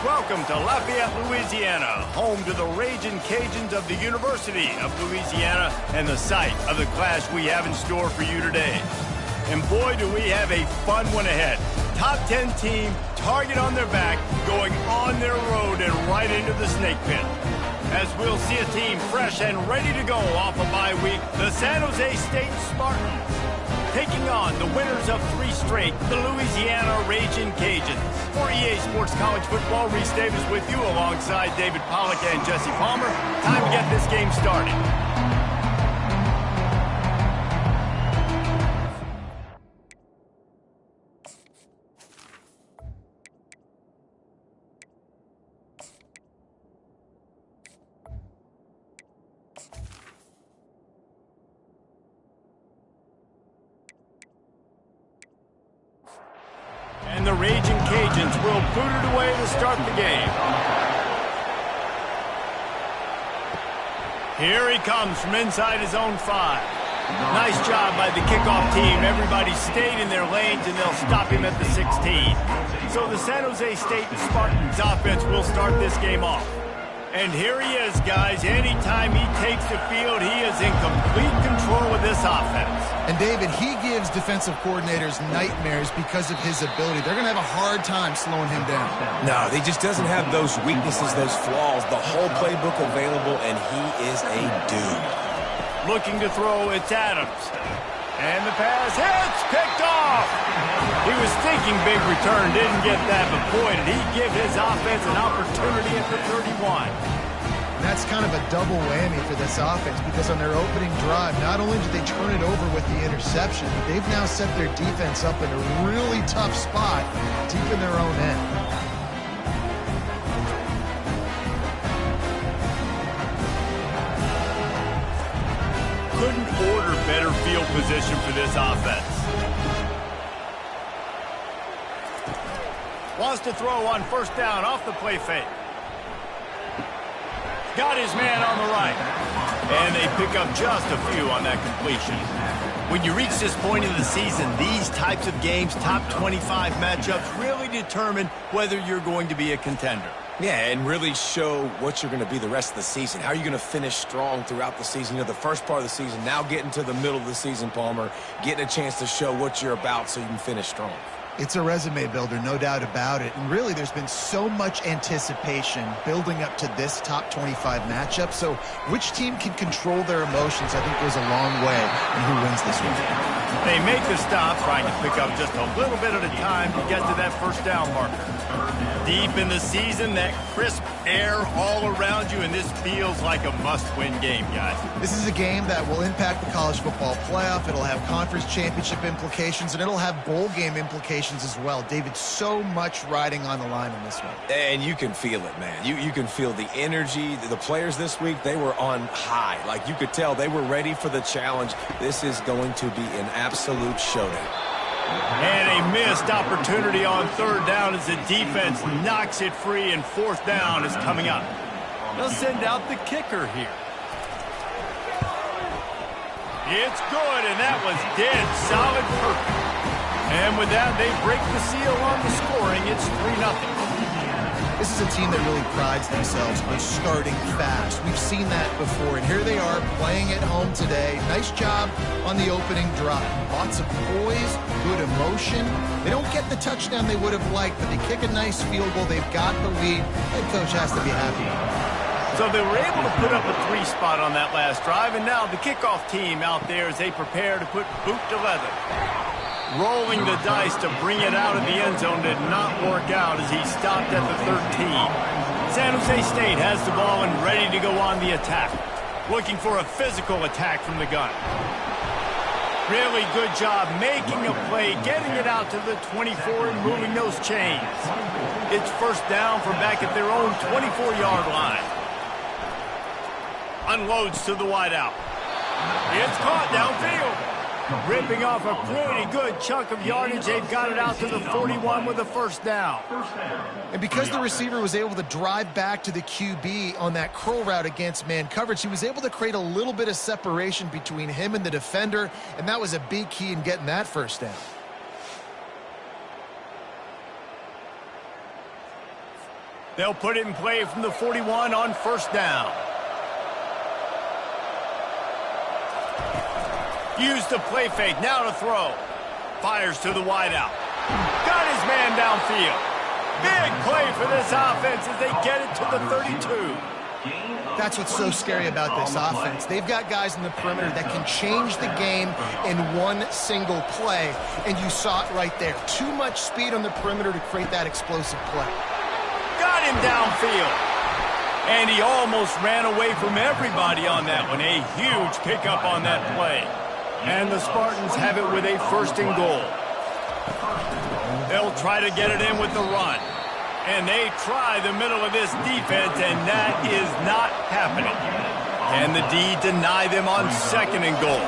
Welcome to Lafayette, Louisiana, home to the Ragin' Cajuns of the University of Louisiana and the site of the clash we have in store for you today. And boy, do we have a fun one ahead. Top 10 team, target on their back, going on their road and right into the snake pit. As we'll see a team fresh and ready to go off a bye week, the San Jose State Spartans, taking on the winners of 3 straight, the Louisiana Ragin' Cajuns. For EA Sports College Football, Reese Davis with you alongside David Pollack and Jesse Palmer. Time to get this game started. And the Ragin' Cajuns will boot it away to start the game. Here he comes from inside his own 5. Nice job by the kickoff team. Everybody stayed in their lanes, and they'll stop him at the 16. So the San Jose State Spartans offense will start this game off. And here he is, guys. Anytime he takes the field, he is in complete control of this offense. And, David, he gives defensive coordinators nightmares because of his ability. They're going to have a hard time slowing him down. No, he just doesn't have those weaknesses, those flaws, the whole playbook available, and he is a dude. Looking to throw, it's Adams. And the pass hits, picked off. He was thinking big return, didn't get that, but boy, did he give his offense an opportunity at the 31. And that's kind of a double whammy for this offense because on their opening drive, not only did they turn it over with the interception, but they've now set their defense up in a really tough spot deep in their own end. Couldn't order better field position for this offense. Wants to throw on first down off the play fake. Got his man on the right. And they pick up just a few on that completion. When you reach this point in the season, these types of games, top 25 matchups, really determine whether you're going to be a contender. Yeah, and really show what you're going to be the rest of the season. How are you going to finish strong throughout the season? You know, the first part of the season, now getting to the middle of the season, Palmer, getting a chance to show what you're about so you can finish strong. It's a resume builder, no doubt about it. And really, there's been so much anticipation building up to this top 25 matchup. So which team can control their emotions, I think, goes a long way in who wins this one. They make the stop, trying to pick up just a little bit at a time to get to that first down marker. Deep in the season, that crisp air all around you, and this feels like a must-win game, guys. This is a game that will impact the college football playoff. It'll have conference championship implications, and it'll have bowl game implications as well. David, so much riding on the line in this one. And you can feel it, man. You can feel the energy. The players this week, they were on high. Like, you could tell they were ready for the challenge. This is going to be an absolute showdown. And a missed opportunity on third down as the defense knocks it free, and fourth down is coming up. They'll send out the kicker here. It's good, and that was dead solid perfect. And with that, they break the seal on the scoring. It's 3-0. This is a team that really prides themselves on starting fast. We've seen that before, and here they are playing at home today. Nice job on the opening drive. Lots of poise, good emotion. They don't get the touchdown they would have liked, but they kick a nice field goal. They've got the lead. Head coach has to be happy. So they were able to put up a 3 spot on that last drive, and now the kickoff team out there as they prepare to put boot to leather. Rolling the dice to bring it out of the end zone did not work out as he stopped at the 13. San Jose State has the ball and ready to go on the attack. Looking for a physical attack from the gun. Really good job making a play, getting it out to the 24 and moving those chains. It's first down from back at their own 24-yard line. Unloads to the wideout. It's caught downfield. Ripping off a pretty good chunk of yardage. They've got it out to the 41 with a first down. And because the receiver was able to drive back to the QB on that curl route against man coverage, he was able to create a little bit of separation between him and the defender, and that was a big key in getting that first down. They'll put it in play from the 41 on first down. Use the play fake, now to throw. Fires to the wideout. Got his man downfield. Big play for this offense as they get it to the 32. That's what's so scary about this offense. They've got guys in the perimeter that can change the game in one single play, and you saw it right there. Too much speed on the perimeter to create that explosive play. Got him downfield. And he almost ran away from everybody on that one. A huge pickup on that play. And the Spartans have it with a first and goal. They'll try to get it in with the run. And they try the middle of this defense, and that is not happening. Can the D deny them on second and goal?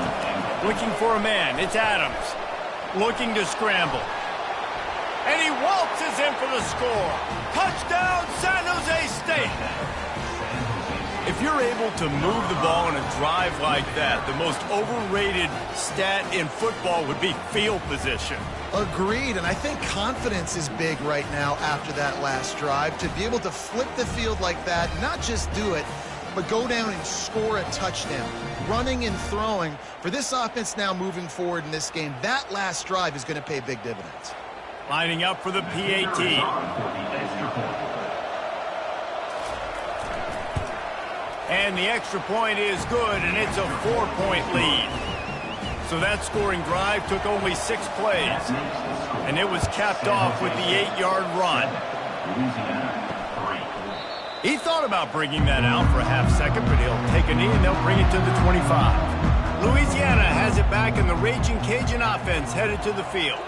Looking for a man. It's Adams. Looking to scramble. And he waltzes in for the score. Touchdown, San Jose State. If you're able to move the ball on a drive like that, the most overrated stat in football would be field position. Agreed, and I think confidence is big right now after that last drive. To be able to flip the field like that, not just do it, but go down and score a touchdown. Running and throwing, for this offense now moving forward in this game, that last drive is going to pay big dividends. Lining up for the PAT. And the extra point is good, and it's a 4-point lead. So that scoring drive took only 6 plays. And it was capped off with the 8-yard run. He thought about bringing that out for a half second, but he'll take a knee and they'll bring it to the 25. Louisiana has it back, and the Raging Cajun offense headed to the field.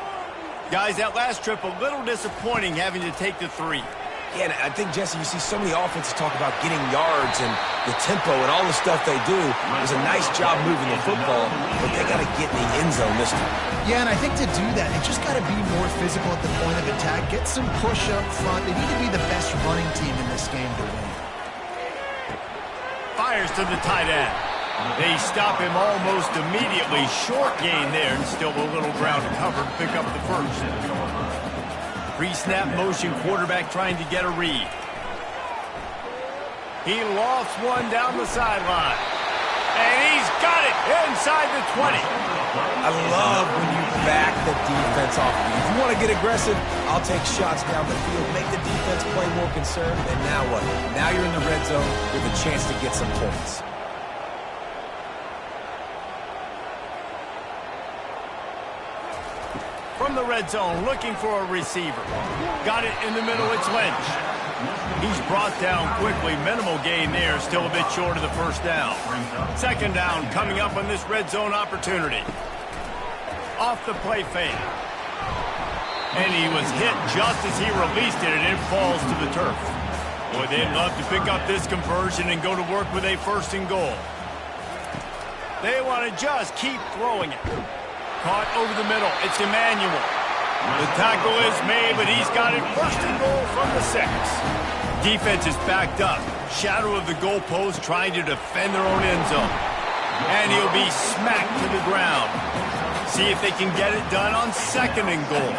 Guys, that last trip a little disappointing having to take the 3. Yeah, and I think, Jesse, you see so many offenses talk about getting yards and the tempo and all the stuff they do. It was a nice job moving the football, but they got to get in the end zone this time. Yeah, and I think to do that, they just got to be more physical at the point of attack, get some push up front. They need to be the best running team in this game to win. Fires to the tight end. They stop him almost immediately. Short gain there, and still a little ground to cover to pick up the first. Pre-snap motion, quarterback trying to get a read. He lofts one down the sideline. And he's got it inside the 20. I love when you back the defense off of you. If you want to get aggressive, I'll take shots down the field, make the defense play more conservative, and now what? Now you're in the red zone with a chance to get some points. From the red zone, looking for a receiver. Got it in the middle, it's Lynch. He's brought down quickly. Minimal gain there, still a bit short of the first down. Second down coming up on this red zone opportunity. Off the play fake. And he was hit just as he released it, and it falls to the turf. Boy, they'd love to pick up this conversion and go to work with a first and goal. They want to just keep throwing it. Caught over the middle. It's Emmanuel. The tackle is made, but he's got it first and goal from the 6. Defense is backed up. Shadow of the goalpost trying to defend their own end zone. And he'll be smacked to the ground. See if they can get it done on second and goal.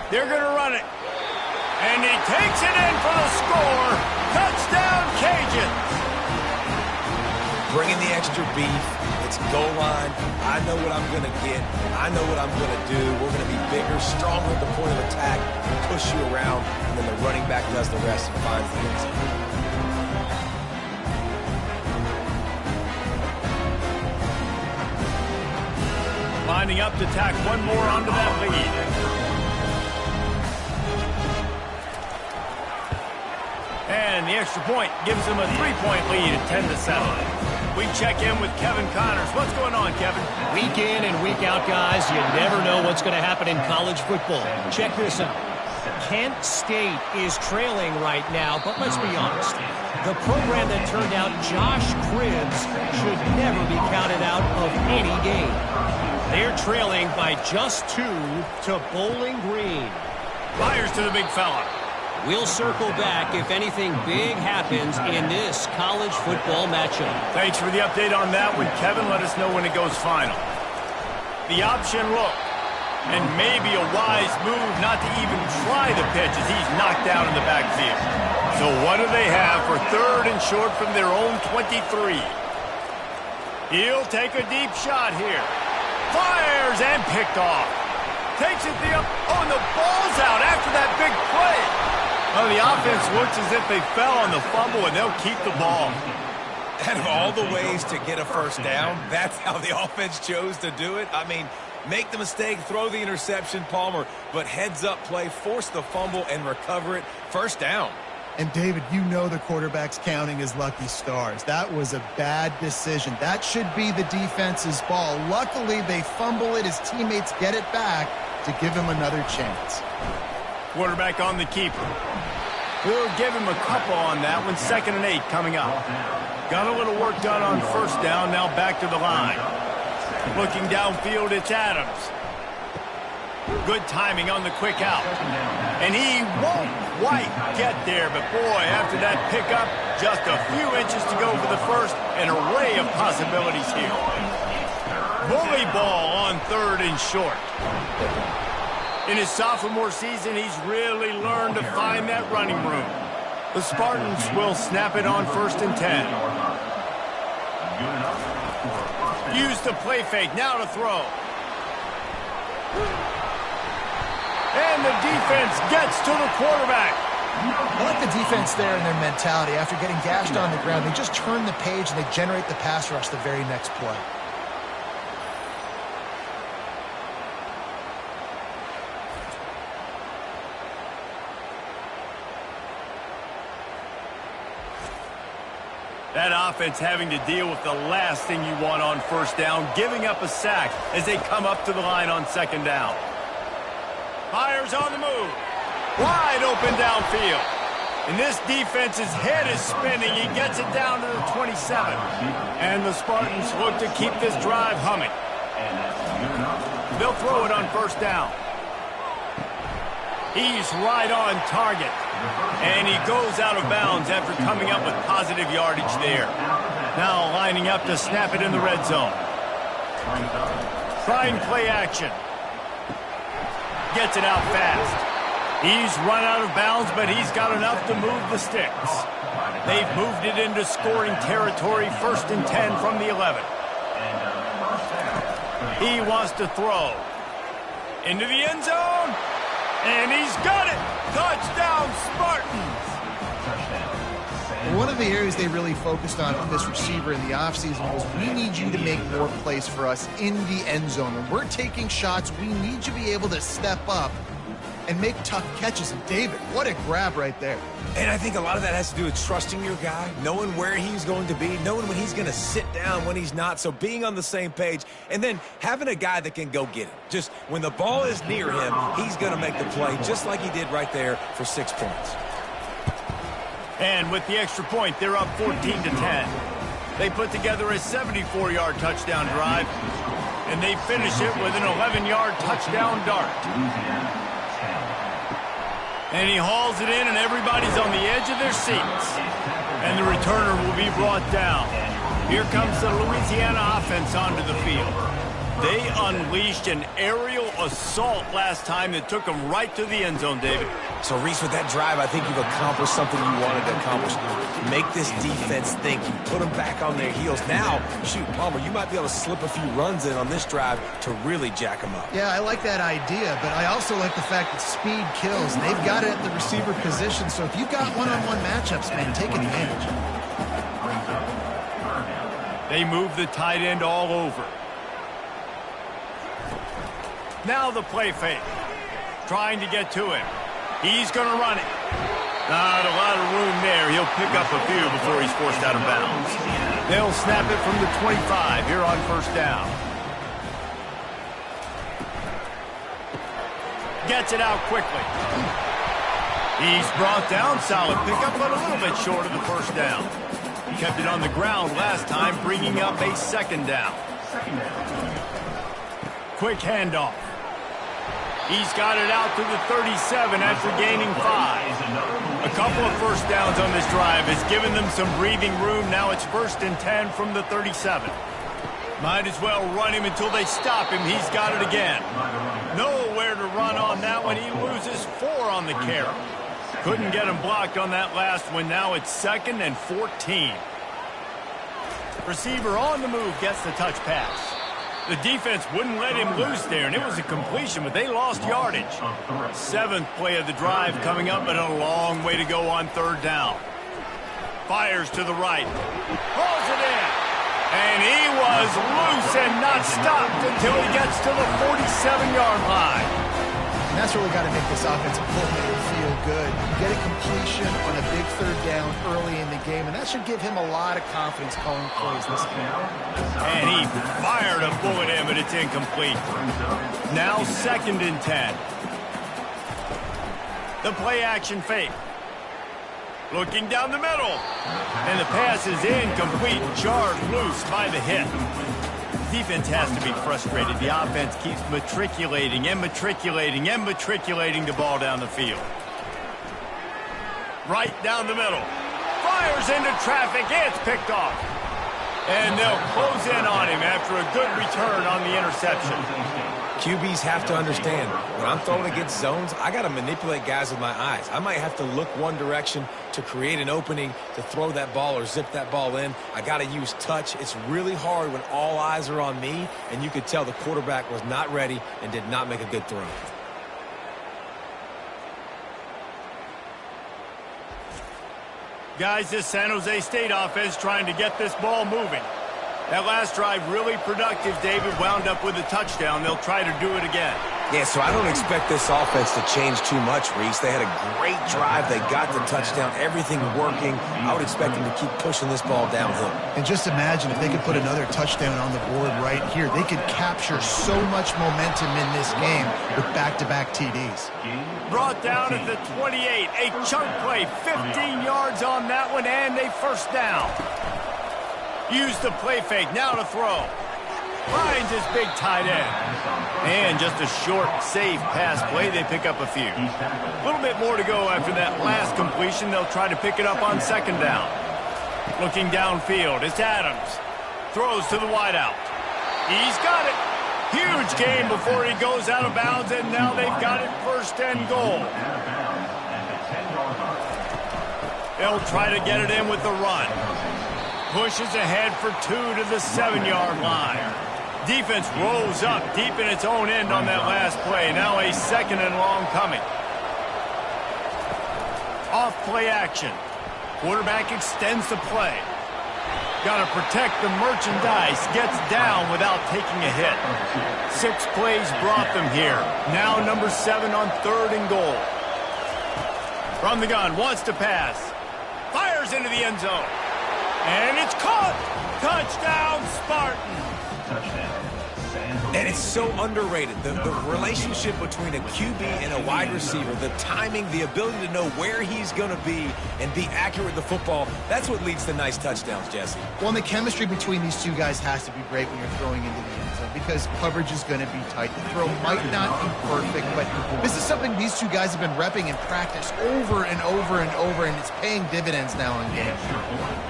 They're going to run it. And he takes it in for the score. Touchdown, Cajuns. Bringing the extra beef. It's goal line. I know what I'm going to get. I know what I'm going to do. We're going to be bigger, stronger at the point of attack, push you around, and then the running back does the rest and finds the end zone. Lining up to tack one more onto that lead. And the extra point gives them a 3-point lead at 10-7. We check in with Kevin Connors. What's going on, Kevin? Week in and week out, guys, you never know what's going to happen in college football. Check this out. Kent State is trailing right now, but let's be honest. The program that turned out Josh Cribbs should never be counted out of any game. They're trailing by just 2 to Bowling Green. Fires to the big fella. We'll circle back if anything big happens in this college football matchup. Thanks for the update on that one, Kevin. Let us know when it goes final. The option look. And maybe a wise move not to even try the pitch as he's knocked down in the backfield. So what do they have for 3rd and short from their own 23? He'll take a deep shot here. Fires and picked off. Takes it oh, and the ball's out after that big play. Well, the offense looks as if they fell on the fumble, and they'll keep the ball. Out of all the ways to get a first down, that's how the offense chose to do it. I mean, make the mistake, throw the interception, Palmer, but heads-up play, force the fumble, and recover it. First down. And, David, you know the quarterback's counting his lucky stars. That was a bad decision. That should be the defense's ball. Luckily, they fumble it. His teammates get it back to give him another chance. Quarterback on the keeper. We'll give him a couple on that one. 2nd and 8 coming up. Got a little work done on first down. Now back to the line. Looking downfield, it's Adams. Good timing on the quick out. And he won't quite get there, but boy, after that pickup, just a few inches to go for the first. An array of possibilities here. Bully ball on 3rd and short. In his sophomore season, he's really learned to find that running room. The Spartans will snap it on 1st and 10. Use the play fake, now to throw. And the defense gets to the quarterback. I like the defense there and their mentality. After getting gashed on the ground, they just turn the page and they generate the pass rush the very next play. That offense having to deal with the last thing you want on first down, giving up a sack as they come up to the line on 2nd down. Fires on the move. Wide open downfield. And this defense's head is spinning. He gets it down to the 27. And the Spartans look to keep this drive humming. They'll throw it on first down. He's right on target. And he goes out of bounds after coming up with positive yardage there. Now lining up to snap it in the red zone. Trying play action. Gets it out fast. He's run out of bounds, but he's got enough to move the sticks. They've moved it into scoring territory, 1st and 10 from the 11. He wants to throw. Into the end zone. And he's got it! Touchdown, Spartans! One of the areas they really focused on this receiver in the offseason was we need you to make more plays for us in the end zone. When we're taking shots, we need you to be able to step up and make tough catches. And David, what a grab right there. And I think a lot of that has to do with trusting your guy, knowing where he's going to be, knowing when he's going to sit down, when he's not. So being on the same page, and then having a guy that can go get it. Just when the ball is near him, he's going to make the play just like he did right there for 6 points. And with the extra point, they're up 14-10. They put together a 74-yard touchdown drive, and they finish it with an 11-yard touchdown dart. And he hauls it in, and everybody's on the edge of their seats. And the returner will be brought down. Here comes the Louisiana offense onto the field. They unleashed an aerial assault last time that took them right to the end zone, David. So, Reese, with that drive, I think you've accomplished something you wanted to accomplish. Make this defense think. You put them back on their heels. Now, shoot, Palmer, you might be able to slip a few runs in on this drive to really jack them up. Yeah, I like that idea, but I also like the fact that speed kills. They've got it at the receiver position, so if you've got one-on-one matchups, man, take advantage. They move the tight end all over. Now the play fake. Trying to get to him. He's going to run it. Not a lot of room there. He'll pick up a few before he's forced out of bounds. They'll snap it from the 25 here on first down. Gets it out quickly. He's brought down. Solid pickup, but a little bit short of the first down. He kept it on the ground last time, bringing up a 2nd down. Quick handoff. He's got it out to the 37 after gaining 5. A couple of first downs on this drive has given them some breathing room. Now it's 1st and 10 from the 37. Might as well run him until they stop him. He's got it again. Nowhere to run on that one. He loses 4 on the carry. Couldn't get him blocked on that last one. Now it's 2nd and 14. Receiver on the move gets the touch pass. The defense wouldn't let him loose there, and it was a completion, but they lost yardage. 7th play of the drive coming up, but a long way to go on 3rd down. Fires to the right. Throws it in. And he was loose and not stopped until he gets to the 47-yard line. And that's really got to make this offensive coordinator feel good. Get a completion on a big 3rd down early in the game, and that should give him a lot of confidence calling plays this game. And he fired a bullet in, but it's incomplete. Now 2nd and 10. The play action fake. Looking down the middle. And the pass is incomplete. Jarred loose by the hit. Defense has to be frustrated. The offense keeps matriculating and matriculating and matriculating the ball down the field. Right down the middle. Fires into traffic. It's picked off. And they'll close in on him after a good return on the interception. QBs have to understand, when I'm throwing against zones, I got to manipulate guys with my eyes. I might have to look one direction to create an opening to throw that ball or zip that ball in. I got to use touch. It's really hard when all eyes are on me, and you could tell the quarterback was not ready and did not make a good throw. Guys, this San Jose State offense trying to get this ball moving. That last drive really productive. David wound up with a touchdown. They'll try to do it again. Yeah, so I don't expect this offense to change too much, Reese. They had a great drive. They got the touchdown. Everything working. I would expect them to keep pushing this ball downhill. And just imagine if they could put another touchdown on the board right here. They could capture so much momentum in this game with back-to-back TDs. Brought down at the 28. A chunk play. 15 yards on that one, and a 1st down. Use the play fake, now to throw. Finds his big tight end. And just a short, safe pass play. They pick up a few. A little bit more to go after that last completion. They'll try to pick it up on 2nd down. Looking downfield, it's Adams. Throws to the wideout. He's got it. Huge gain before he goes out of bounds, and now they've got it 1st and goal. They'll try to get it in with the run. Pushes ahead for 2 to the 7-yard line. Defense rolls up deep in its own end on that last play. Now a 2nd and long coming. Off play action. Quarterback extends the play. Got to protect the merchandise. Gets down without taking a hit. 6 plays brought them here. Now number 7 on 3rd and goal. From the gun, wants to pass. Fires into the end zone. And it's caught. Touchdown, Spartans. And it's so underrated. The relationship between a QB and a wide receiver, the timing, the ability to know where he's going to be and be accurate with the football, that's what leads to nice touchdowns, Jesse. Well, and the chemistry between these two guys has to be great when you're throwing into the end zone because coverage is going to be tight. The throw might not be perfect, but this is something these two guys have been repping in practice over and over and over, and it's paying dividends now in games.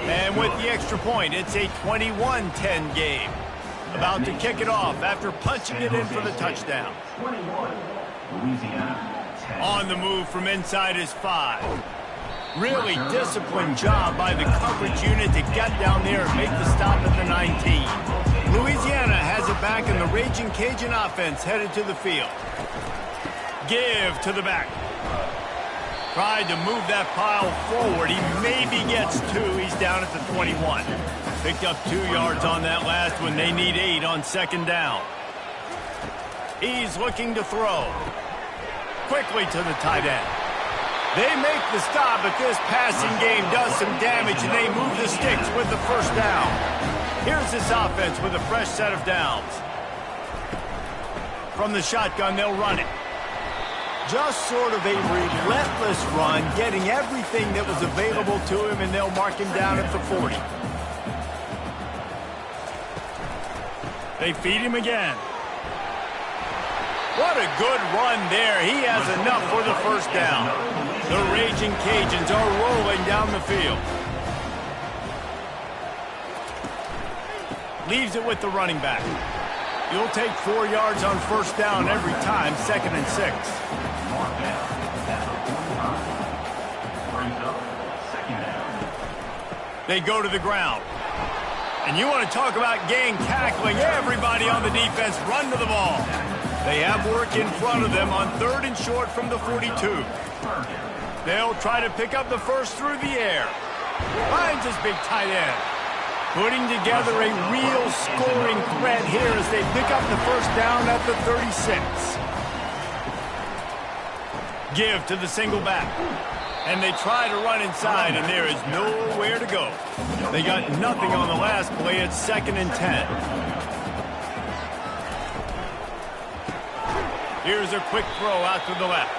And with the extra point, it's a 21-10 game. About to kick it off after punching it in for the touchdown. On the move from inside his 5. Really disciplined job by the coverage unit to get down there and make the stop at the 19. Louisiana has it back, and the Raging Cajun offense headed to the field. Give to the back. Tried to move that pile forward. He maybe gets 2. He's down at the 21. Picked up 2 yards on that last one. They need 8 on 2nd down. He's looking to throw. Quickly to the tight end. They make the stop, but this passing game does some damage, and they move the sticks with the 1st down. Here's this offense with a fresh set of downs. From the shotgun, they'll run it. Just sort of a relentless run, getting everything that was available to him, and they'll mark him down at the 40. They feed him again. What a good run there. He has enough for the 1st down. The Raging Cajuns are rolling down the field. Leaves it with the running back. You'll take 4 yards on first down every time, 2nd and 6. They go to the ground. And you want to talk about gang tackling. Everybody on the defense run to the ball. They have work in front of them on 3rd and short from the 42. They'll try to pick up the first through the air. Finds his big tight end. Putting together a real scoring threat here as they pick up the first down at the 36. Give to the single back. And they try to run inside, and there is nowhere to go. They got nothing on the last play. It's 2nd and 10. Here's a quick throw out to the left.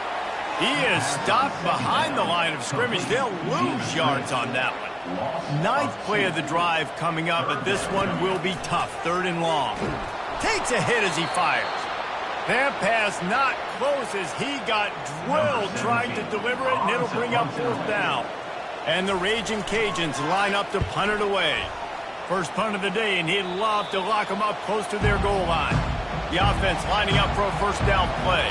He is stopped behind the line of scrimmage. They'll lose yards on that one. 9th play of the drive coming up, but this one will be tough. 3rd and long. Takes a hit as he fires. That pass not close as he got drilled trying to deliver it, and it'll bring up 4th down. And the Raging Cajuns line up to punt it away. First punt of the day, and he'd love to lock them up close to their goal line. The offense lining up for a first down play.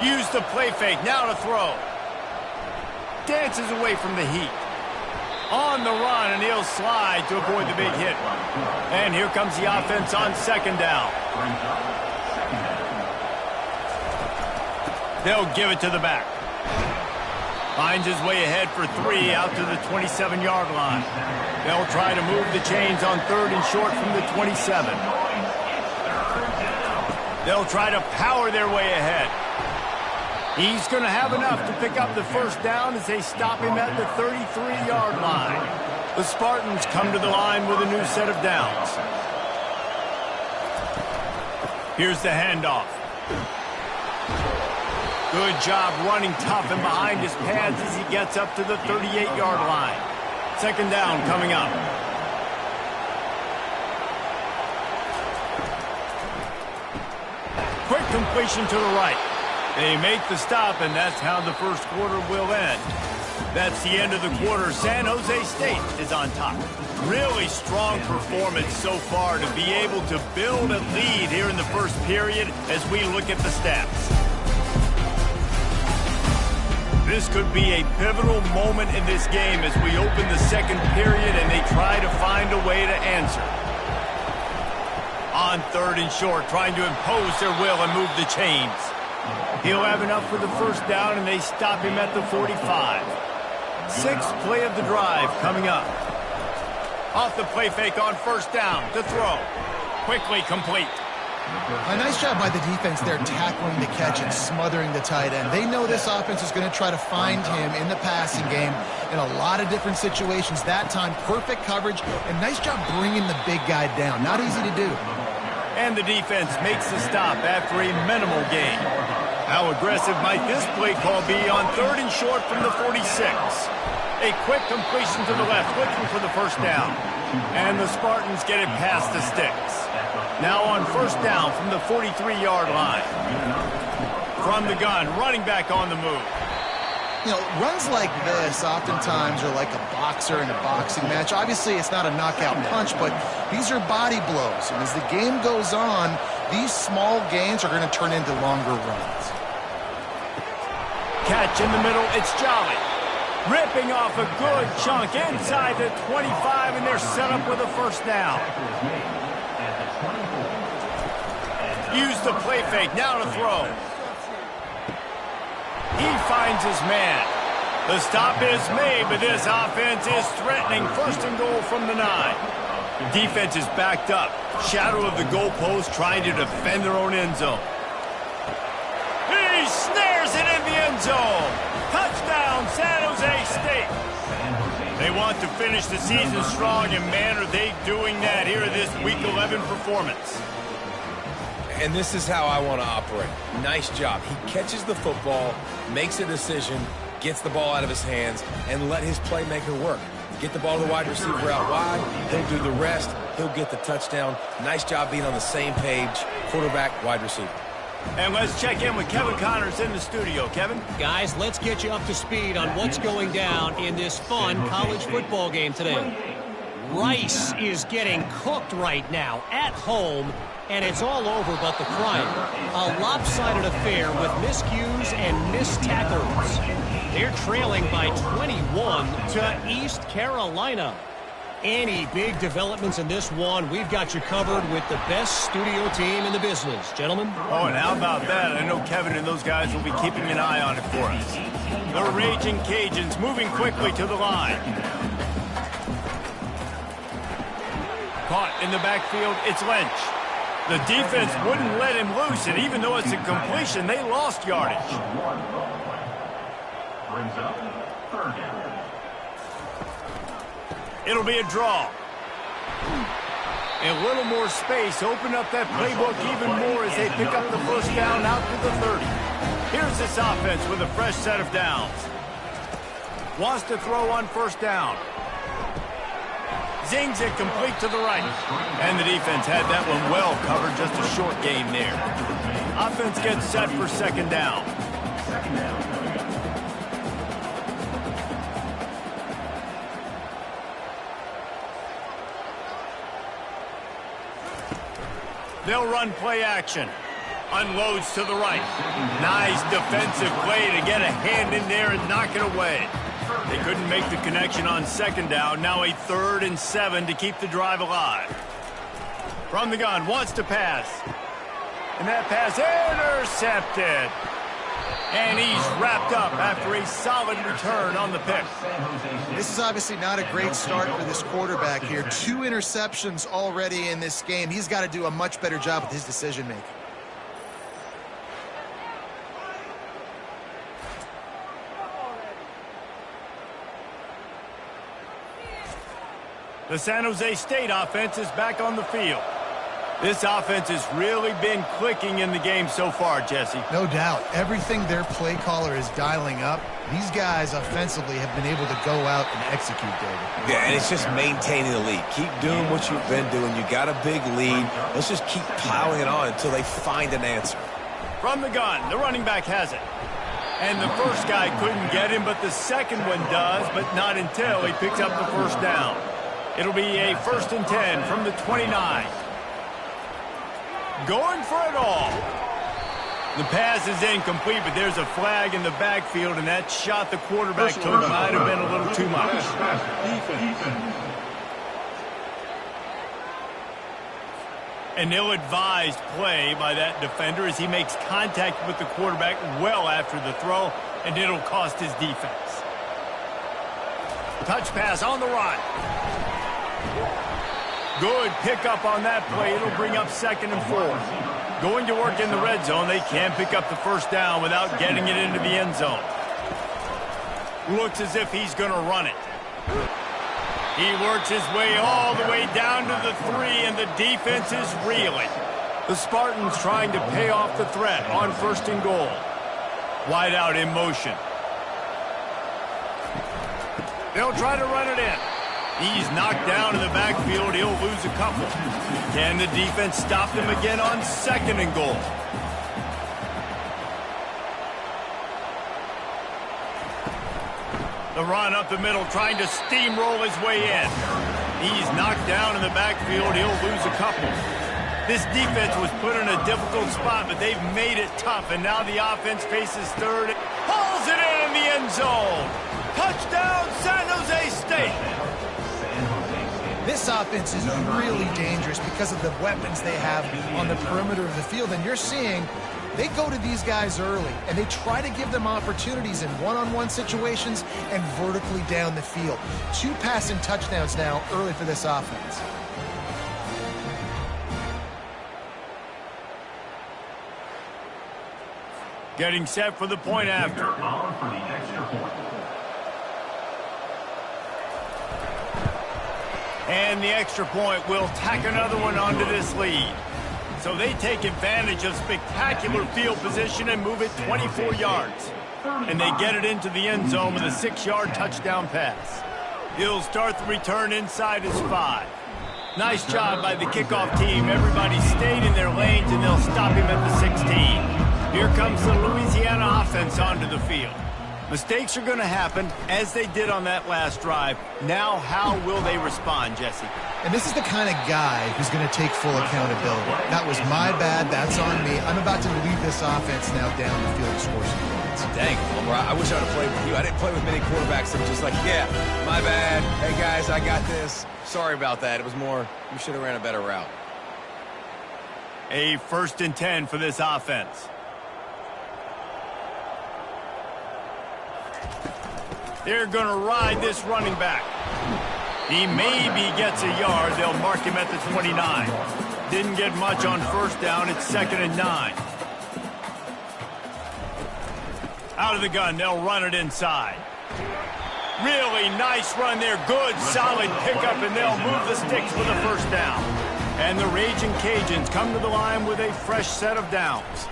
Use the play fake, now to throw. Dances away from the heat. On the run, and he'll slide to avoid the big hit. And here comes the offense on 2nd down. They'll give it to the back. Finds his way ahead for 3 out to the 27-yard line. They'll try to move the chains on 3rd and short from the 27. They'll try to power their way ahead. He's going to have enough to pick up the first down as they stop him at the 33-yard line. The Spartans come to the line with a new set of downs. Here's the handoff. Good job running tough and behind his pads as he gets up to the 38-yard line. 2nd down coming up. Quick completion to the right. They make the stop, and that's how the first quarter will end. That's the end of the quarter. San Jose State is on top. Really strong performance so far to be able to build a lead here in the first period as we look at the stats. This could be a pivotal moment in this game as we open the second period and they try to find a way to answer. On 3rd and short, trying to impose their will and move the chains. He'll have enough for the first down, and they stop him at the 45. 6th play of the drive coming up. Off the play fake on first down to throw. Quickly complete. A nice job by the defense there tackling the catch and smothering the tight end. They know this offense is going to try to find him in the passing game in a lot of different situations. That time, perfect coverage, and nice job bringing the big guy down. Not easy to do. And the defense makes the stop after a minimal gain. How aggressive might this play call be on 3rd and short from the 46? A quick completion to the left, looking for the first down. And the Spartans get it past the sticks. Now on first down from the 43-yard line. From the gun, running back on the move. You know, runs like this oftentimes are like a boxer in a boxing match. Obviously, it's not a knockout punch, but these are body blows. And as the game goes on, these small gains are going to turn into longer runs. Catch in the middle, it's Jolly. Ripping off a good chunk inside the 25, and they're set up with a first down. Use the play fake, now to throw. He finds his man. The stop is made, but this offense is threatening. 1st and goal from the 9. Defense is backed up. Shadow of the goalpost trying to defend their own end zone. He snares it in the end zone. Touchdown, San Jose State. They want to finish the season strong, and man, are they doing that here in this Week 11 performance. And this is how I want to operate. Nice job. He catches the football, makes a decision, gets the ball out of his hands, and let his playmaker work. Get the ball to the wide receiver out wide. He'll do the rest. He'll get the touchdown. Nice job being on the same page, quarterback, wide receiver. And let's check in with Kevin Connors in the studio. Kevin? Guys, let's get you up to speed on what's going down in this fun college football game today. Rice is getting cooked right now at home, and it's all over but the crying. A lopsided affair with miscues and missed tackles. They're trailing by 21 to East Carolina. Any big developments in this one, we've got you covered with the best studio team in the business. Gentlemen? Oh, and how about that? I know Kevin and those guys will be keeping an eye on it for us. The Raging Cajuns moving quickly to the line. Caught in the backfield, it's Lynch. The defense wouldn't let him loose, and even though it's a completion, they lost yardage. Brings up third down. It'll be a draw. A little more space. Open up that playbook even more as they pick up the first down out to the 30. Here's this offense with a fresh set of downs. Wants to throw on first down. Zings it complete to the right. And the defense had that one well covered. Just a short game there. Offense gets set for second down. Second down. They'll run play action. Unloads to the right. Nice defensive play to get a hand in there and knock it away. They couldn't make the connection on second down. Now a 3rd and 7 to keep the drive alive. From the gun, wants to pass. And that pass intercepted. And he's wrapped up after a solid return on the pick. This is obviously not a great start for this quarterback here. 2 interceptions already in this game. He's got to do a much better job with his decision-making. The San Jose State offense is back on the field. This offense has really been clicking in the game so far, Jesse. No doubt. Everything their play caller is dialing up, these guys offensively have been able to go out and execute, David. Yeah, and it's just maintaining the lead. Keep doing what you've been doing. You got a big lead. Let's just keep piling it on until they find an answer. From the gun, the running back has it. And the first guy couldn't get him, but the second one does, but not until he picks up the first down. It'll be a 1st and 10 from the 29. Going for it all. The pass is incomplete, but there's a flag in the backfield, and that shot the quarterback to him might have been a little too much. An ill-advised play by that defender as he makes contact with the quarterback well after the throw, and it'll cost his defense. Touch pass on the run. Good pickup on that play. It'll bring up 2nd and 4. Going to work in the red zone. They can't pick up the first down without getting it into the end zone. Looks as if he's going to run it. He works his way all the way down to the 3, and the defense is reeling. The Spartans trying to pay off the threat on 1st and goal. Wide out in motion. They'll try to run it in. He's knocked down in the backfield. He'll lose a couple. Can the defense stop them again on 2nd and goal? The run up the middle, trying to steamroll his way in. He's knocked down in the backfield. He'll lose a couple. This defense was put in a difficult spot, but they've made it tough, and now the offense faces 3rd. Hauls it in the end zone. Touchdown, San Jose State. This offense is really dangerous because of the weapons they have on the perimeter of the field. And you're seeing they go to these guys early, and they try to give them opportunities in one-on-one situations and vertically down the field. 2 passing touchdowns now early for this offense. Getting set for the point after. On for the extra point. And the extra point will tack another one onto this lead. So they take advantage of spectacular field position and move it 24 yards. And they get it into the end zone with a 6-yard touchdown pass. He'll start the return inside his 5. Nice job by the kickoff team. Everybody stayed in their lanes, and they'll stop him at the 16. Here comes the Louisiana offense onto the field. Mistakes are going to happen, as they did on that last drive. Now, how will they respond, Jesse? And this is the kind of guy who's going to take full accountability. That was my bad. That's on me. I'm about to lead this offense now down the field to score some points. Dang, Homer, I wish I would have played with you. I didn't play with many quarterbacks that were just like, yeah, my bad. Hey, guys, I got this. Sorry about that. It was more, you should have ran a better route. A 1st and 10 for this offense. They're going to ride this running back. He maybe gets a yard. They'll mark him at the 29. Didn't get much on 1st down. It's 2nd and 9. Out of the gun, they'll run it inside. Really nice run there. Good, solid pickup, and they'll move the sticks for the 1st down. And the Raging Cajuns come to the line with a fresh set of downs.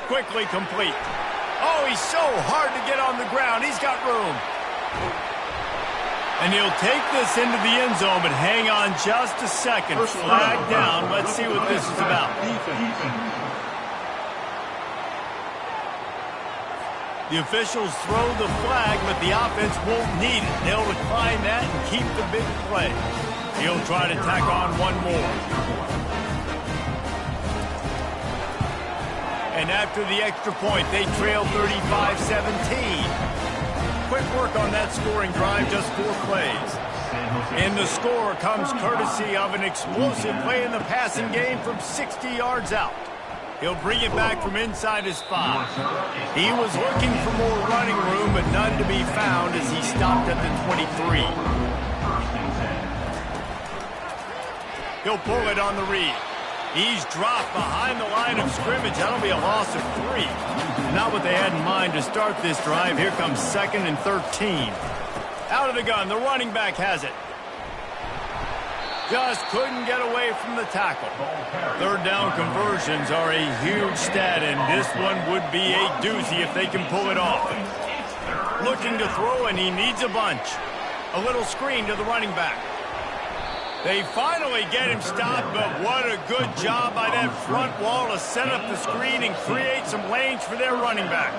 Quickly complete. Oh, he's so hard to get on the ground. He's got room. And he'll take this into the end zone, but hang on just a second. Flag down. Let's see what this is about. The officials throw the flag, but the offense won't need it. They'll decline that and keep the big play. He'll try to tack on one more. And after the extra point, they trail 35-17. Quick work on that scoring drive, just 4 plays. And the score comes courtesy of an explosive play in the passing game from 60 yards out. He'll bring it back from inside his 5. He was looking for more running room, but none to be found as he stopped at the 23. He'll pull it on the read. He's dropped behind the line of scrimmage. That'll be a loss of 3. Not what they had in mind to start this drive. Here comes 2nd and 13. Out of the gun, the running back has it. Just couldn't get away from the tackle. 3rd down conversions are a huge stat, and this one would be a doozy if they can pull it off. Looking to throw, and he needs a bunch. A little screen to the running back. They finally get him stopped, but what a good job by that front wall to set up the screen and create some lanes for their running back.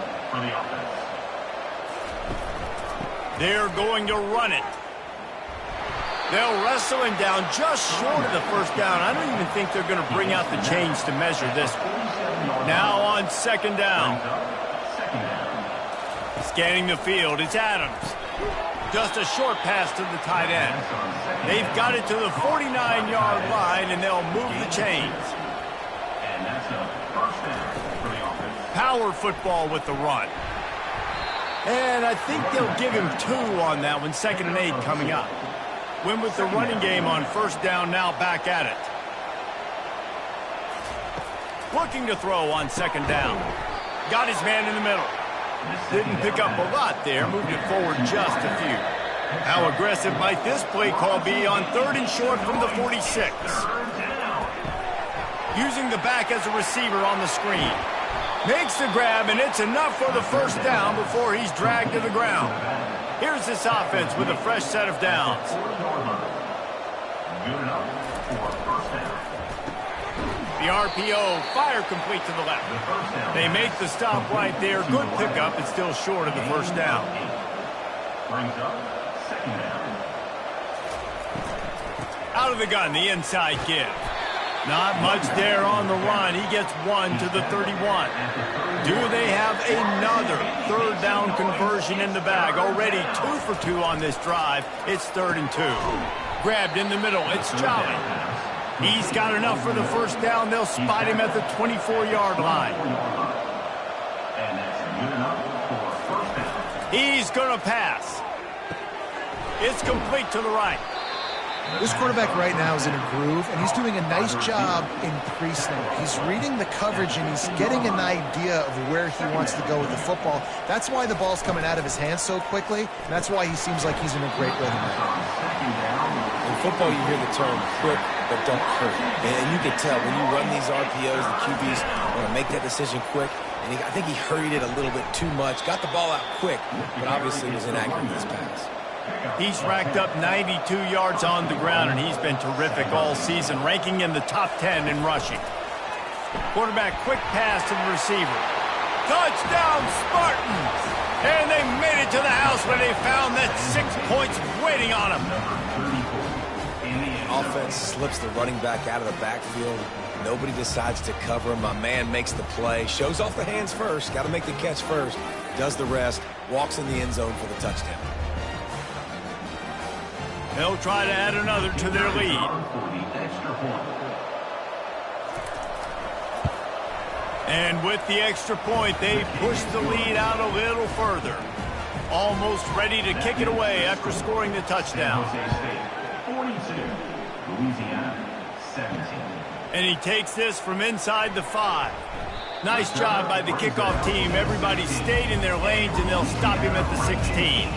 They're going to run it. They'll wrestle him down just short of the 1st down. I don't even think they're going to bring out the chains to measure this one. Now on 2nd down. Scanning the field, it's Adams. Just a short pass to the tight end. They've got it to the 49-yard line, and they'll move the chains. Power football with the run. And I think they'll give him 2 on that one. 2nd and 8 coming up. Win with the running game on 1st down, now back at it. Looking to throw on 2nd down. Got his man in the middle. Didn't pick up a lot there, moved it forward just a few. How aggressive might this play call be on 3rd and short from the 46? Using the back as a receiver on the screen. Makes the grab, and it's enough for the 1st down before he's dragged to the ground. Here's this offense with a fresh set of downs. The RPO, fire complete to the left. They make the stop right there. Good pickup, it's still short of the 1st down. Out of the gun, the inside give. Not much there on the run. He gets 1 to the 31. Do they have another 3rd down conversion in the bag? Already 2 for 2 on this drive. It's 3rd and 2. Grabbed in the middle. It's Jolly. He's got enough for the 1st down. They'll spot him at the 24-yard line. He's going to pass. It's complete to the right. This quarterback right now is in a groove, and he's doing a nice job in pre-snap. He's reading the coverage, and he's getting an idea of where he wants to go with the football. That's why the ball's coming out of his hands so quickly, and that's why he seems like he's in a great rhythm. In football, you hear the term quick, but don't hurt. And you can tell when you run these RPOs, the QBs want to make that decision quick. And I think he hurried it a little bit too much, got the ball out quick, but obviously was inaccurate in this pass. He's racked up 92 yards on the ground, and he's been terrific all season, ranking in the top 10 in rushing. Quarterback quick pass to the receiver. Touchdown, Spartans! And they made it to the house when they found that 6 points waiting on them. Offense slips the running back out of the backfield. Nobody decides to cover him. My man makes the play. Shows off the hands first. Got to make the catch first. Does the rest. Walks in the end zone for the touchdown. They'll try to add another to their lead. And with the extra point, they push the lead out a little further. Almost ready to kick it away after scoring the touchdown. 42, Louisiana 17. And he takes this from inside the 5. Nice job by the kickoff team. Everybody stayed in their lanes, and they'll stop him at the 16.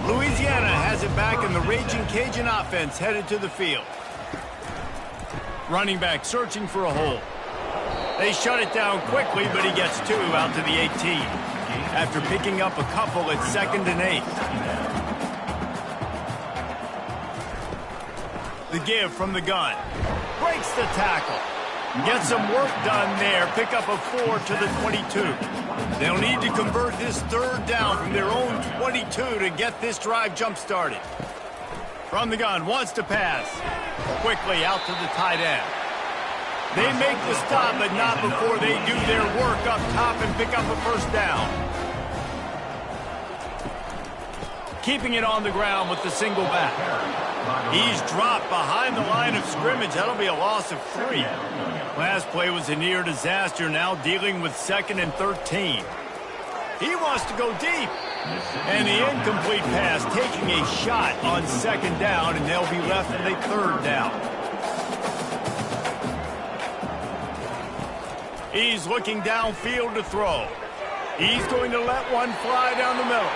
Louisiana has it back, and the Raging Cajun offense headed to the field. Running back searching for a hole. They shut it down quickly, but he gets 2 out to the 18. After picking up a couple, it's 2nd and 8. The give from the gun. Breaks the tackle. Gets some work done there. Pick up a 4 to the 22. They'll need to convert this 3rd down from their own 22 to get this drive jump-started. From the gun, wants to pass. Quickly out to the tight end. They make the stop, but not before they do their work up top and pick up a 1st down. Keeping it on the ground with the single back. He's dropped behind the line of scrimmage. That'll be a loss of 3. Last play was a near disaster, now dealing with 2nd and 13. He wants to go deep. And the incomplete pass taking a shot on 2nd down, and they'll be left with a 3rd down. He's looking downfield to throw. He's going to let one fly down the middle.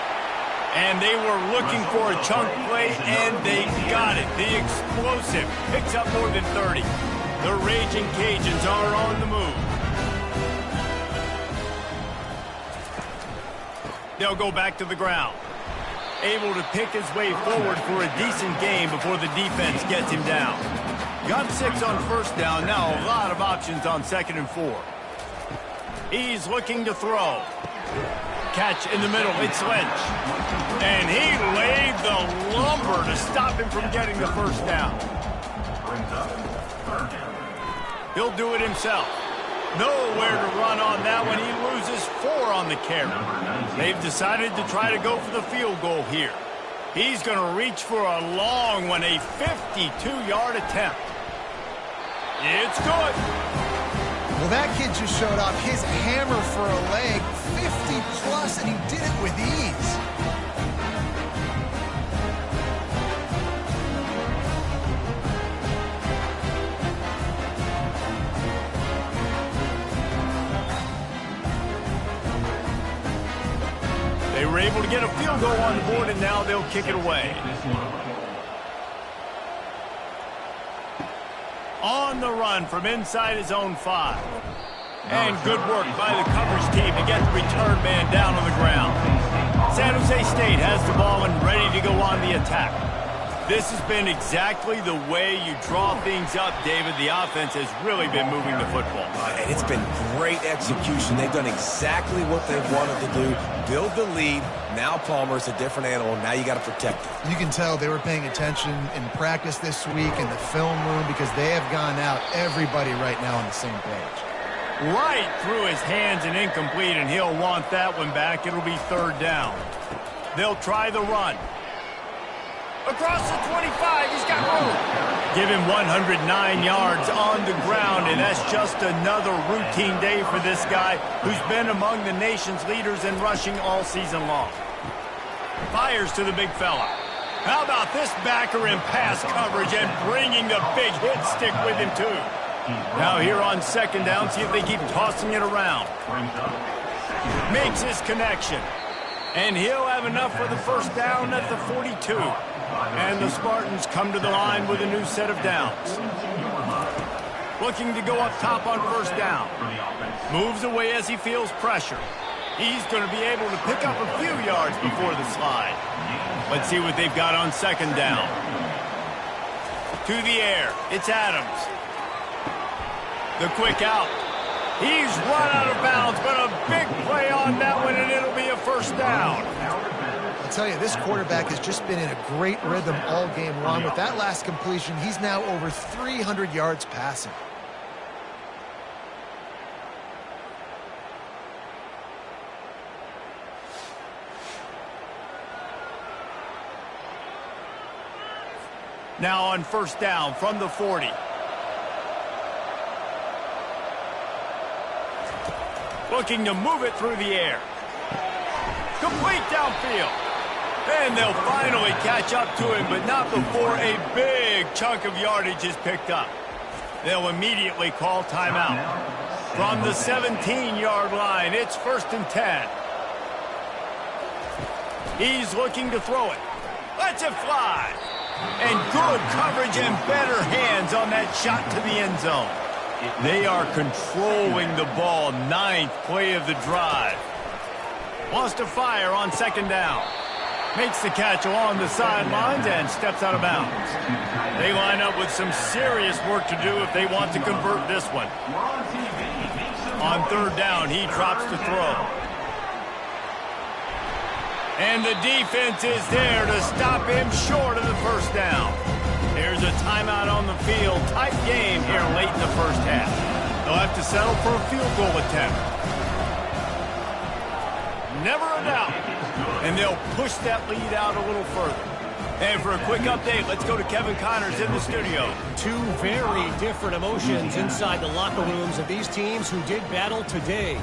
And they were looking for a chunk play, and they got it. The explosive picks up more than 30. The Raging Cajuns are on the move. They'll go back to the ground. Able to pick his way forward for a decent game before the defense gets him down. Got 6 on 1st down. Now a lot of options on 2nd and 4. He's looking to throw. Catch in the middle. It's Lynch. And he laid the lumber to stop him from getting the 1st down. He'll do it himself. Nowhere to run on that one. He loses 4 on the carry. They've decided to try to go for the field goal here. He's going to reach for a long one, a 52-yard attempt. It's good. Well, that kid just showed off his hammer for a leg, 50-plus, and he did it with ease. They were able to get a field goal on the board, and now they'll kick it away. On the run from inside his own 5. And good work by the coverage team to get the return man down on the ground. San Jose State has the ball and ready to go on the attack. This has been exactly the way you draw things up, David. The offense has really been moving the football. And it's been great execution. They've done exactly what they wanted to do. Build the lead. Now Palmer's a different animal. Now you got to protect it. You can tell they were paying attention in practice this week in the film room because they have gone out, everybody right now on the same page. Right through his hands and incomplete, and he'll want that one back. It'll be 3rd down. They'll try the run. Across the 25, he's got room. Give him 109 yards on the ground, and that's just another routine day for this guy who's been among the nation's leaders in rushing all season long. Fires to the big fella. How about this backer in pass coverage and bringing the big hit stick with him, too. Now here on 2nd down, see if they keep tossing it around. Makes his connection. And he'll have enough for the 1st down at the 42. And the Spartans come to the line with a new set of downs. Looking to go up top on 1st down. Moves away as he feels pressure. He's going to be able to pick up a few yards before the slide. Let's see what they've got on second down. To the air, it's Adams. The quick out. He's run out of bounds, but a big play on that one, and it'll be a first down. I'll tell you, this quarterback has just been in a great rhythm all game long. With that last completion, he's now over 300 yards passing. Now on first down from the 40. Looking to move it through the air. Complete downfield. And they'll finally catch up to him, but not before a big chunk of yardage is picked up. They'll immediately call timeout. From the 17-yard line, it's 1st and 10. He's looking to throw it. Lets it fly. And good coverage and better hands on that shot to the end zone. They are controlling the ball. 9th play of the drive. Wants to fire on second down. Makes the catch along the sidelines and steps out of bounds. They line up with some serious work to do if they want to convert this one. On third down, he drops to throw. And the defense is there to stop him short of the first down. There's a timeout on the field. Tight game here late in the first half. They'll have to settle for a field goal attempt. Never a doubt. And they'll push that lead out a little further. And for a quick update, let's go to Kevin Connors in the studio. Two very different emotions inside the locker rooms of these teams who did battle today.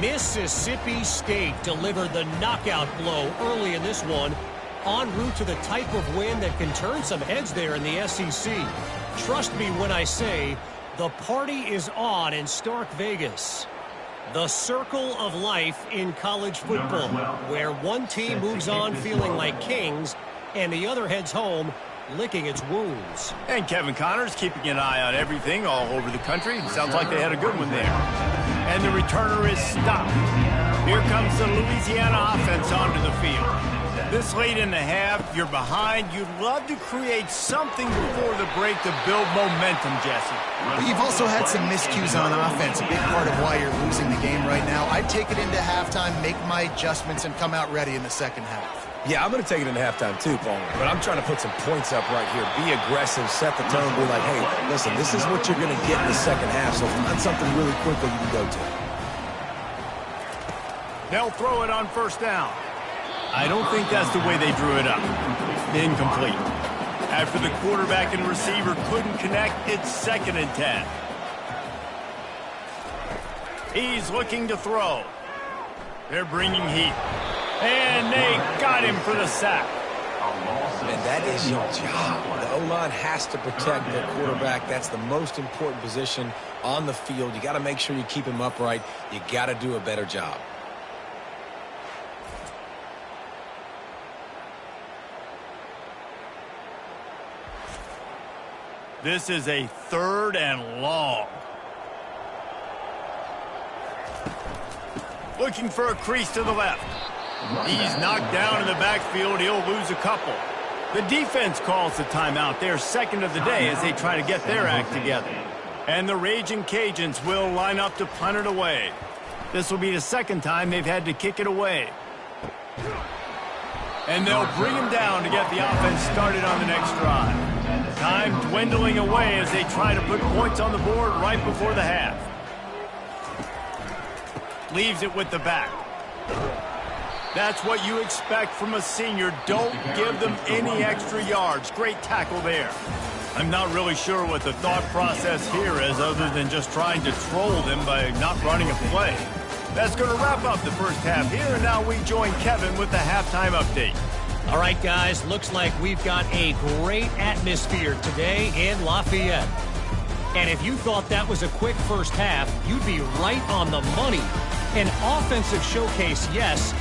Mississippi State delivered the knockout blow early in this one, en route to the type of win that can turn some heads there in the SEC. Trust me when I say the party is on in Stark Vegas. The circle of life in college football, where one team moves on feeling like kings and the other heads home licking its wounds. And Kevin Connors keeping an eye on everything all over the country. It sounds like they had a good one there. And the returner is stopped. Here comes the Louisiana offense onto the field. This late in the half, you're behind. You'd love to create something before the break to build momentum, Jesse. But you've also had some miscues on offense, a big part of why you're losing the game right now. I'd take it into halftime, make my adjustments, and come out ready in the second half. Yeah, I'm going to take it into halftime too, Paul. But I'm trying to put some points up right here. Be aggressive, set the tone, be like, hey, listen, this is what you're going to get in the second half, so find something really quickly you can go to. They'll throw it on first down. I don't think that's the way they drew it up. Incomplete. After the quarterback and receiver couldn't connect, it's 2nd and 10. He's looking to throw. They're bringing heat. And they got him for the sack. And that is your job. The O-line has to protect their quarterback. That's the most important position on the field. You got to make sure you keep him upright. You got to do a better job. This is a 3rd and long. Looking for a crease to the left. He's knocked down in the backfield. He'll lose a couple. The defense calls the timeout. They're 2nd of the day as they try to get their act together. And the Raging Cajuns will line up to punt it away. This will be the 2nd time they've had to kick it away. And they'll bring him down to get the offense started on the next drive. Time dwindling away as they try to put points on the board right before the half. Leaves it with the back. That's what you expect from a senior. Don't give them any extra yards. Great tackle there. I'm not really sure what the thought process here is other than just trying to troll them by not running a play. That's going to wrap up the first half here, and now we join Kevin with the halftime update. All right, guys, looks like we've got a great atmosphere today in Lafayette. And if you thought that was a quick first half, you'd be right on the money. An offensive showcase, yes,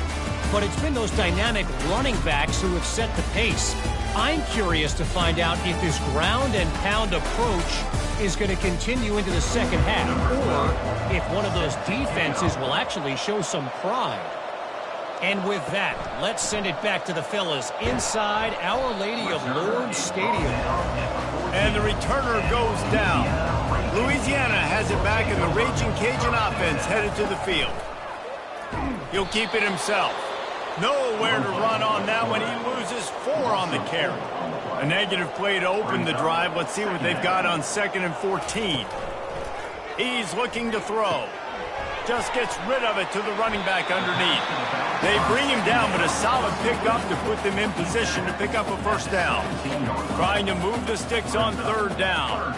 but it's been those dynamic running backs who have set the pace. I'm curious to find out if this ground and pound approach is going to continue into the second half, or if one of those defenses will actually show some pride. And with that, let's send it back to the fellas inside Our Lady of Lourdes Stadium. And the returner goes down. Louisiana has it back, and the Raging Cajun offense headed to the field. He'll keep it himself. Nowhere to run on that one. He loses 4 on the carry. A negative play to open the drive. Let's see what they've got on 2nd and 14. He's looking to throw. Just gets rid of it to the running back underneath. They bring him down, but a solid pickup to put them in position to pick up a first down. Trying to move the sticks on 3rd down.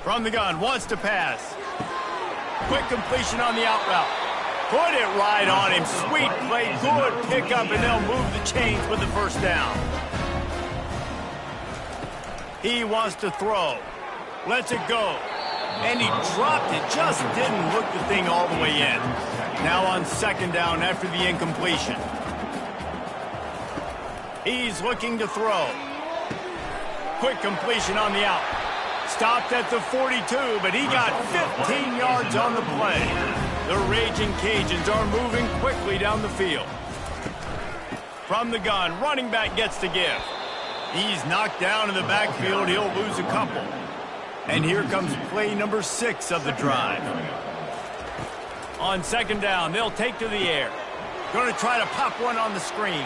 From the gun, wants to pass. Quick completion on the out route. Put it right on him. Sweet play, good pickup, and they'll move the chains with the first down. He wants to throw. Lets it go. And he dropped it. Just didn't look the thing all the way in. Now on 2nd down after the incompletion. He's looking to throw. Quick completion on the out. Stopped at the 42, but he got 15 yards on the play. The Raging Cajuns are moving quickly down the field. From the gun, running back gets to give. He's knocked down in the backfield. He'll lose a couple. And here comes play number 6 of the drive. On 2nd down, they'll take to the air. Going to try to pop one on the screen.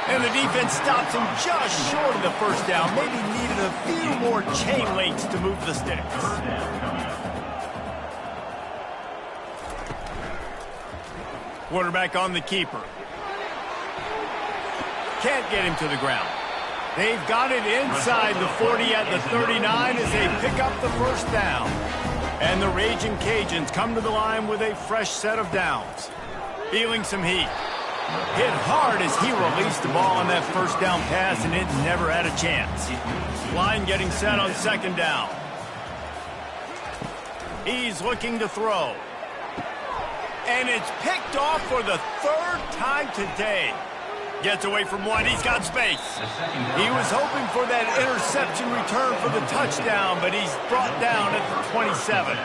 And the defense stops him just short of the first down. Maybe needed a few more chain links to move the sticks. Quarterback on the keeper. Can't get him to the ground. They've got it inside the 40 at the 39 as they pick up the first down. And the Raging Cajuns come to the line with a fresh set of downs. Feeling some heat. Hit hard as he released the ball on that first down pass, and it never had a chance. Line getting set on 2nd down. He's looking to throw. And it's picked off for the 3rd time today. Gets away from one. He's got space. He was hoping for that interception return for the touchdown, but he's brought down at the 27.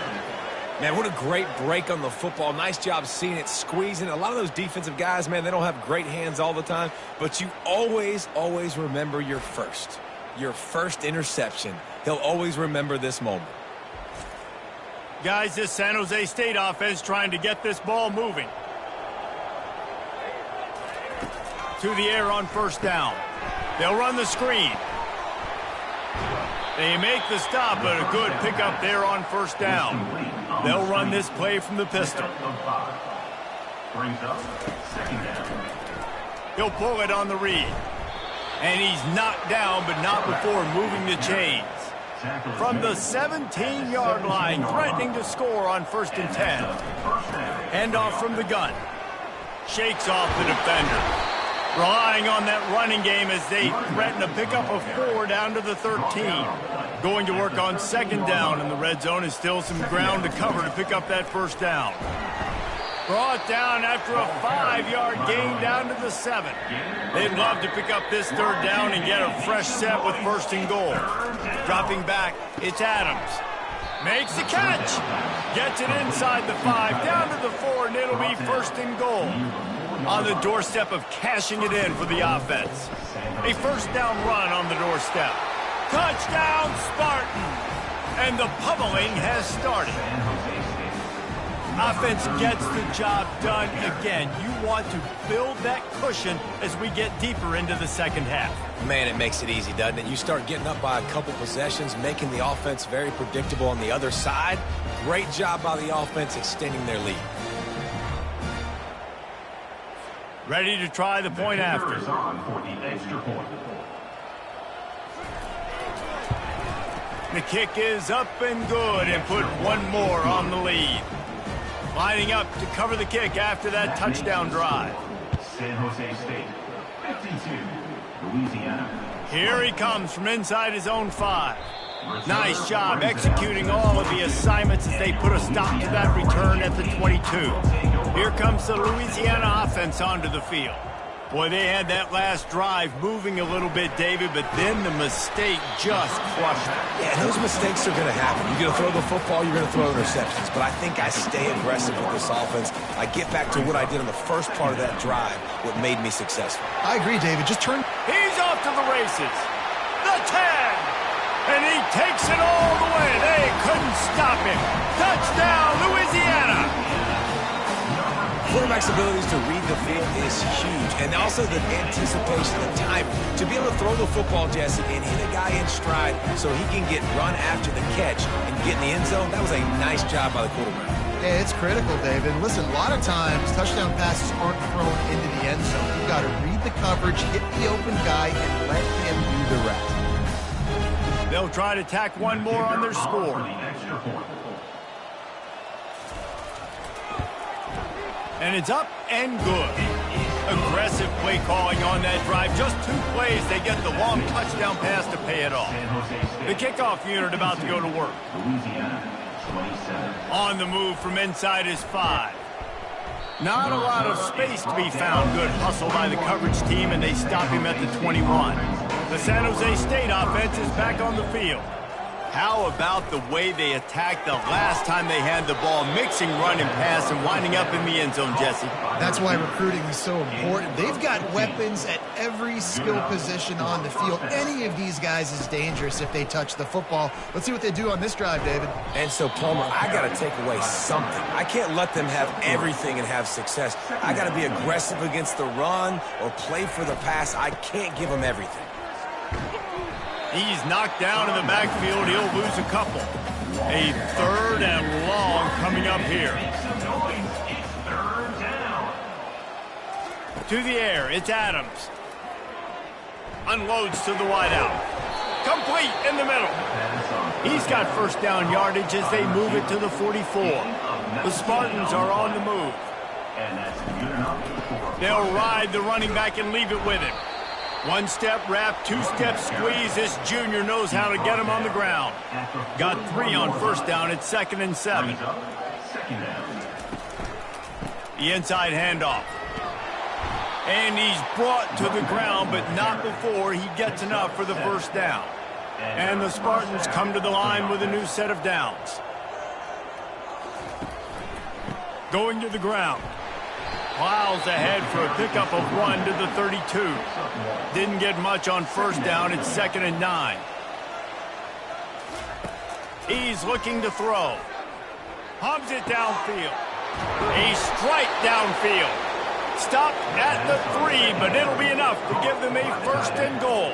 Man, what a great break on the football. Nice job seeing it, squeezing. A lot of those defensive guys, man, they don't have great hands all the time, but you always, always remember your first interception. He'll always remember this moment. Guys, this San Jose State offense trying to get this ball moving. To the air on 1st down. They'll run the screen. They make the stop, but a good pickup there on 1st down. They'll run this play from the pistol. He'll pull it on the read. And he's knocked down, but not before moving the chains. From the 17-yard line, threatening to score on 1st and 10. Handoff from the gun. Shakes off the defender. Relying on that running game as they threaten to pick up a 4 down to the 13. Going to work on 2nd down in the red zone is still some ground to cover to pick up that first down. Brought down after a 5-yard gain down to the 7. They'd love to pick up this 3rd down and get a fresh set with 1st and goal. Dropping back, it's Adams. Makes the catch. Gets it inside the 5, down to the 4, and it'll be 1st and goal. On the doorstep of cashing it in for the offense. A 1st down run on the doorstep. Touchdown, Spartan! And the pummeling has started. Offense gets the job done again. You want to build that cushion as we get deeper into the second half. Man, it makes it easy, doesn't it? You start getting up by a couple possessions, making the offense very predictable on the other side. Great job by the offense extending their lead. Ready to try the point after. The kick is up and good, and put one more on the lead. Lining up to cover the kick after that touchdown drive. San Jose State, 52, Louisiana. Here he comes from inside his own 5. Nice job executing all of the assignments as they put a stop to that return at the 22. Here comes the Louisiana offense onto the field. Boy, they had that last drive moving a little bit, David, but then the mistake just crushed them. Yeah, those mistakes are going to happen. You're going to throw the football, you're going to throw interceptions. But I think I stay aggressive with this offense. I get back to what I did in the first part of that drive, what made me successful. I agree, David. Just turn. He's off to the races. The 10. And he takes it all the way. They couldn't stop him. Touchdown, Louisiana. Quarterback's abilities to read the field is huge, and also the anticipation, the time to be able to throw the football, Jesse, and hit a guy in stride so he can get run after the catch and get in the end zone. That was a nice job by the quarterback. Yeah, it's critical, David. Listen, a lot of times touchdown passes aren't thrown into the end zone. You've got to read the coverage, hit the open guy, and let him do the rest. They'll try to tack one more on their score. And it's up and good. Aggressive play calling on that drive. Just 2 plays, they get the long touchdown pass to pay it off. The kickoff unit about to go to work. On the move from inside is 5. Not a lot of space to be found. Good hustle by the coverage team, and they stop him at the 21. The San Jose State offense is back on the field. How about the way they attacked the last time they had the ball, mixing run and pass and winding up in the end zone, Jesse? That's why recruiting is so important. They've got weapons at every skill position on the field. Any of these guys is dangerous if they touch the football. Let's see what they do on this drive, David. And so, Palmer, I got to take away something. I can't let them have everything and have success. I got to be aggressive against the run or play for the pass. I can't give them everything. He's knocked down in the backfield. He'll lose a couple. A 3rd and long coming up here. To the air, it's Adams. Unloads to the wideout. Complete in the middle. He's got first down yardage as they move it to the 44. The Spartans are on the move. They'll ride the running back and leave it with him. 1-step wrap, 2-step squeeze. This junior knows how to get him on the ground. Got 3 on first down. It's 2nd and 7. The inside handoff. And he's brought to the ground, but not before he gets enough for the first down. And the Spartans come to the line with a new set of downs. Going to the ground. Plows ahead for a pickup of 1 to the 32. Didn't get much on first down. It's 2nd and 9. He's looking to throw. Hubs it downfield. A strike downfield. Stopped at the 3, but it'll be enough to give them a 1st and goal.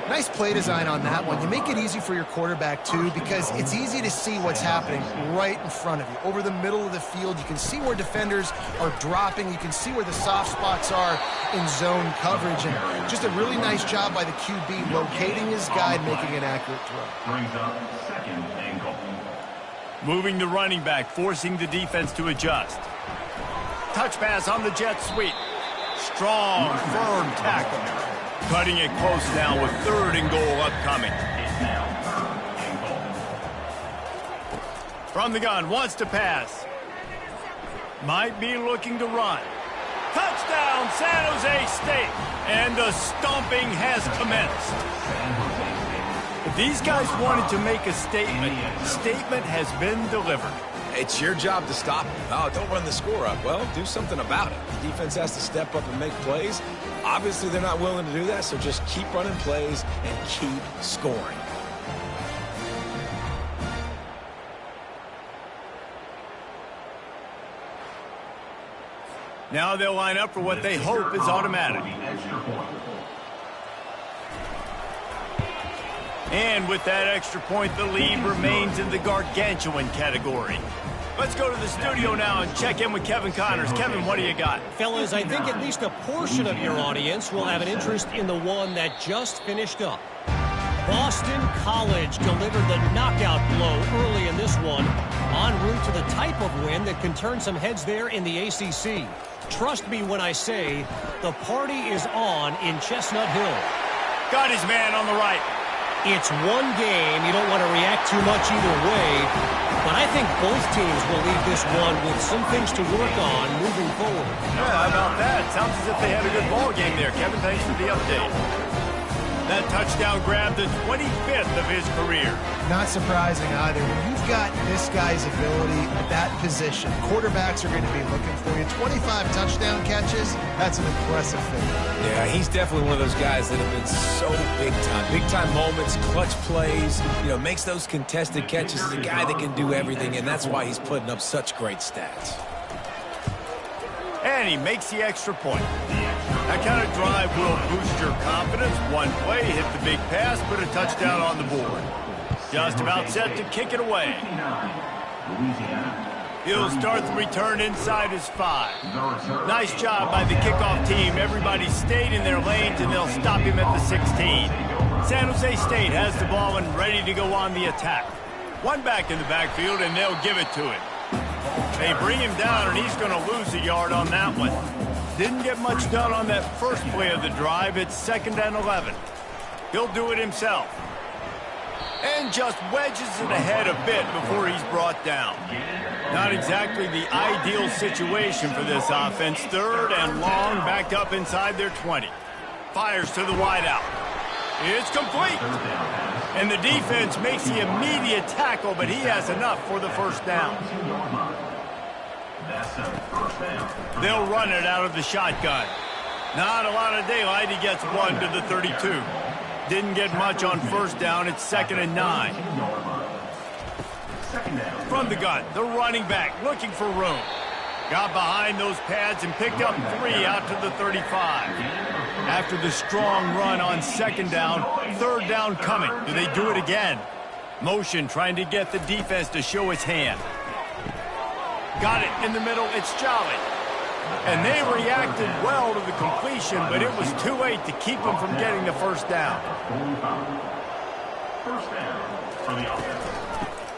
Nice play design on that one. You make it easy for your quarterback, too, because it's easy to see what's happening right in front of you. Over the middle of the field, you can see where defenders are dropping. You can see where the soft spots are in zone coverage. And just a really nice job by the QB locating his guy and making an accurate throw. Brings up 2nd and goal. Moving the running back, forcing the defense to adjust. Touch pass on the jet sweep. Strong, firm tackle. Cutting it close now with 3rd and goal upcoming. From the gun, wants to pass. Might be looking to run. Touchdown, San Jose State. And the stomping has commenced. If these guys wanted to make a statement, statement has been delivered. It's your job to stop them. Oh, don't run the score up. Well, do something about it. The defense has to step up and make plays. Obviously, they're not willing to do that, so just keep running plays and keep scoring. Now they'll line up for what they hope is automatic. And with that extra point, the lead remains in the gargantuan category. Let's go to the studio now and check in with Kevin Connors. Kevin, what do you got? Fellas, I think at least a portion of your audience will have an interest in the one that just finished up. Boston College delivered the knockout blow early in this one, en route to the type of win that can turn some heads there in the ACC. Trust me when I say the party is on in Chestnut Hill. Got his man on the right. It's one game. You don't want to react too much either way. But I think both teams will leave this one with some things to work on moving forward. Yeah, how about that? Sounds as if they had a good ball game there. Kevin, thanks for the update. That touchdown grabbed the 25th of his career. Not surprising either. When you've got this guy's ability at that position, quarterbacks are going to be looking for you. 25 touchdown catches, that's an impressive thing. Yeah, he's definitely one of those guys that have been so big time. Big time moments, clutch plays, makes those contested catches. He's a guy that can do everything, and that's why he's putting up such great stats. And he makes the extra point. That kind of drive will boost your confidence. One play, hit the big pass, put a touchdown on the board. Just about set to kick it away. He'll start the return inside his 5. Nice job by the kickoff team. Everybody stayed in their lanes, and they'll stop him at the 16. San Jose State has the ball and ready to go on the attack. One back in the backfield, and they'll give it to him. They bring him down, and he's going to lose a yard on that one. Didn't get much done on that first play of the drive. It's 2nd and 11. He'll do it himself. And just wedges it ahead a bit before he's brought down. Not exactly the ideal situation for this offense. 3rd and long, backed up inside their 20. Fires to the wideout. It's complete. And the defense makes the immediate tackle, but he has enough for the first down. They'll run it out of the shotgun. Not a lot of daylight. He gets 1 to the 32. Didn't get much on first down. It's 2nd and 9. From the gun, the running back looking for room. Got behind those pads and picked up 3 out to the 35. After the strong run on 2nd down, 3rd down coming. Do they do it again? Motion trying to get the defense to show its hand. Got it in the middle. It's Jolly. And they reacted well to the completion, but it was too late to keep them from getting the first down.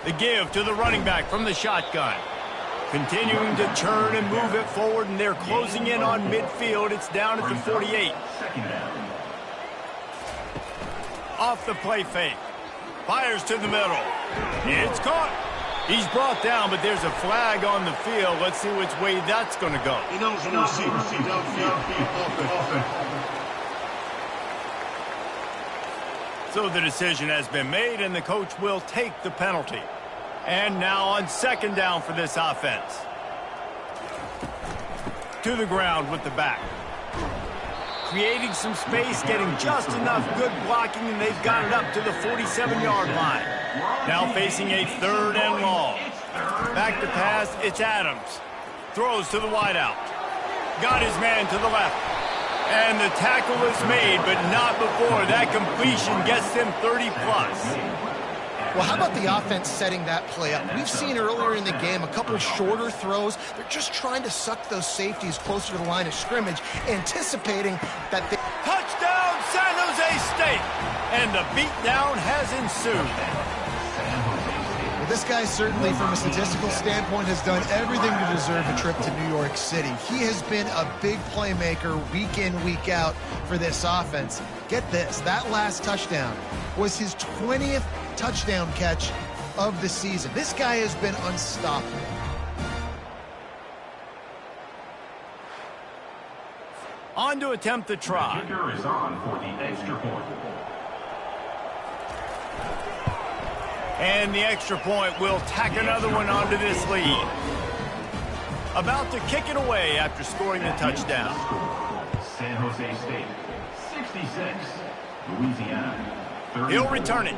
The give to the running back from the shotgun. Continuing to turn and move it forward, and they're closing in on midfield. It's down at the 48. Off the play fake. Fires to the middle. It's caught. He's brought down, but there's a flag on the field. Let's see which way that's going to go. So the decision has been made, and the coach will take the penalty. And now on 2nd down for this offense. To the ground with the back. Creating some space, getting just enough good blocking, and they've got it up to the 47-yard line. Now facing a 3rd and long. Back to pass, it's Adams. Throws to the wideout. Got his man to the left. And the tackle is made, but not before that completion gets them 30+. Well, how about the offense setting that play up? We've seen earlier in the game a couple shorter throws. They're just trying to suck those safeties closer to the line of scrimmage, anticipating that they... Touchdown, San Jose State! And the beatdown has ensued. Well, this guy certainly, from a statistical standpoint, has done everything to deserve a trip to New York City. He has been a big playmaker week in, week out for this offense. Get this, that last touchdown was his 20th touchdown catch of the season. This guy has been unstoppable. On to attempt the try. The kicker is on for the extra point. And the extra point will tack another one onto this lead. About to kick it away after scoring the touchdown. San Jose State, 66. Louisiana, 30. He'll return it.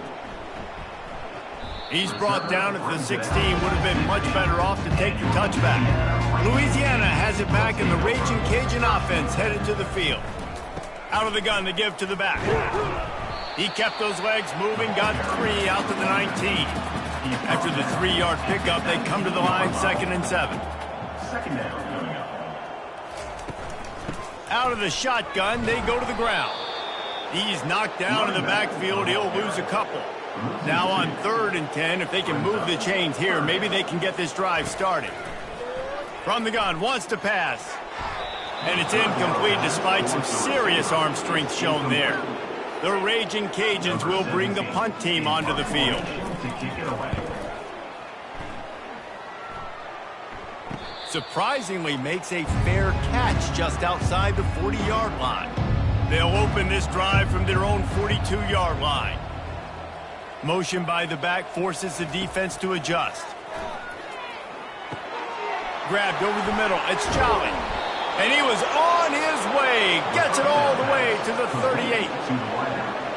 He's brought down at the 16. Would have been much better off to take the touchback. Louisiana has it back, and the Raging Cajun offense headed to the field. Out of the gun, the give to the back. He kept those legs moving, got 3 out to the 19. After the 3-yard pickup, they come to the line, 2nd and 7. Second down coming up. Out of the shotgun, they go to the ground. He's knocked down in the backfield. He'll lose a couple. Now on 3rd and 10, if they can move the chains here, maybe they can get this drive started. From the gun, wants to pass. And it's incomplete despite some serious arm strength shown there. The Raging Cajuns will bring the punt team onto the field. To kick it away. surprisingly makes a fair catch just outside the 40-yard line. They'll open this drive from their own 42-yard line. Motion by the back forces the defense to adjust. Grabbed over the middle. It's Jolly. And he was on his way. Gets it all the way to the 38.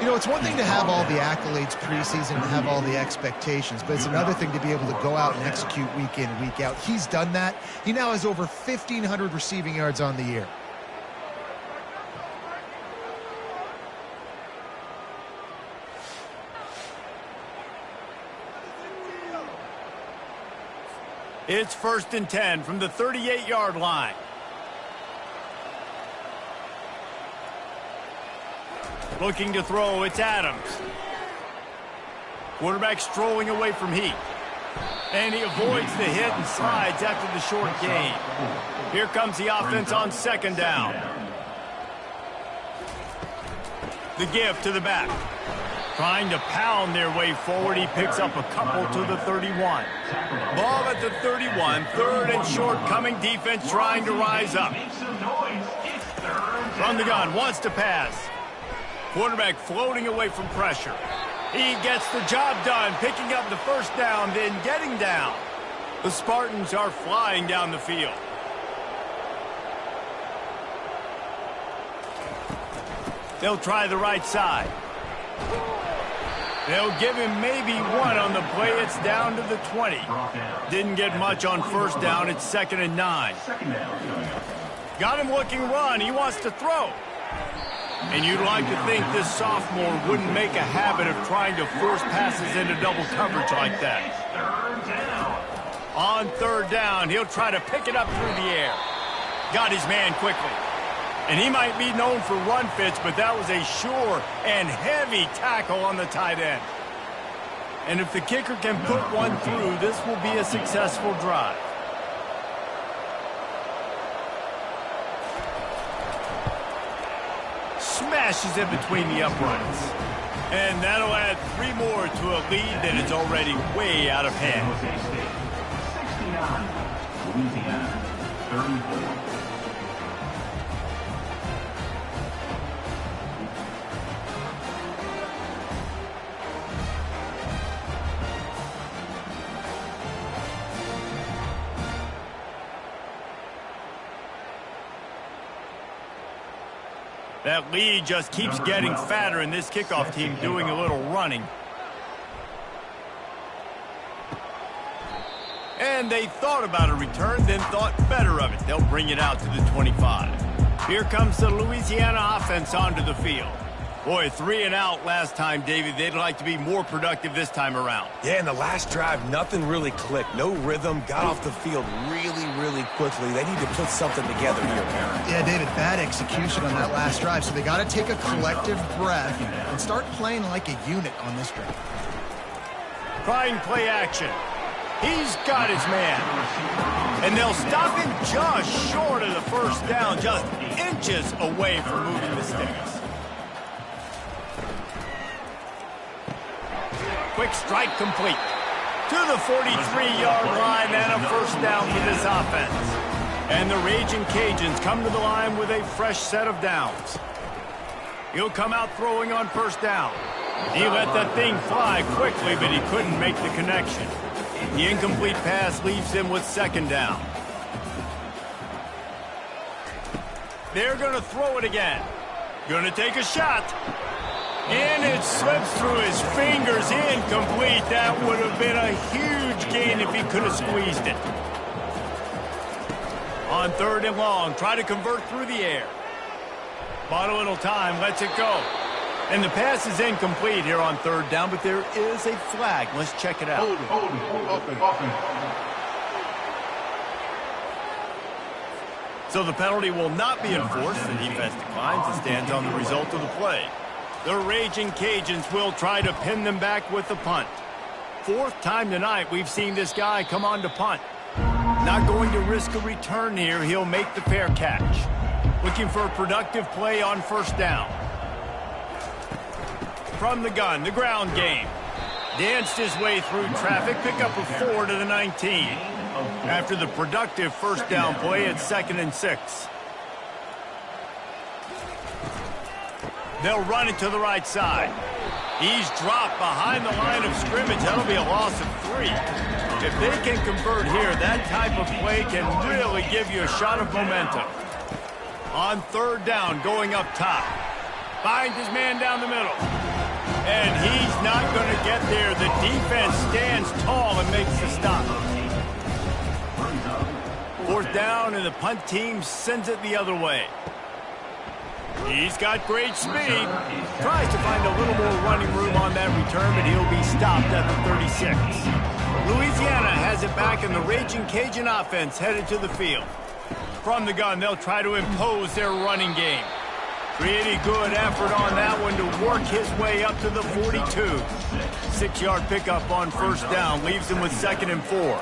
You know, it's one thing to have all the accolades preseason and have all the expectations, but it's another thing to be able to go out and execute week in, week out. He's done that. He now has over 1,500 receiving yards on the year. It's 1st and 10 from the 38-yard line. Looking to throw, it's Adams. Quarterback strolling away from Heat. And he avoids the hit and slides after the short gain. Here comes the offense on 2nd down. The give to the back. Trying to pound their way forward. He picks up a couple to the 31. Ball at the 31. 3rd and short coming. Defense trying to rise up. From the gun. Wants to pass. Quarterback floating away from pressure. He gets the job done. Picking up the 1st down. Then getting down. The Spartans are flying down the field. They'll try the right side. They'll give him maybe one on the play. It's down to the 20. Didn't get much on 1st down. It's 2nd and 9. Got him looking run. He wants to throw. And you'd like to think this sophomore wouldn't make a habit of trying to force passes into double coverage like that. On 3rd down, he'll try to pick it up through the air. Got his man quickly. And he might be known for run fits, but that was a sure and heavy tackle on the tight end. And if the kicker can put one through, this will be a successful drive. Smashes it between the uprights. And that'll add 3 more to a lead that is already way out of hand. 69, Louisiana, 34. That lead just keeps getting fatter, and this kickoff team doing a little running. And they thought about a return, then thought better of it. They'll bring it out to the 25. Here comes the Louisiana offense onto the field. Boy, 3 and out last time, David. They'd like to be more productive this time around. Yeah, in the last drive, nothing really clicked. No rhythm. Got off the field really quickly. They need to put something together here, Aaron. Yeah, David, bad execution on that last drive, so they got to take a collective breath and start playing like a unit on this drive. Trying play action. He's got his man. And they'll stop him just short of the 1st down, just inches away from moving the sticks. Quick strike complete. To the 43-yard line and a 1st down for this offense. And the Raging Cajuns come to the line with a fresh set of downs. He'll come out throwing on 1st down. He let that thing fly quickly, but he couldn't make the connection. The incomplete pass leaves him with 2nd down. They're going to throw it again. Going to take a shot. And it slips through his fingers, incomplete. That would have been a huge gain if he could have squeezed it. On 3rd and long, try to convert through the air. Bought a little time, lets it go. And the pass is incomplete here on 3rd down, but there is a flag. Let's check it out. So the penalty will not be enforced. The defense declines and stands on the result of the play. The Raging Cajuns will try to pin them back with the punt. 4th time tonight we've seen this guy come on to punt. Not going to risk a return here. He'll make the fair catch. Looking for a productive play on 1st down. From the gun, the ground game. Danced his way through traffic. Pick up a 4 to the 19. After the productive first down play, it's 2nd and 6. They'll run it to the right side. He's dropped behind the line of scrimmage. That'll be a loss of 3. If they can convert here, that type of play can really give you a shot of momentum. On 3rd down, going up top. Finds his man down the middle. And he's not going to get there. The defense stands tall and makes the stop. 4th down, and the punt team sends it the other way. He's got great speed. Tries to find a little more running room on that return, but he'll be stopped at the 36. Louisiana has it back, and the Raging Cajun offense headed to the field. From the gun, they'll try to impose their running game. Pretty good effort on that one to work his way up to the 42. 6-yard pickup on 1st down leaves him with 2nd and 4.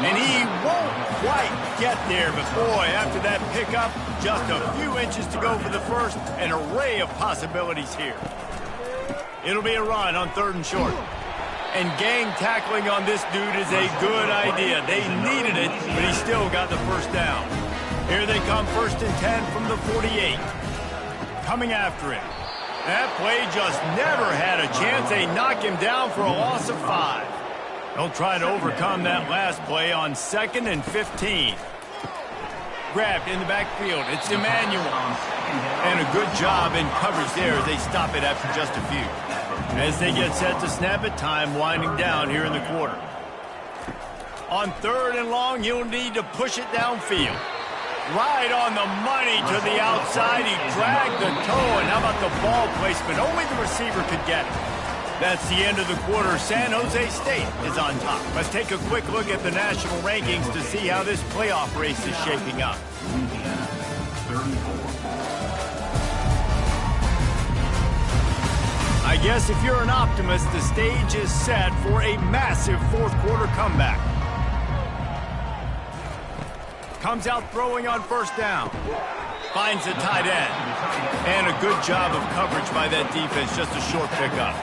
And he won't quite get there, but boy, after that pickup, just a few inches to go for the first. An array of possibilities here. It'll be a run on 3rd and short. And gang tackling on this dude is a good idea. They needed it, but he still got the first down. Here they come, 1st and 10 from the 48. Coming after him. That play just never had a chance. They knock him down for a loss of 5. They'll try to overcome that last play on 2nd and 15. Grabbed in the backfield. It's Emmanuel. And a good job in coverage there as they stop it after just a few. As they get set to snap it, time winding down here in the quarter. On 3rd and long, you'll need to push it downfield. Right on the money to the outside. He dragged the toe, and how about the ball placement? Only the receiver could get it. That's the end of the quarter. San Jose State is on top. Let's take a quick look at the national rankings to see how this playoff race is shaping up. I guess if you're an optimist, the stage is set for a massive 4th quarter comeback. Comes out throwing on 1st down. Finds the tight end. And a good job of coverage by that defense. Just a short pickup.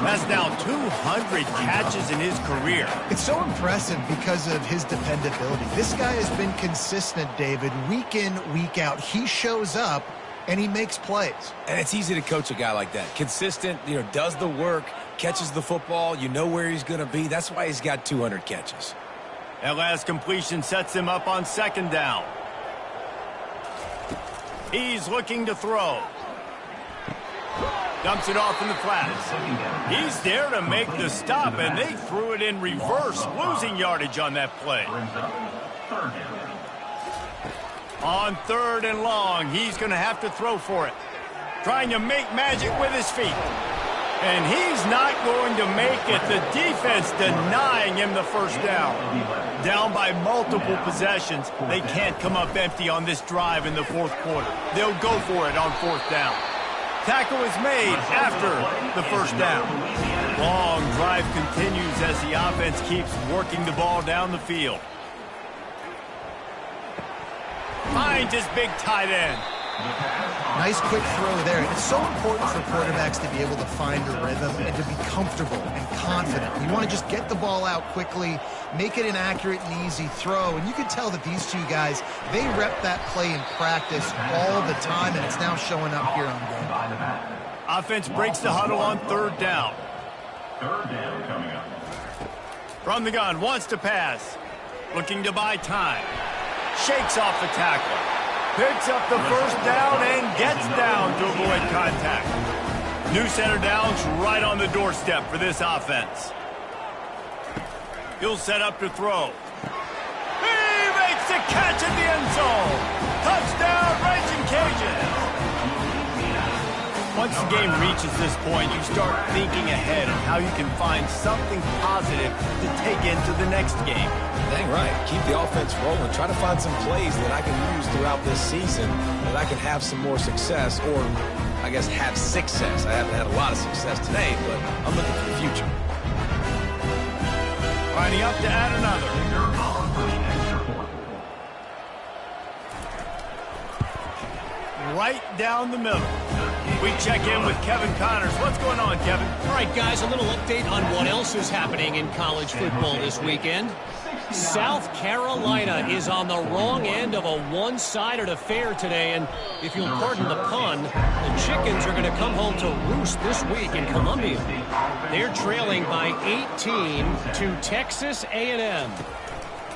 That's now 200 catches in his career. It's so impressive because of his dependability. This guy has been consistent, David, week in, week out. He shows up, and he makes plays. And it's easy to coach a guy like that. Consistent, does the work, catches the football, you know where he's going to be. That's why he's got 200 catches. That last completion sets him up on 2nd down. He's looking to throw. Dumps it off in the flats. He's there to make the stop, and they threw it in reverse, losing yardage on that play. On 3rd and long, he's going to have to throw for it. Trying to make magic with his feet. And he's not going to make it. The defense denying him the first down. Down by multiple possessions. They can't come up empty on this drive in the 4th quarter. They'll go for it on 4th down. Tackle is made after the first down. Long drive continues as the offense keeps working the ball down the field. Finds his big tight end. Nice quick throw there. It's so important for quarterbacks to be able to find a rhythm and to be comfortable and confident. You want to just get the ball out quickly, make it an accurate and easy throw. And you can tell that these two guys, they rep that play in practice all the time, and it's now showing up here on game. Offense breaks the huddle on 3rd down. 3rd down coming up. From the gun, wants to pass. Looking to buy time. Shakes off the tackle. Picks up the first down and gets down to avoid contact. New center downs right on the doorstep for this offense. He'll set up to throw. He makes the catch at the end zone. Touchdown, Raging Cajuns. Once the game reaches this point, you start thinking ahead of how you can find something positive to take into the next game. Dang right. Keep the offense rolling. Try to find some plays that I can use throughout this season that I can have some more success, or I guess have success. I haven't had a lot of success today, but I'm looking for the future. Lining up to add another. Right down the middle. We check in with Kevin Connors. What's going on, Kevin? All right, guys, a little update on what else is happening in college football this weekend. South Carolina is on the wrong end of a one-sided affair today, and if you'll pardon the pun, the Chickens are going to come home to roost this week in Columbia. They're trailing by 18 to Texas A&M.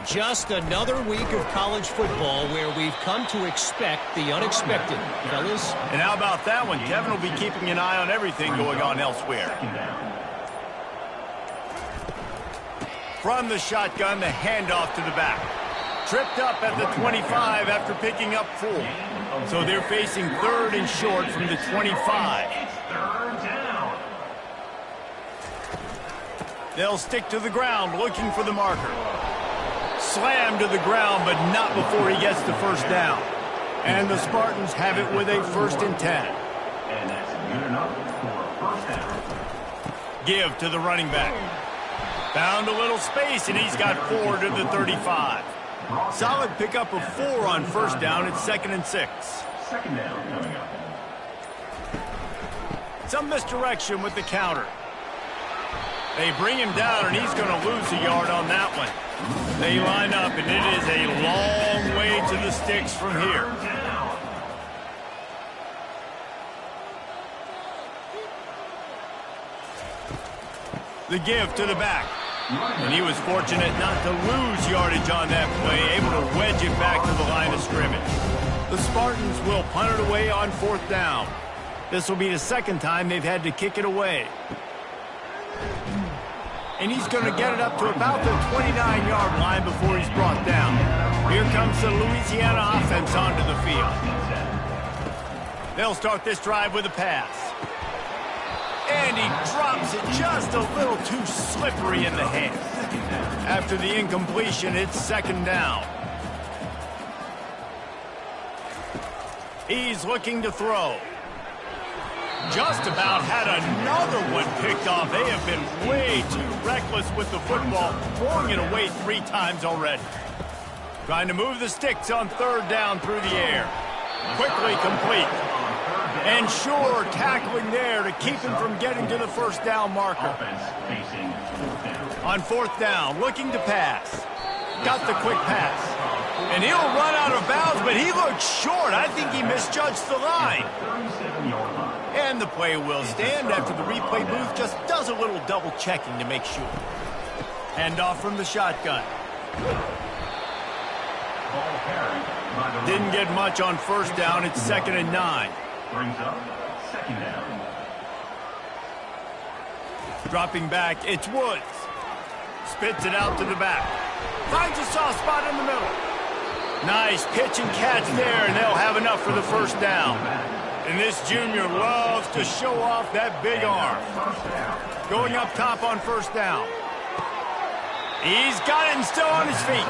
Just another week of college football where we've come to expect the unexpected, fellas. And how about that one? Kevin will be keeping an eye on everything going on elsewhere. From the shotgun, the handoff to the back. Tripped up at the 25 after picking up 4. So they're facing third and short from the 25. They'll stick to the ground looking for the marker. Slammed to the ground, but not before he gets the first down. And the Spartans have it with a 1st and 10. And that's good enough for a first down. Give to the running back. Found a little space, and he's got 4 to the 35. Solid pickup of 4 on first down. It's 2nd and 6. Second down coming up. Some misdirection with the counter. They bring him down, and he's going to lose a yard on that one. They line up, and it is a long way to the sticks from here. The give to the back. And he was fortunate not to lose yardage on that play, able to wedge it back to the line of scrimmage. The Spartans will punt it away on 4th down. This will be the 2nd time they've had to kick it away. And he's going to get it up to about the 29-yard line before he's brought down. Here comes the Louisiana offense onto the field. They'll start this drive with a pass. And he drops it just a little too slippery in the hand. After the incompletion, it's 2nd down. He's looking to throw. Just about had another one picked off. They have been way too reckless with the football, throwing it away 3 times already. Trying to move the sticks on 3rd down through the air. Quickly complete. And sure, tackling there to keep him from getting to the 1st down marker. On 4th down, looking to pass. Got the quick pass. And he'll run out of bounds, but he looked short. I think he misjudged the line. And the play will stand after the replay booth just does a little double checking to make sure. Hand off from the shotgun. Didn't get much on 1st down. It's 2nd and 9. Brings up 2nd down. Dropping back, it's Woods. Spits it out to the back. Finds a soft spot in the middle. Nice pitch and catch there, and they'll have enough for the 1st down. And this junior loves to show off that big arm. Going up top on 1st down. He's got it and still on his feet.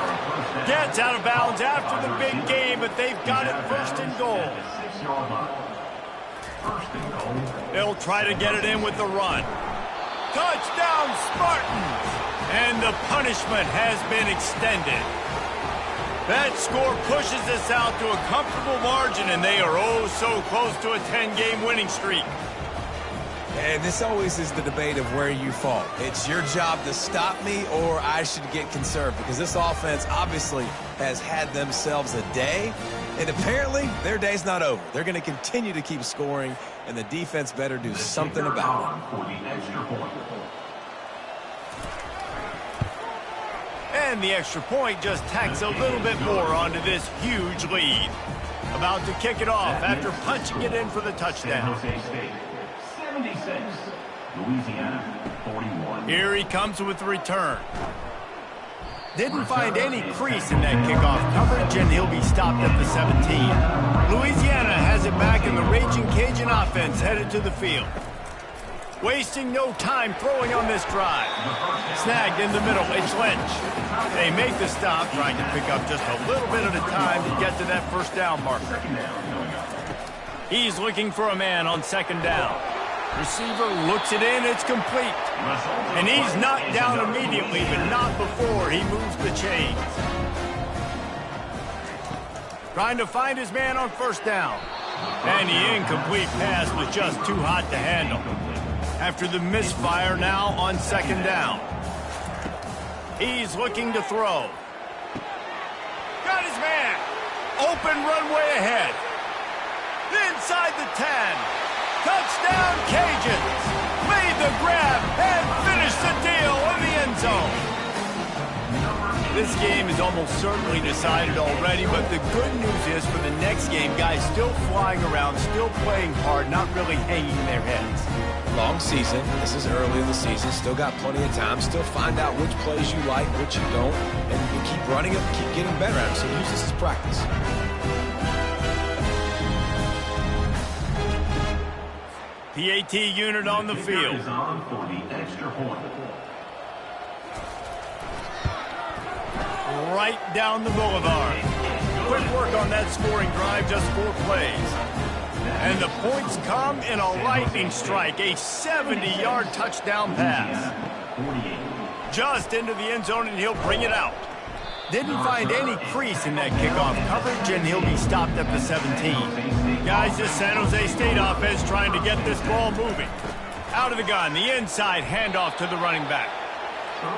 Gets out of bounds after the big game, but they've got it 1st and goal. They'll try to get it in with the run. Touchdown, Spartans! And the punishment has been extended. That score pushes us out to a comfortable margin, and they are oh so close to a 10-game winning streak. And this always is the debate of where you fall. It's your job to stop me, or I should get conserved, because this offense obviously has had themselves a day, and apparently their day's not over. They're going to continue to keep scoring, and the defense better do something about it. And the extra point just tacks a little bit more onto this huge lead. About to kick it off after punching it in for the touchdown. 76, Louisiana 41. Here he comes with the return. Didn't find any crease in that kickoff coverage, and he'll be stopped at the 17. Louisiana has it back, and the Raging Cajun offense headed to the field. Wasting no time throwing on this drive. Snagged in the middle, it's Lynch. They make the stop, trying to pick up just a little bit at a time to get to that 1st down marker. He's looking for a man on 2nd down. Receiver looks it in, it's complete. And he's knocked down immediately, but not before he moves the chains. Trying to find his man on 1st down. And the incomplete pass was just too hot to handle. After the misfire, now on second down. He's looking to throw. Got his man. Open runway ahead. Inside the 10. Touchdown, Cajuns. Made the grab and finished the deal in the end zone. This game is almost certainly decided already, but the good news is for the next game, guys still flying around, still playing hard, not really hanging their heads. Long season. This is early in the season. Still got plenty of time. Still find out which plays you like, which you don't, and you keep running them, keep getting better at them. So use this as practice. PAT unit on the field. Is on for the extra point. Right down the boulevard. Quick work on that scoring drive, just 4 plays. And the points come in a lightning strike, a 70-yard touchdown pass. Just into the end zone, and he'll bring it out. Didn't find any crease in that kickoff coverage, and he'll be stopped at the 17. Guys, this San Jose State offense trying to get this ball moving. Out of the gun, the inside handoff to the running back.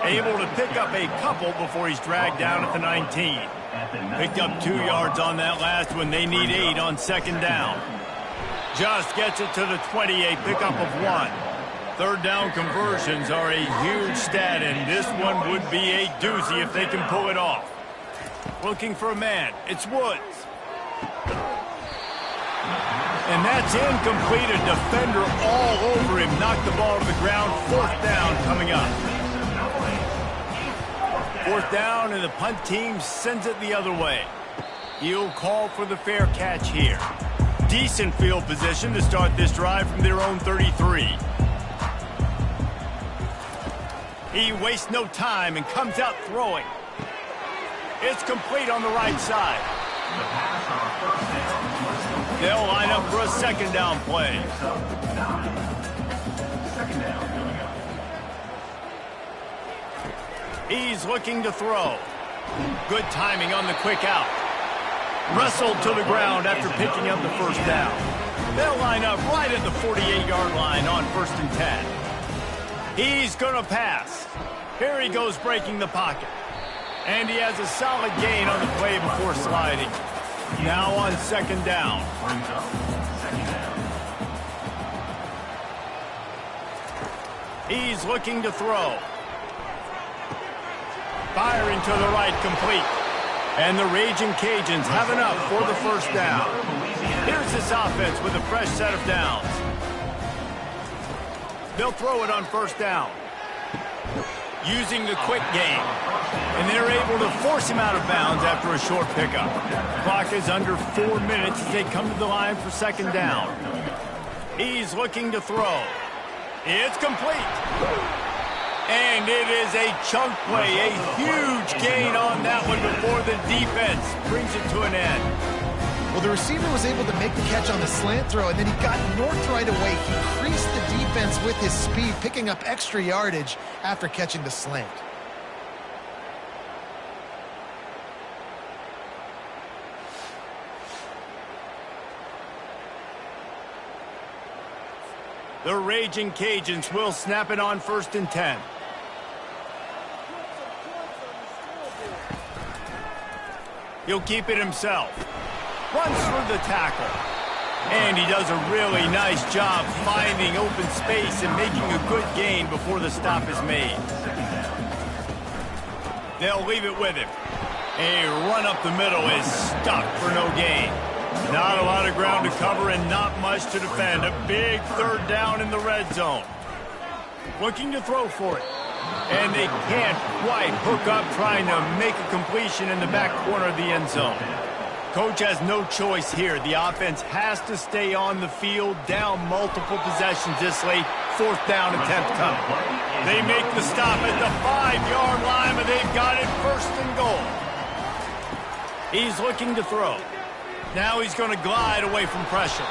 Able to pick up a couple before he's dragged down at the 19. Picked up 2 yards on that last one. They need 8 on second down. Just gets it to the 28, pickup of 1. Third down conversions are a huge stat, and this one would be a doozy if they can pull it off. Looking for a man. It's Woods. And that's incomplete. A defender all over him. Knocked the ball to the ground. 4th down coming up. 4th down, and the punt team sends it the other way. He'll call for the fair catch here. Decent field position to start this drive from their own 33. He wastes no time and comes out throwing. It's complete on the right side. They'll line up for a second down play. He's looking to throw. Good timing on the quick out. Wrestled to the ground after picking up the first down. They'll line up right at the 48-yard line on 1st and 10. He's going to pass. Here he goes breaking the pocket. And he has a solid gain on the play before sliding. Now on second down. He's looking to throw. Firing to the right, complete. And the Raging Cajuns have enough for the first down. Here's this offense with a fresh set of downs. They'll throw it on first down. Using the quick game. And they're able to force him out of bounds after a short pickup. Clock is under 4 minutes as they come to the line for second down. He's looking to throw. It's complete. And it is a chunk play, a huge gain on that one before the defense brings it to an end. Well, the receiver was able to make the catch on the slant throw, and then he got north right away. He creased the defense with his speed, picking up extra yardage after catching the slant. The Raging Cajuns will snap it on 1st and 10. He'll keep it himself. Runs through the tackle. And he does a really nice job finding open space and making a good gain before the stop is made. They'll leave it with him. A run up the middle is stuck for no gain. Not a lot of ground to cover and not much to defend. A big third down in the red zone. Looking to throw for it. And they can't quite hook up trying to make a completion in the back corner of the end zone. Coach has no choice here. The offense has to stay on the field, down multiple possessions this late. 4th down attempt coming. They make the stop at the 5-yard line, but they've got it 1st and goal. He's looking to throw. Now he's going to glide away from pressure.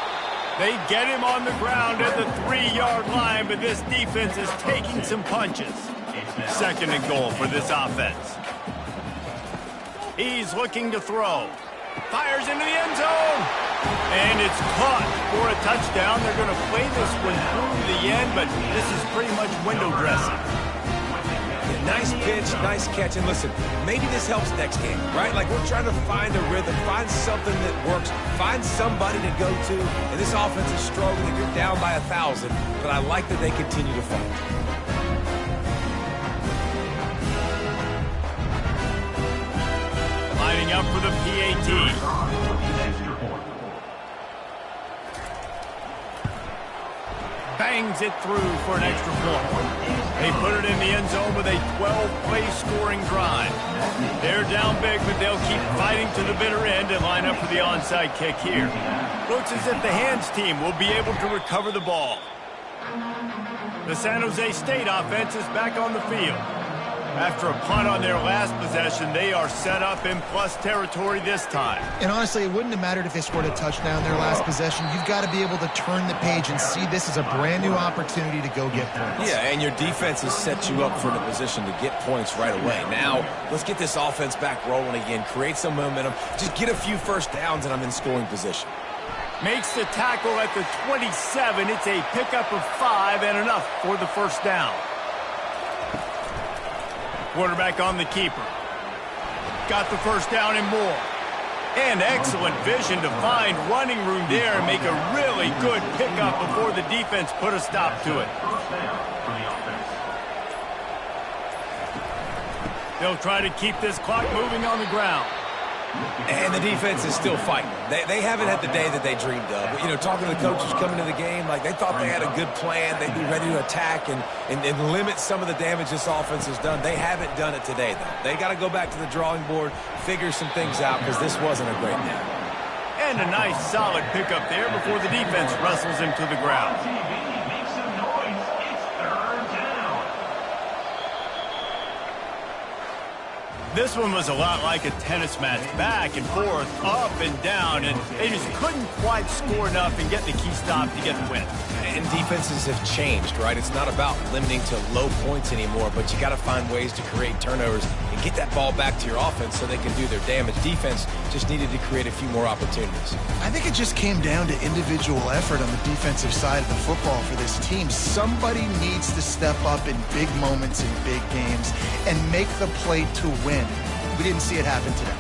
They get him on the ground at the 3-yard line, but this defense is taking some punches. 2nd and goal for this offense. He's looking to throw. Fires into the end zone. And it's caught for a touchdown. They're going to play this one through the end, but this is pretty much window dressing. Yeah, nice pitch, nice catch. And listen, maybe this helps next game, right? Like we're trying to find a rhythm, find something that works, find somebody to go to. And this offense is struggling. You're down by 1,000, but I like that they continue to fight. Lining up for the PAT. Bangs it through for an extra point. They put it in the end zone with a 12-play scoring drive. They're down big, but they'll keep fighting to the bitter end and line up for the onside kick here. Looks as if the hands team will be able to recover the ball. The San Jose State offense is back on the field. After a punt on their last possession, they are set up in plus territory this time. And honestly, it wouldn't have mattered if they scored a touchdown their last possession. You've got to be able to turn the page and see this as a brand new opportunity to go get points. Yeah, and your defense has set you up for the position to get points right away. Now, let's get this offense back rolling again, create some momentum, just get a few first downs, and I'm in scoring position. Makes the tackle at the 27. It's a pickup of 5 and enough for the first down. Quarterback on the keeper. Got the first down and more. And excellent vision to find running room there and make a really good pickup before the defense put a stop to it. They'll try to keep this clock moving on the ground. And the defense is still fighting. They haven't had the day that they dreamed of. But, you know, talking to the coaches coming to the game, like they thought they had a good plan. They'd be ready to attack and limit some of the damage this offense has done. They haven't done it today, though. They got to go back to the drawing board, figure some things out, because this wasn't a great game. And a nice solid pickup there before the defense wrestles him to the ground. This one was a lot like a tennis match, back and forth, up and down, and they just couldn't quite score enough and get the key stop to get the win. And defenses have changed, right? It's not about limiting to low points anymore, but you got to find ways to create turnovers and get that ball back to your offense so they can do their damage. Defense just needed to create a few more opportunities. I think it just came down to individual effort on the defensive side of the football for this team. Somebody needs to step up in big moments in big games and make the play to win. We didn't see it happen today.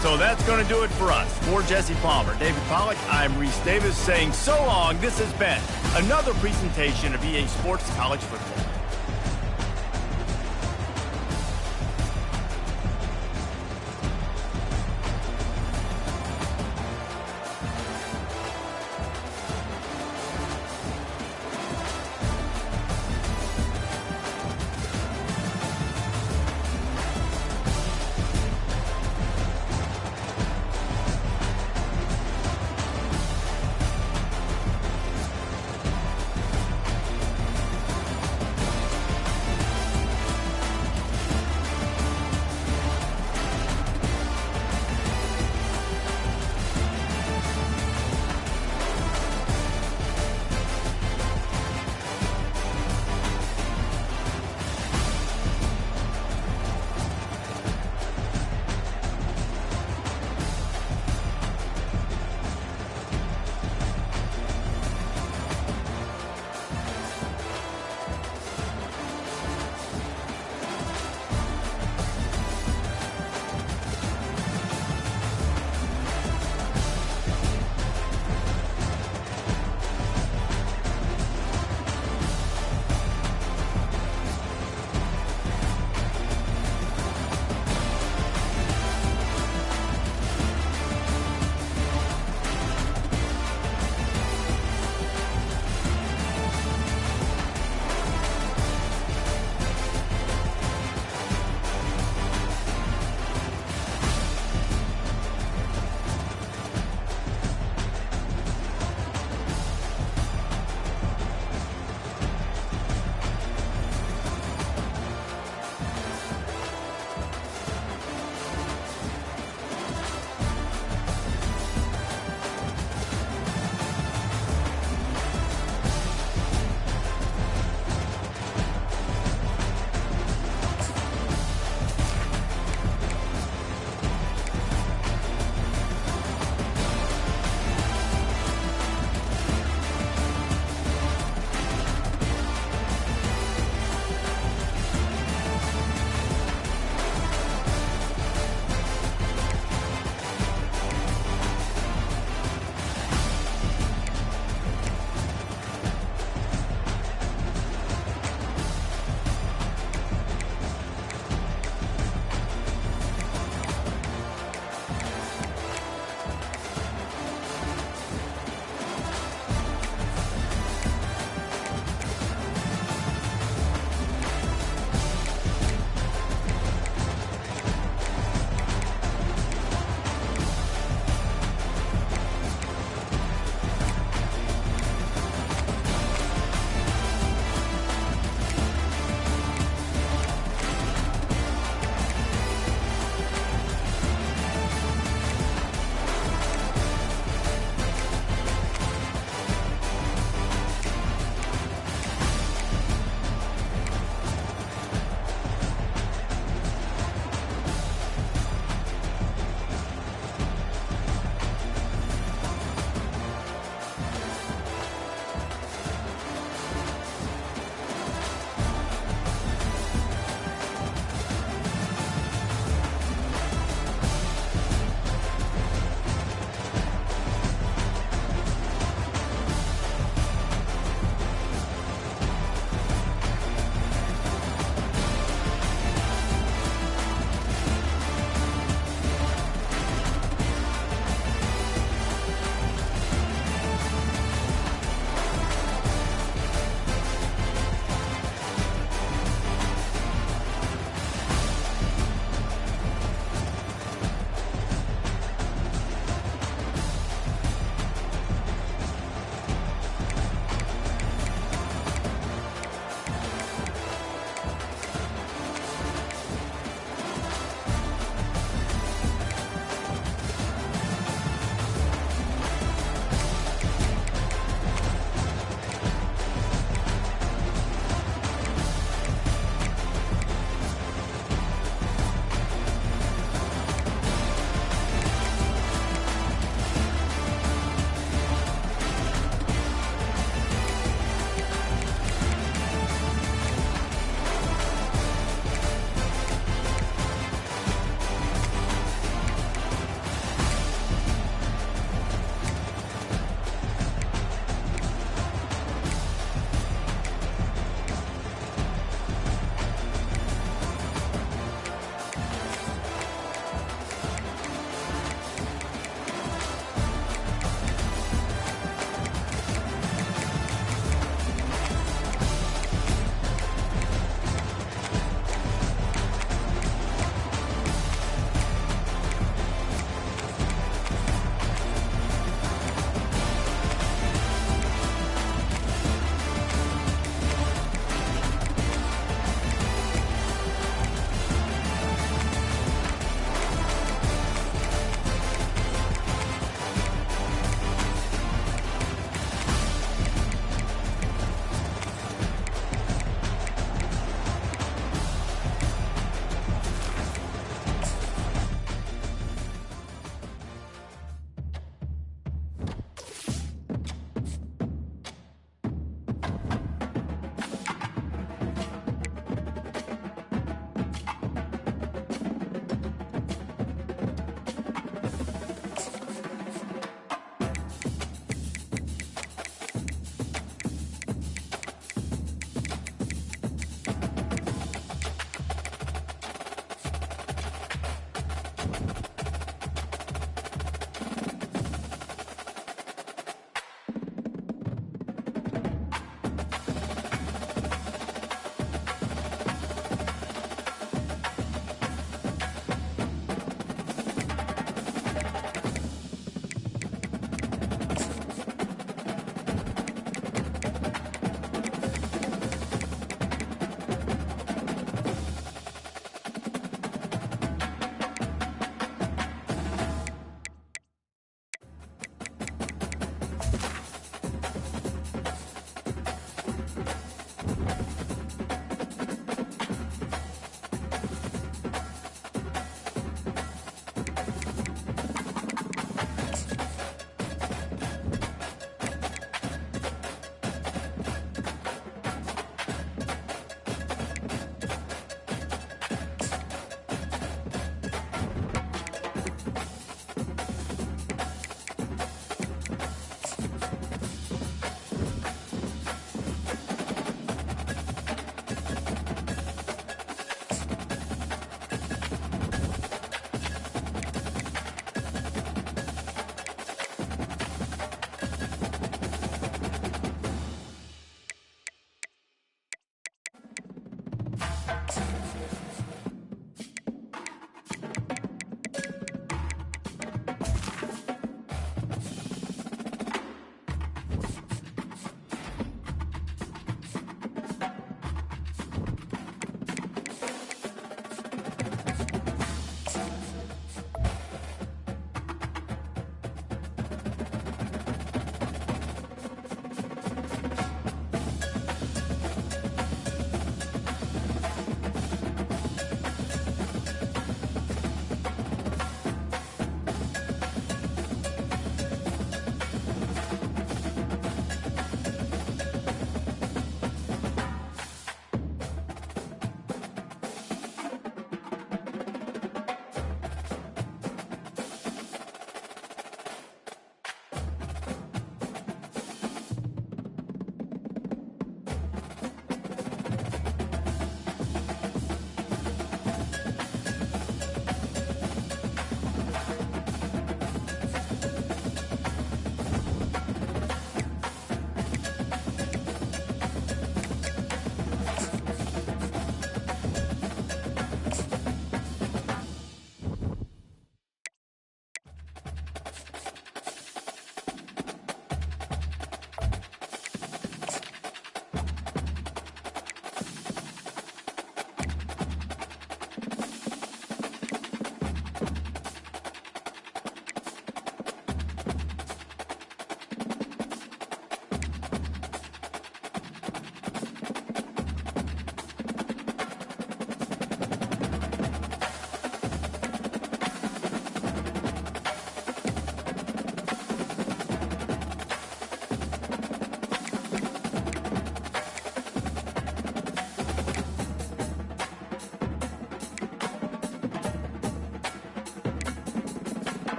So that's going to do it for us. For Jesse Palmer, David Pollack, I'm Reese Davis saying so long. This has been another presentation of EA Sports College Football.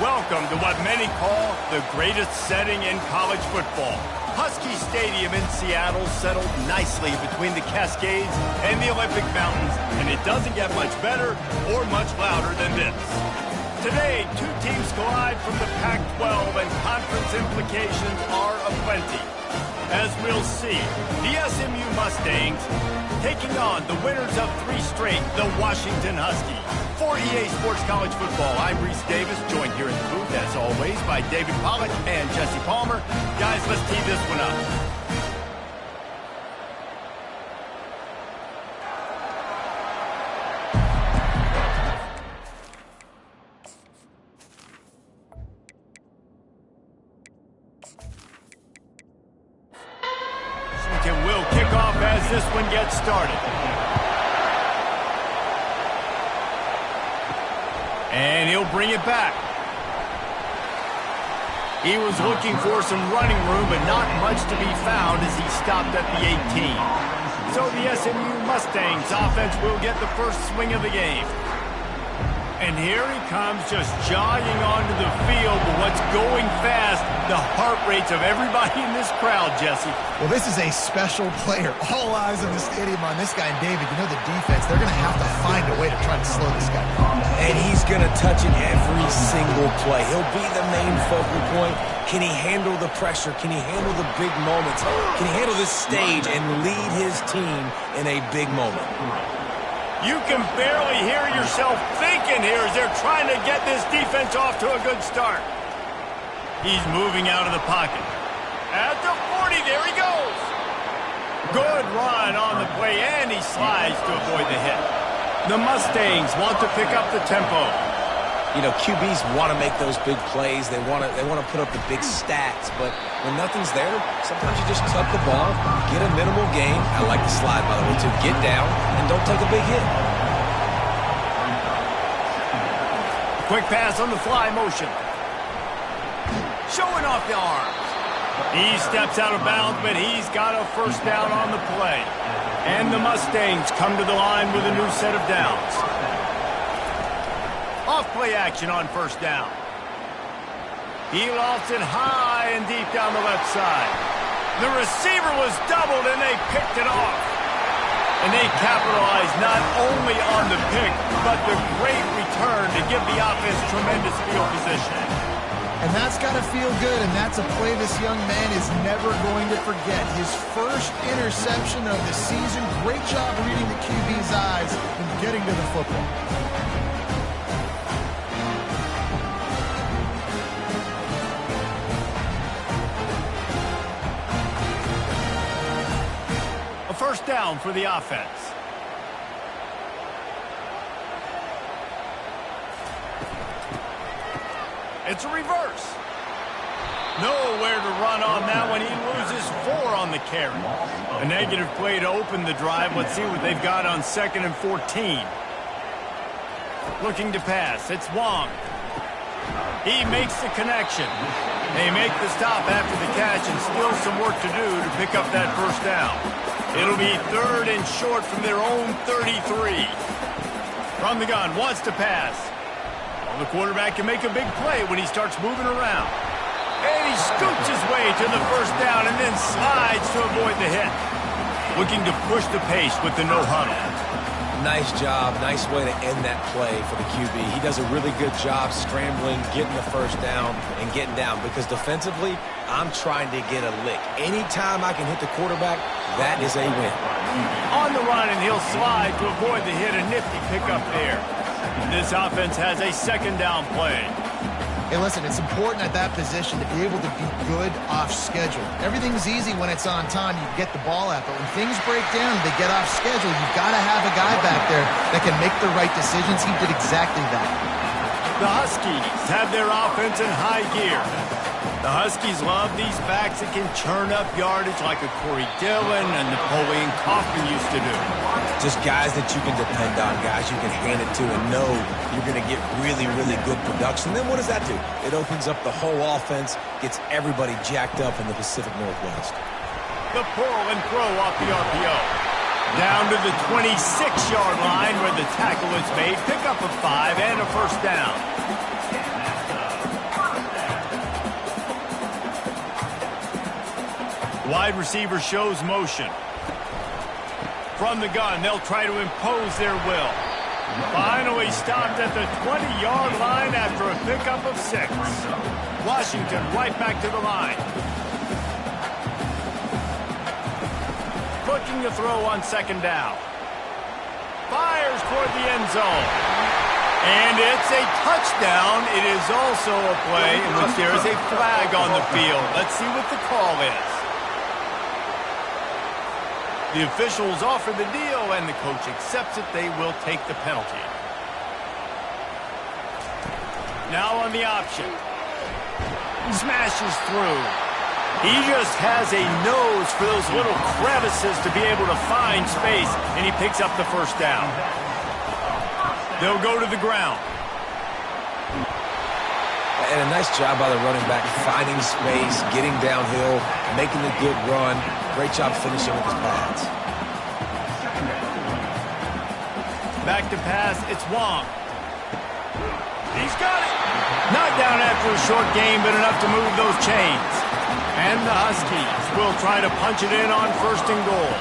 Welcome to what many call the greatest setting in college football. Husky Stadium in Seattle settled nicely between the Cascades and the Olympic Mountains, and it doesn't get much better or much louder than this. Today, two teams collide from the Pac-12, and conference implications are aplenty. As we'll see, the SMU Mustangs taking on the winners of 3 straight, the Washington Huskies. For EA Sports College Football, I'm Reese Davis, joined here in the booth, as always, by David Pollack and Jesse Palmer. Guys, let's tee this one up. Washington will kick off as this one gets started. And he'll bring it back. He was looking for some running room, but not much to be found as he stopped at the 18. So the SMU Mustangs offense will get the first swing of the game. And here he comes, just jogging onto the field. But what's going fast, the heart rates of everybody in this crowd, Jesse. Well, this is a special player. All eyes in the stadium on this guy. And David, you know the defense, they're going to have to find a way to try to slow this guy down. And he's going to touch it every single play. He'll be the main focal point. Can he handle the pressure? Can he handle the big moments? Can he handle this stage and lead his team in a big moment? You can barely hear yourself thinking here as they're trying to get this defense off to a good start. He's moving out of the pocket. At the 40, there he goes. Good run on the play, and he slides to avoid the hit. The Mustangs want to pick up the tempo. You know, QBs want to make those big plays. They want to put up the big stats. But when nothing's there, sometimes you just tuck the ball, get a minimal gain. I like the slide, by the way, too. Get down and don't take a big hit. Quick pass on the fly motion. Showing off the arms. He steps out of bounds, but he's got a first down on the play. And the Mustangs come to the line with a new set of downs. Off-play action on first down. He lofts it high and deep down the left side. The receiver was doubled, and they picked it off. And they capitalized not only on the pick, but the great return to give the offense tremendous field position. And that's got to feel good, and that's a play this young man is never going to forget. His first interception of the season. Great job reading the QB's eyes and getting to the football. A first down for the offense. It's a reverse. Nowhere to run on that one. He loses 4 on the carry. A negative play to open the drive. Let's see what they've got on 2nd and 14. Looking to pass. It's Wong. He makes the connection. They make the stop after the catch, and still some work to do to pick up that first down. It'll be 3rd and short from their own 33. From the gun, wants to pass. Well, the quarterback can make a big play when he starts moving around. And he scoots his way to the first down and then slides to avoid the hit. Looking to push the pace with the no huddle. Nice job. Nice way to end that play for the QB. He does a really good job scrambling, getting the first down, and getting down. Because defensively, I'm trying to get a lick. Anytime I can hit the quarterback, that is a win. On the run, and he'll slide to avoid the hit. A nifty pickup there. This offense has a 2nd down play. Hey, listen, it's important at that position to be able to be good off schedule. Everything's easy when it's on time. You get the ball out. But when things break down and they get off schedule, you've got to have a guy back there that can make the right decisions. He did exactly that. The Huskies have their offense in high gear. The Huskies love these backs that can churn up yardage like a Corey Dillon and Napoleon Kaufman used to do. Just guys that you can depend on, guys you can hand it to and know you're going to get really, really good production. Then what does that do? It opens up the whole offense, gets everybody jacked up in the Pacific Northwest. The pull and throw off the RPO. Down to the 26-yard line where the tackle is made. Pick up a 5 and a first down. Wide receiver shows motion. From the gun, they'll try to impose their will. Finally stopped at the 20-yard line after a pickup of 6. Washington right back to the line. Looking to throw on second down. Fires toward the end zone. And it's a touchdown. It is also a play in which there is a flag on the field. Let's see what the call is. The officials offer the deal, and the coach accepts it. They will take the penalty. Now on the option. Smashes through. He just has a nose for those little crevices to be able to find space, and he picks up the first down. They'll go to the ground. And a nice job by the running back, finding space, getting downhill, making a good run. Great job finishing with his pads. Back to pass, it's Wong. He's got it. Not down after a short game, but enough to move those chains. And the Huskies will try to punch it in on 1st and goal.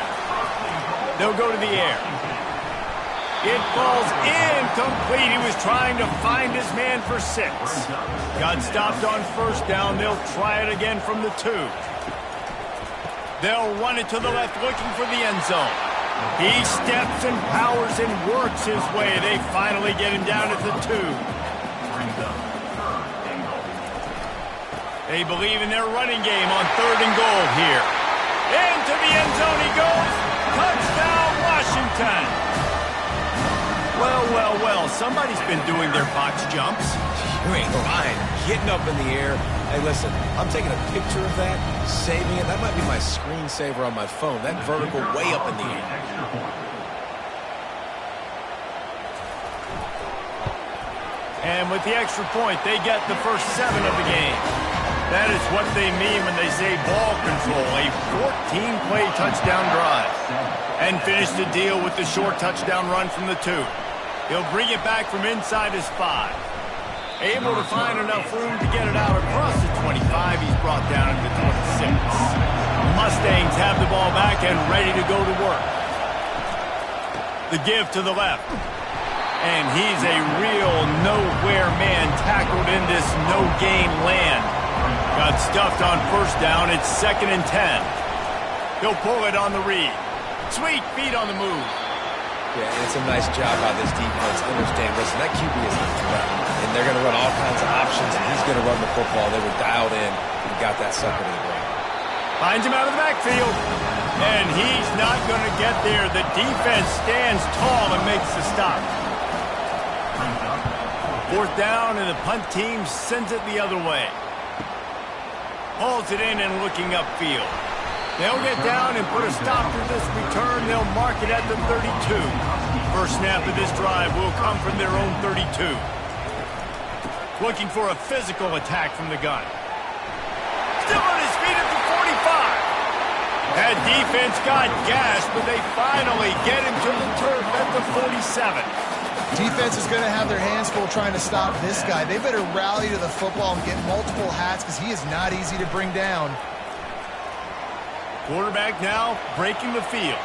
They'll go to the air. It falls incomplete. He was trying to find his man for 6. Got stopped on 1st down. They'll try it again from the 2. They'll run it to the left looking for the end zone. He steps and powers and works his way. They finally get him down at the 2. They believe in their running game on 3rd and goal here. Into the end zone he goes. Touchdown, Washington. Well, well, well. Somebody's been doing their box jumps. You ain't lying. Getting up in the air. Hey, listen, I'm taking a picture of that, saving it. That might be my screensaver on my phone. That vertical way up in the air. And with the extra point, they get the first 7 of the game. That is what they mean when they say ball control, a 14-play touchdown drive. And finish the deal with the short touchdown run from the 2. He'll bring it back from inside his 5. Able to find enough room to get it out across the 25. He's brought down at the 26. Mustangs have the ball back and ready to go to work. The give to the left. And he's a real nowhere man tackled in this no-gain land. Got stuffed on 1st down. It's 2nd and 10. He'll pull it on the read. Sweet feet on the move. Yeah, and it's a nice job by this defense. Understand, listen, that QB is a threat. And they're going to run all kinds of options, and he's going to run the football. They were dialed in and got that sucker to the ground. Finds him out of the backfield. And he's not going to get there. The defense stands tall and makes the stop. 4th down, and the punt team sends it the other way. Hauls it in and looking upfield. They'll get down and put a stop to this return. They'll mark it at the 32. First snap of this drive will come from their own 32. Looking for a physical attack from the gun. Still on his feet at the 45. That defense got gashed, but they finally get him to the turf at the 47. Defense is going to have their hands full trying to stop this guy. They better rally to the football and get multiple hats because he is not easy to bring down. Quarterback now breaking the field.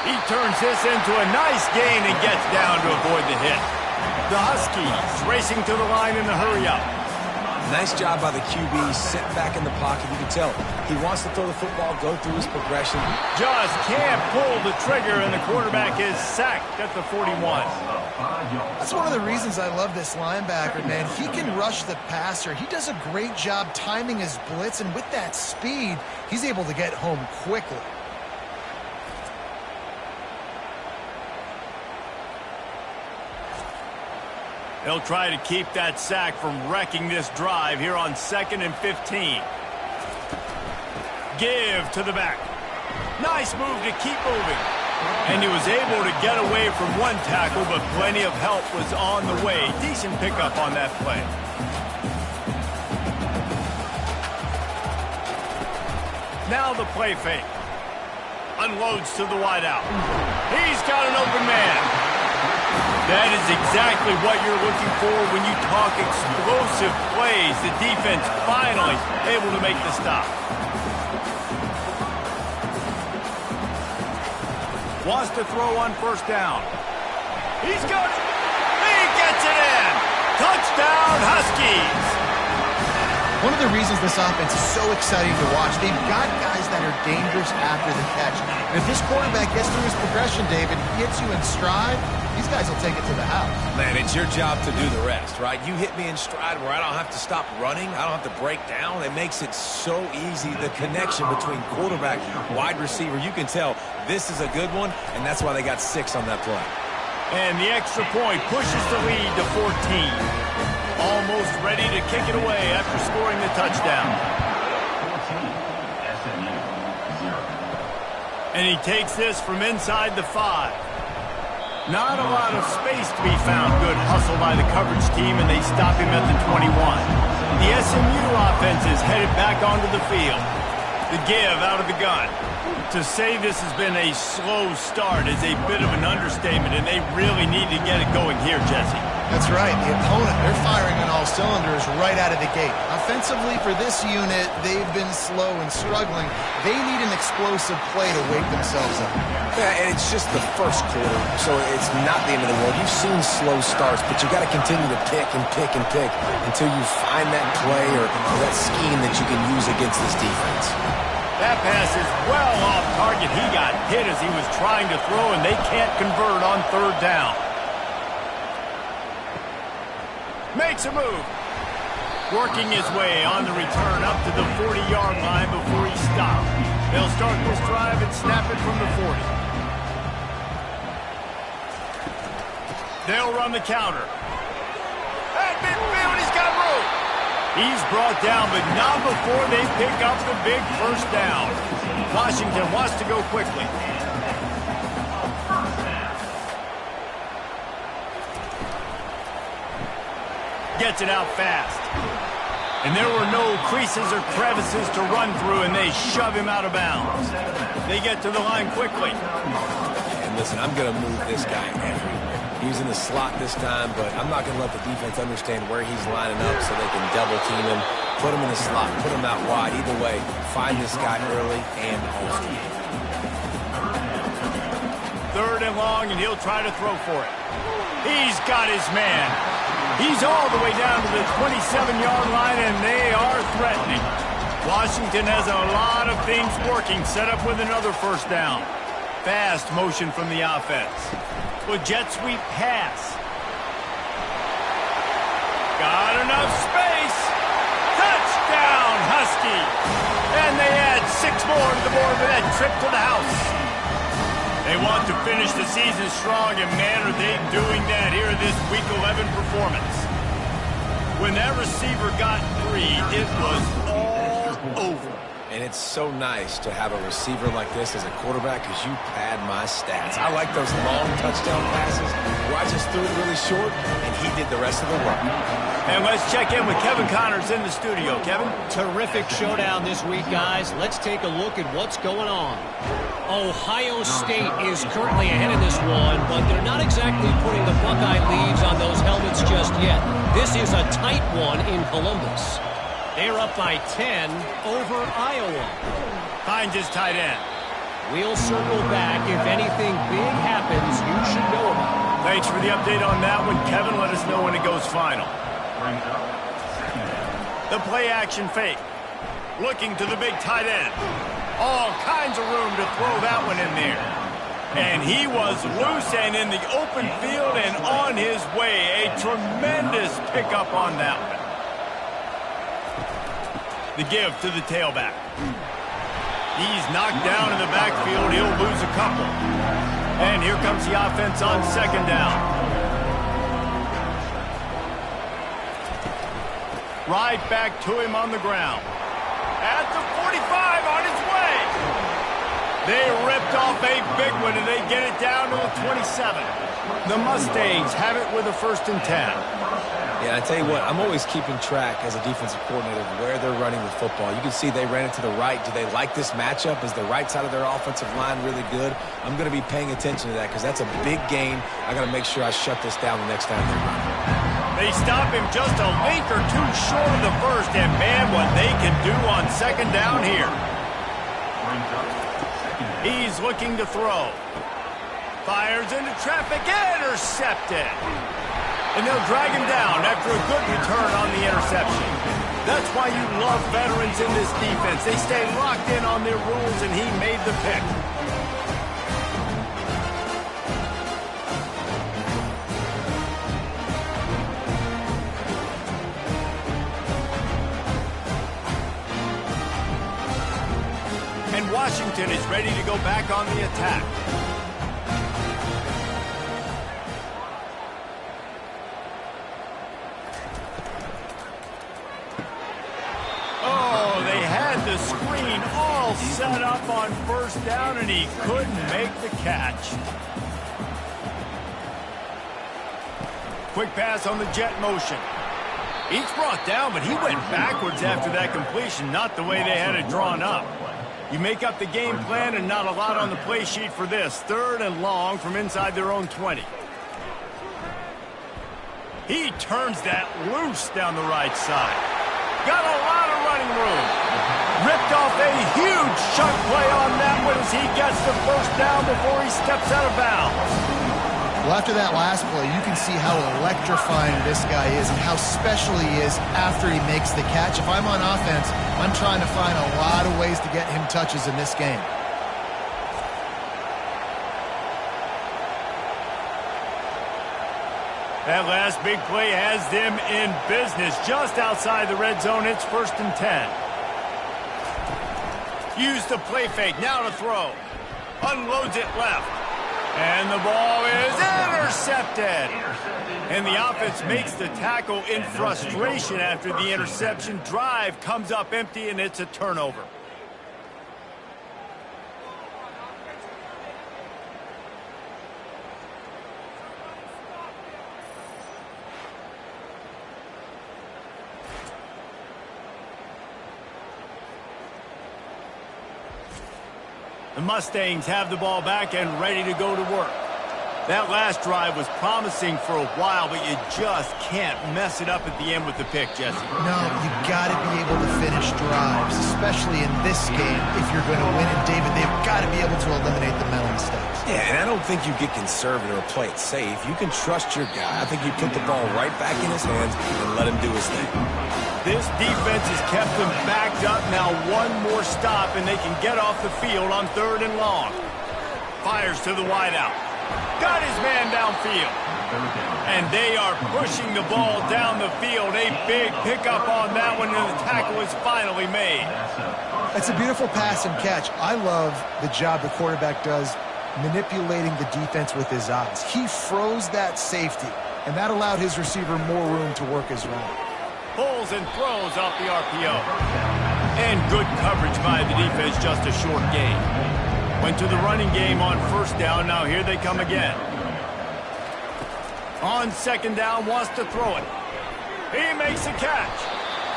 He turns this into a nice gain and gets down to avoid the hit. The Huskies racing to the line in the hurry-up. Nice job by the QB, sitting back in the pocket. You can tell he wants to throw the football, go through his progression. Just can't pull the trigger, and the quarterback is sacked at the 41. That's one of the reasons I love this linebacker, man. He can rush the passer. He does a great job timing his blitz, and with that speed, he's able to get home quickly. They'll try to keep that sack from wrecking this drive here on 2nd and 15. Give to the back. Nice move to keep moving. And he was able to get away from one tackle, but plenty of help was on the way. Decent pickup on that play. Now the play fake. Unloads to the wideout. He's got an open man. That is exactly what you're looking for when you talk explosive plays. The defense finally able to make the stop. Wants to throw on first down. He's got it. He gets it in. Touchdown, Huskies. One of the reasons this offense is so exciting to watch, they've got guys that are dangerous after the catch. And if this quarterback gets through his progression, David, hits you in stride, these guys will take it to the house. Man, it's your job to do the rest, right? You hit me in stride where I don't have to stop running. I don't have to break down. It makes it so easy. The connection between quarterback, wide receiver, you can tell this is a good one, and that's why they got 6 on that play. And the extra point pushes the lead to 14. Almost ready to kick it away after scoring the touchdown. 14, SMU, 0. And he takes this from inside the 5. Not a lot of space to be found. Good hustle by the coverage team, and they stop him at the 21. The SMU offense is headed back onto the field. The give out of the gun. To say this has been a slow start is a bit of an understatement, and they really need to get it going here, Jesse. That's right. The opponent, they're firing on all cylinders right out of the gate. Offensively for this unit, they've been slow and struggling. They need an explosive play to wake themselves up. Yeah, and it's just the first quarter, so it's not the end of the world. You've seen slow starts, but you got to continue to pick and pick and pick until you find that play or that scheme that you can use against this defense. That pass is well off target. He got hit as he was trying to throw, and they can't convert on third down. Makes a move. Working his way on the return up to the 40-yard line before he stopped. They'll start this drive and snap it from the 40. They'll run the counter. At midfield, he's got room. He's brought down, but not before they pick up the big first down. Washington wants to go quickly. Gets it out fast. And there were no creases or crevices to run through, and they shove him out of bounds. They get to the line quickly. And listen, I'm going to move this guy everywhere. He's in the slot this time, but I'm not going to let the defense understand where he's lining up so they can double team him, put him in the slot, put him out wide. Either way, find this guy early and often. 3rd and long, and he'll try to throw for it. He's got his man. He's all the way down to the 27-yard line, and they are threatening. Washington has a lot of things working, set up with another first down. Fast motion from the offense. With jet sweep pass. Got enough space. Touchdown, Huskies. And they add 6 more to the board with that trip to the house. They want to finish the season strong, and man, are they doing that here in this Week 11 performance. When that receiver got free, it was all over. And it's so nice to have a receiver like this as a quarterback because you pad my stats. I like those long touchdown passes where I just threw it really short, and he did the rest of the work. And let's check in with Kevin Connors in the studio. Kevin? Terrific showdown this week, guys. Let's take a look at what's going on. Ohio State is currently ahead in this one, but they're not exactly putting the Buckeye leaves on those helmets just yet. This is a tight one in Columbus. They're up by 10 over Iowa. Finds his tight end. We'll circle back. If anything big happens, you should know about it. Thanks for the update on that one, Kevin. Let us know when it goes final. Brings up 2nd down. The play action fake. Looking to the big tight end. All kinds of room to throw that one in there. And he was loose and in the open field and on his way. A tremendous pickup on that one. The give to the tailback. He's knocked down in the backfield. He'll lose a couple. And here comes the offense on 2nd down. Right back to him on the ground. At the 45 on his way. They ripped off a big one, and they get it down to the 27. The Mustangs have it with a 1st and 10. Yeah, I tell you what, I'm always keeping track as a defensive coordinator of where they're running the football. You can see they ran it to the right. Do they like this matchup? Is the right side of their offensive line really good? I'm going to be paying attention to that because that's a big gain. I got to make sure I shut this down the next time they run. They stop him just a link or two short of the 1st, and man, what they can do on 2nd down here. Brings up 2nd down. He's looking to throw. Fires into traffic, intercepted. And they'll drag him down after a good return on the interception. That's why you love veterans in this defense. They stay locked in on their rules, and he made the pick. And Washington is ready to go back on the attack. Oh, they had the screen all set up on first down, and he couldn't make the catch. Quick pass on the jet motion. He's brought down, but he went backwards after that completion, not the way they had it drawn up. You make up the game plan and not a lot on the play sheet for this. 3rd and long from inside their own 20. He turns that loose down the right side. Got a lot of running room. Ripped off a huge chunk play on that one as he gets the first down before he steps out of bounds. Well, after that last play, you can see how electrifying this guy is and how special he is after he makes the catch. If I'm on offense, I'm trying to find a lot of ways to get him touches in this game. That last big play has them in business just outside the red zone. It's 1st and 10. Use the play fake. Now to throw. Unloads it left. And the ball is intercepted. And the offense makes the tackle in frustration after the interception. Drive comes up empty, and it's a turnover. The Mustangs have the ball back and ready to go to work. That last drive was promising for a while, but you just can't mess it up at the end with the pick, Jesse. No, you got to be able to finish drives, especially in this game. If you're going to win it, David, they've got to be able to eliminate the mental mistakes. Yeah, and I don't think you get conservative or play it safe. You can trust your guy. I think you put the ball right back in his hands and let him do his thing. This defense has kept them backed up. Now one more stop, and they can get off the field on 3rd and long. Fires to the wideout. Got his man downfield. And they are pushing the ball down the field. A big pickup on that one, and the tackle is finally made. That's a beautiful pass and catch. I love the job the quarterback does manipulating the defense with his eyes. He froze that safety, and that allowed his receiver more room to work his route. Pulls and throws off the RPO. And good coverage by the defense, just a short gain. Went to the running game on 1st down. Now here they come again. On 2nd down, wants to throw it. He makes a catch.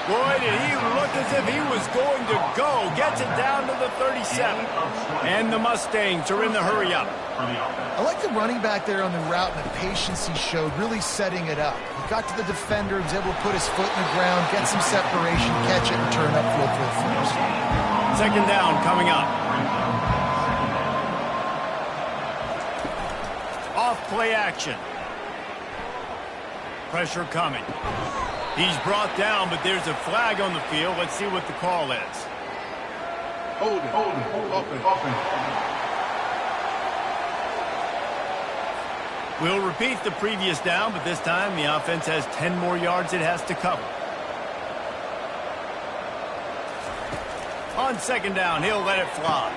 Boy, did he look as if he was going to go. Gets it down to the 37. And the Mustangs are in the hurry-up. I like the running back there on the route and the patience he showed, really setting it up. He got to the defender, was able to put his foot in the ground, get some separation, catch it, and turn upfield for a first. 2nd down coming up. Off-play action. Pressure coming. He's brought down, but there's a flag on the field. Let's see what the call is. Hold it. Open. We'll repeat the previous down, but this time the offense has 10 more yards it has to cover. On 2nd down, he'll let it fly.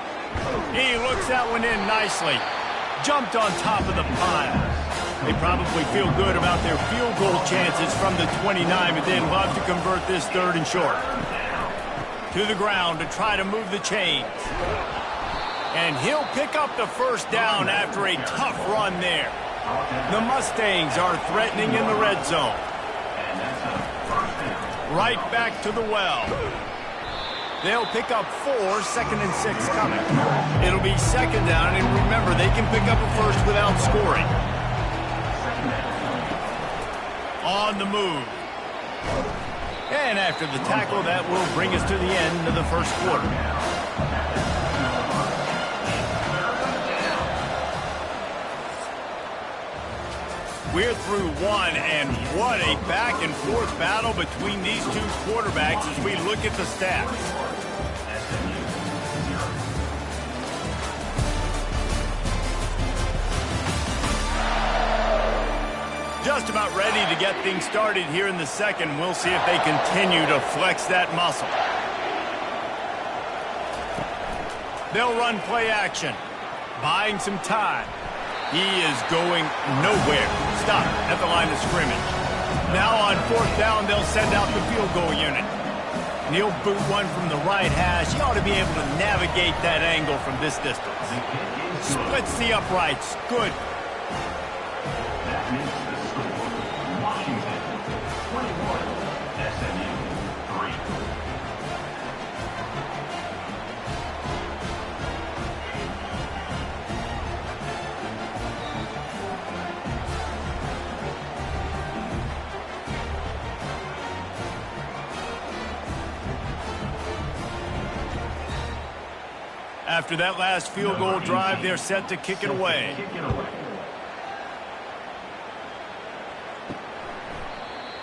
He looks that one in nicely. Jumped on top of the pile. They probably feel good about their field goal chances from the 29, but they'd love to convert this 3rd and short. To the ground to try to move the chains. And he'll pick up the 1st down after a tough run there. The Mustangs are threatening in the red zone. Right back to the well. They'll pick up 4, 2nd and 6 coming. It'll be 2nd down, and remember, they can pick up a first without scoring. On the move. And after the tackle, that will bring us to the end of the 1st quarter. We're through one, and what a back-and-forth battle between these two quarterbacks as we look at the stats. Just about ready to get things started here in the second. We'll see if they continue to flex that muscle. They'll run play action, buying some time. He is going nowhere. Stop at the line of scrimmage. Now on fourth down, they'll send out the field goal unit. And he'll boot one from the right hash. He ought to be able to navigate that angle from this distance. Splits the uprights. Good. That makes the score Washington 21, SMU 3. After that last field goal drive, they're set to kick it away.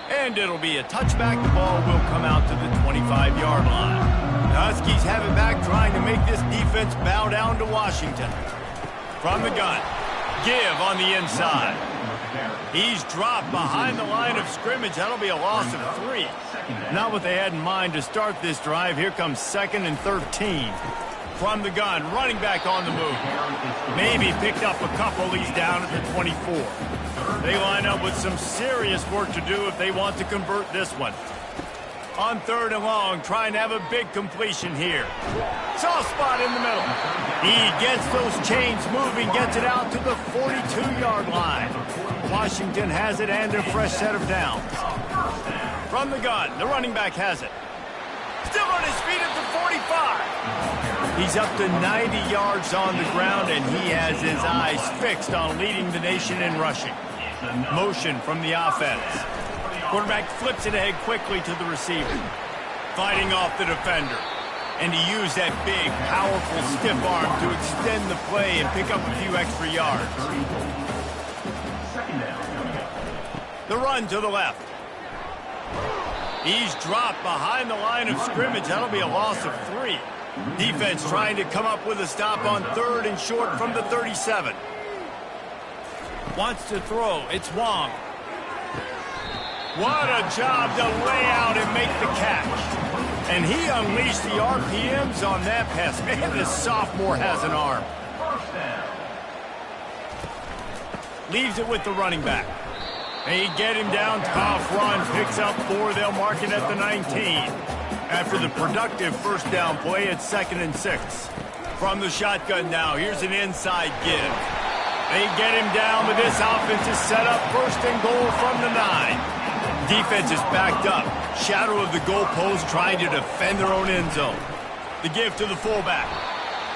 And it'll be a touchback. The ball will come out to the 25-yard line. The Huskies have it back, trying to make this defense bow down to Washington. From the gun, give on the inside. He's dropped behind the line of scrimmage. That'll be a loss of 3. Not what they had in mind to start this drive. Here comes 2nd and 13. From the gun, running back on the move. Maybe picked up a couple. He's down at the 24. They line up with some serious work to do if they want to convert this one. On 3rd and long, trying to have a big completion here. Soft spot in the middle. He gets those chains moving, gets it out to the 42-yard line. Washington has it and a fresh set of downs. From the gun, the running back has it. Still on his feet at the 45. He's up to 90 yards on the ground, and he has his eyes fixed on leading the nation in rushing. Motion from the offense. Quarterback flips it ahead quickly to the receiver. Fighting off the defender. And he used that big, powerful, stiff arm to extend the play and pick up a few extra yards. The run to the left. He's dropped behind the line of scrimmage. That'll be a loss of 3. Defense trying to come up with a stop on 3rd and short from the 37. Wants to throw. It's Wong. What a job to lay out and make the catch. And he unleashed the RPMs on that pass. Man, this sophomore has an arm. Leaves it with the running back. They get him down. Tough run. Picks up 4. They'll mark it at the 19. After the productive first down play at 2nd and 6. From the shotgun now, here's an inside give. They get him down, but this offense is set up 1st and goal from the 9. Defense is backed up. Shadow of the goalpost trying to defend their own end zone. The give to the fullback.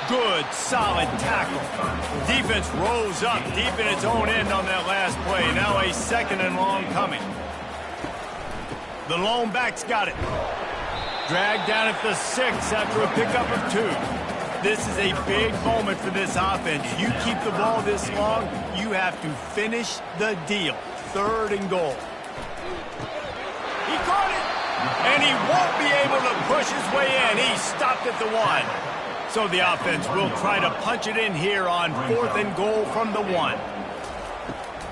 Good, solid tackle. Defense rose up deep in its own end on that last play. Now a 2nd and long coming. The lone back's got it. Dragged down at the 6 after a pickup of 2. This is a big moment for this offense. You keep the ball this long, you have to finish the deal. 3rd and goal. He caught it, and he won't be able to push his way in. He stopped at the 1. So the offense will try to punch it in here on 4th and goal from the 1.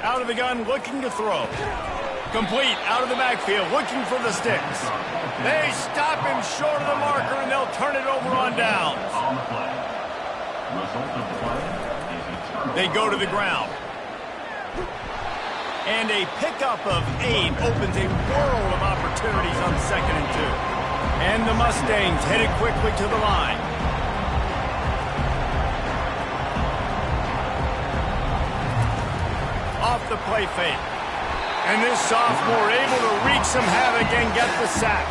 Out of the gun, looking to throw. Complete, out of the backfield, looking for the sticks. They stop him short of the marker, and they'll turn it over on downs. They go to the ground. And a pickup of 8 opens a world of opportunities on 2nd and 2. And the Mustangs headed quickly to the line. Off the play fake. And this sophomore able to wreak some havoc and get the sack.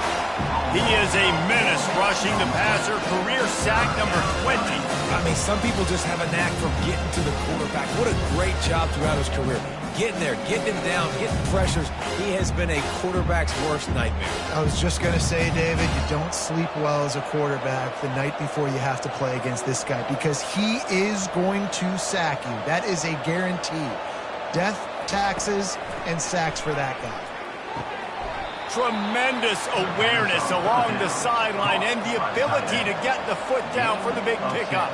He is a menace rushing the passer. Career sack number 20. I mean, some people just have a knack for getting to the quarterback. What a great job throughout his career. Getting there, getting him down, getting pressures. He has been a quarterback's worst nightmare. I was just going to say, David, you don't sleep well as a quarterback the night before you have to play against this guy because he is going to sack you. That is a guarantee. Death taxes and sacks for that guy. Tremendous awareness along the sideline and the ability to get the foot down for the big pickup.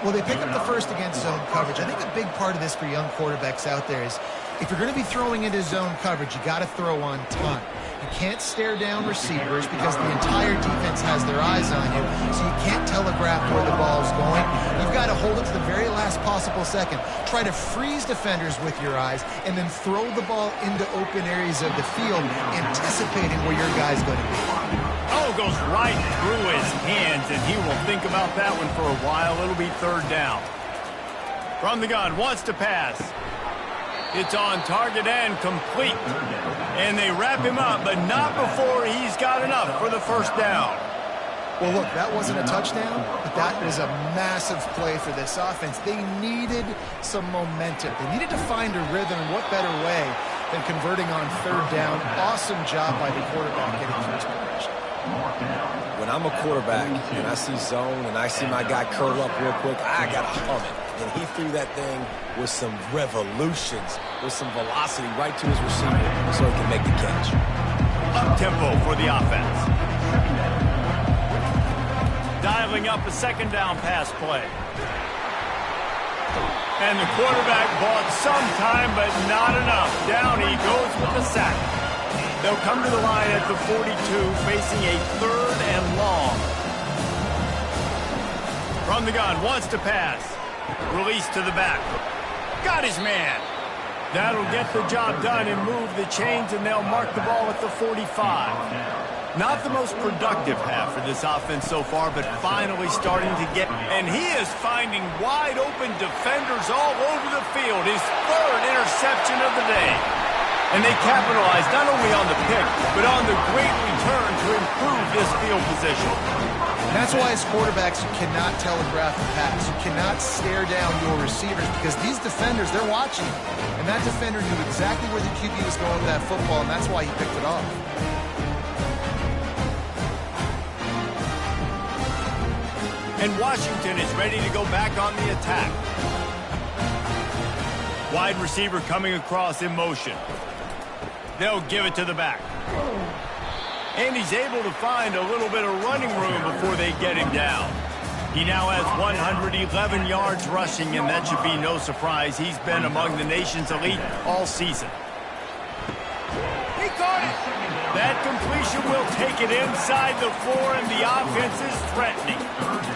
Well, they pick up the first against zone coverage. I think a big part of this for young quarterbacks out there is if you're going to be throwing into zone coverage, you got to throw on time. You can't stare down receivers because the entire defense has their eyes on you, so you can't telegraph where the ball is going. You've got to hold it to the very last possible second. Try to freeze defenders with your eyes, and then throw the ball into open areas of the field, anticipating where your guy's going to be. Oh, goes right through his hands, and he will think about that one for a while. It'll be third down. From the gun, wants to pass. It's on target and complete. And they wrap him up, but not before he's got enough for the first down. Well, look, that wasn't a touchdown, but that was a massive play for this offense. They needed some momentum. They needed to find a rhythm, and what better way than converting on third down. Awesome job by the quarterback getting through his progression. When I'm a quarterback and I see zone and I see my guy curl up real quick, I got to hum it. And he threw that thing with some revolutions, with some velocity right to his receiver so he can make the catch. Up-tempo for the offense. Dialing up a second down pass play. And the quarterback bought some time, but not enough. Down he goes with the sack. They'll come to the line at the 42, facing a third and long. From the gun, wants to pass. Release to the back. Got his man. That'll get the job done and move the chains, and they'll mark the ball at the 45. Not the most productive half for this offense so far, but finally starting to get... And he is finding wide-open defenders all over the field. His third interception of the day. And they capitalized not only on the pick, but on the great return to improve this field position. And that's why as quarterbacks, you cannot telegraph the pass. You cannot stare down your receivers because these defenders, they're watching you. And that defender knew exactly where the QB was going with that football, and that's why he picked it off. And Washington is ready to go back on the attack. Wide receiver coming across in motion. They'll give it to the back. And he's able to find a little bit of running room before they get him down. He now has 111 yards rushing, and that should be no surprise. He's been among the nation's elite all season. He caught it. That completion will take it inside the 4, and the offense is threatening.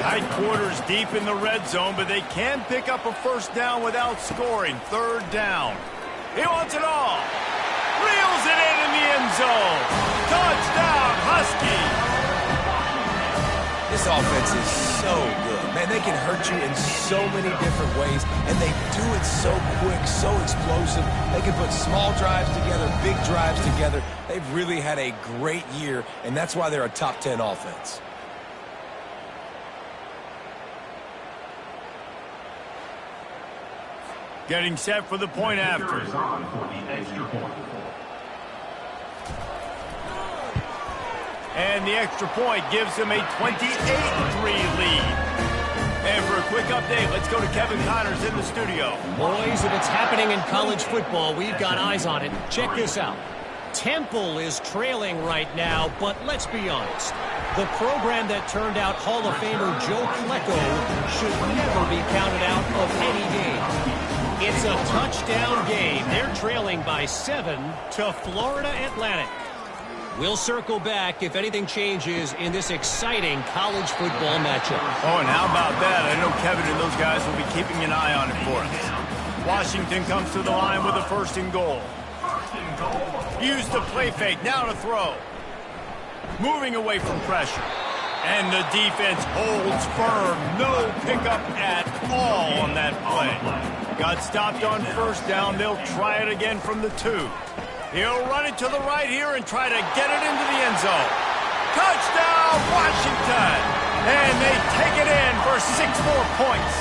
Tight quarters deep in the red zone, but they can pick up a first down without scoring. Third down. He wants it all. Reels it in the end zone. Touchdown, Huskies. This offense is so good. Man, they can hurt you in so many different ways, and they do it so quick, so explosive. They can put small drives together, big drives together. They've really had a great year, and that's why they're a top 10 offense. Getting set for the point after. And the extra point gives them a 28-3 lead. And for a quick update, let's go to Kevin Connors in the studio. Boys, if it's happening in college football, we've got eyes on it. Check this out. Temple is trailing right now, but let's be honest. The program that turned out Hall of Famer Joe Klecko should never be counted out of any game. It's a touchdown game. They're trailing by 7 to Florida Atlantic. We'll circle back if anything changes in this exciting college football matchup. Oh, and how about that? I know Kevin and those guys will be keeping an eye on it for us. Washington comes to the line with a first and goal. Use the play fake. Now to throw. Moving away from pressure. And the defense holds firm. No pickup at all on that play. Got stopped on first down. They'll try it again from the 2. He'll run it to the right here and try to get it into the end zone. Touchdown, Washington! And they take it in for 6 more points.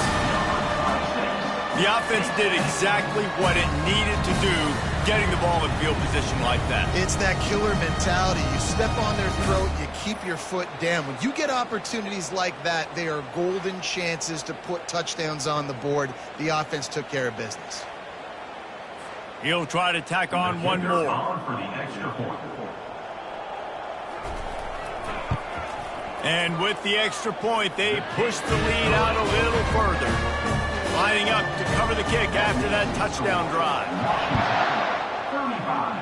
The offense did exactly what it needed to do, getting the ball in field position like that. It's that killer mentality. You step on their throat, you keep your foot down. When you get opportunities like that, they are golden chances to put touchdowns on the board. The offense took care of business. He'll try to tack on one more. For the extra point. And with the extra point, they push the lead out a little further. Lining up to cover the kick after that touchdown drive. 35.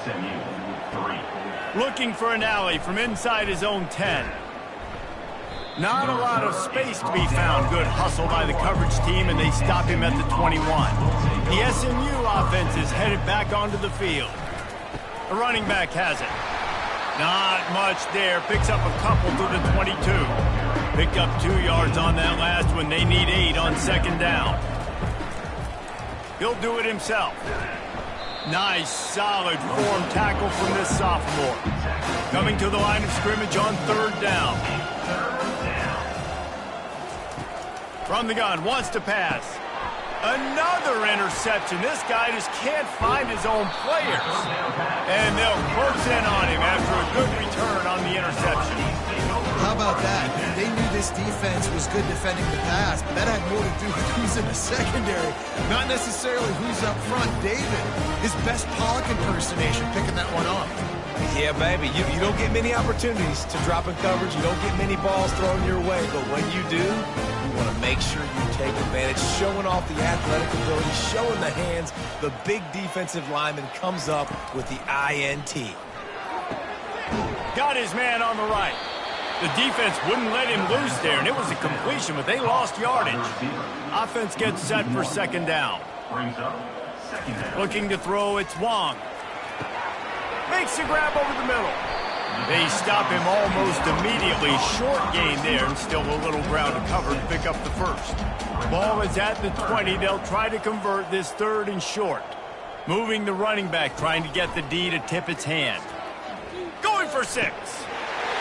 SMU 3. Looking for an alley from inside his own 10. Not a lot of space to be found. Good hustle by the coverage team, and they stop him at the 21. The SMU offense is headed back onto the field. The running back has it. Not much there. Picks up a couple to the 22. Picked up 2 yards on that last one. They need 8 on second down. He'll do it himself. Nice, solid form tackle from this sophomore. Coming to the line of scrimmage on third down. From the gun, wants to pass. Another interception. This guy just can't find his own players. And they'll close in on him after a good return on the interception. How about that? They knew this defense was good defending the pass, but that had more to do with who's in the secondary, not necessarily who's up front. David, his best Pollock impersonation, picking that one off. Yeah, baby, you don't get many opportunities to drop in coverage. You don't get many balls thrown your way, but when you do, you want to make sure you take advantage, showing off the athletic ability, showing the hands. The big defensive lineman comes up with the INT. Got his man on the right. The defense wouldn't let him loose there, and it was a completion, but they lost yardage. Offense gets set for second down. Brings up second down. Looking to throw, it's Wong. Makes a grab over the middle. They stop him almost immediately. Short gain there, and still a little ground to cover to pick up the first. Ball is at the 20. They'll try to convert this third and short. Moving the running back, trying to get the D to tip its hand. Going for 6.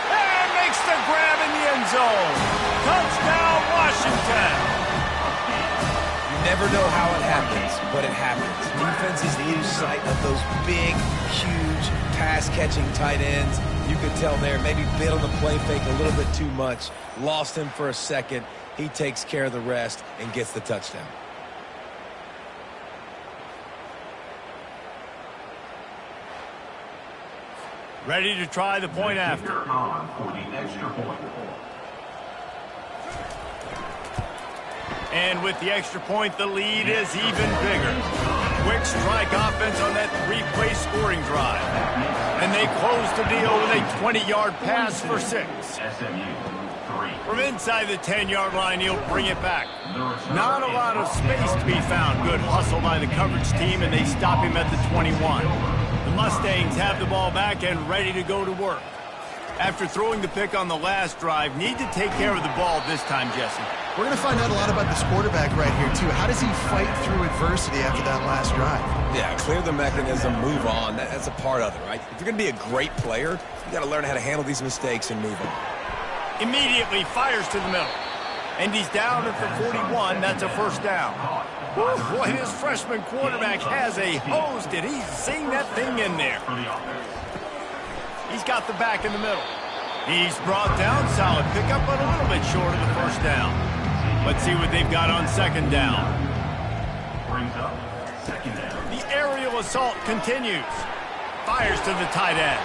And makes the grab in the end zone. Touchdown, Washington. You never know how it happens, but it happens. Defenses lose sight of those big, huge, pass-catching tight ends. You could tell there, maybe bit on the play fake a little bit too much. Lost him for a second. He takes care of the rest and gets the touchdown. Ready to try the point after. On for the extra point. And with the extra point, the lead is even bigger. Quick strike offense on that 3-play scoring drive. And they close the deal with a 20-yard pass for 6. SMU 3. From inside the 10-yard line, he'll bring it back. Not a lot of space to be found. Good hustle by the coverage team, and they stop him at the 21. The Mustangs have the ball back and ready to go to work. After throwing the pick on the last drive, need to take care of the ball this time, Jesse. We're going to find out a lot about this quarterback right here, too. How does he fight through adversity after that last drive? Yeah, clear the mechanism, move on. That's a part of it, right? If you're going to be a great player, you got to learn how to handle these mistakes and move on. Immediately fires to the middle. And he's down at the 41. That's a first down. Woo, boy, his freshman quarterback has a hose. Did he sing that thing in there? He's got the back in the middle. He's brought down, solid pickup, but a little bit short of the first down. Let's see what they've got on second down. Brings up second down. The aerial assault continues. Fires to the tight end.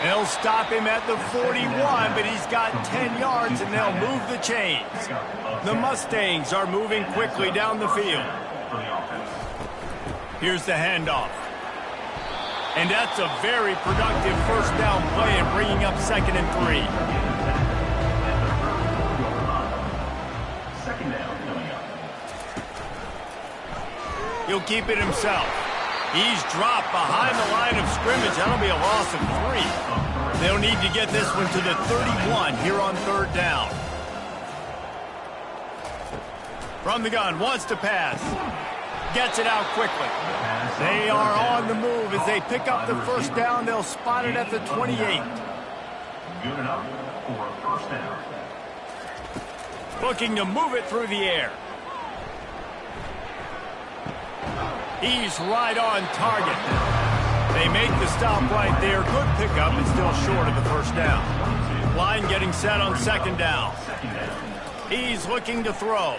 They'll stop him at the 41, but he's got 10 yards, and they'll move the chains. The Mustangs are moving quickly down the field. Here's the handoff. And that's a very productive first down play and bringing up second and 3. Second down coming up. He'll keep it himself. He's dropped behind the line of scrimmage. That'll be a loss of 3. They'll need to get this one to the 31 here on third down. From the gun, wants to pass. Gets it out quickly. They are on the move as they pick up the first down. They'll spot it at the 28. Good enough for a first down. Looking to move it through the air. He's right on target. They make the stop right there. Good pickup and still short of the first down. Line getting set on second down. He's looking to throw.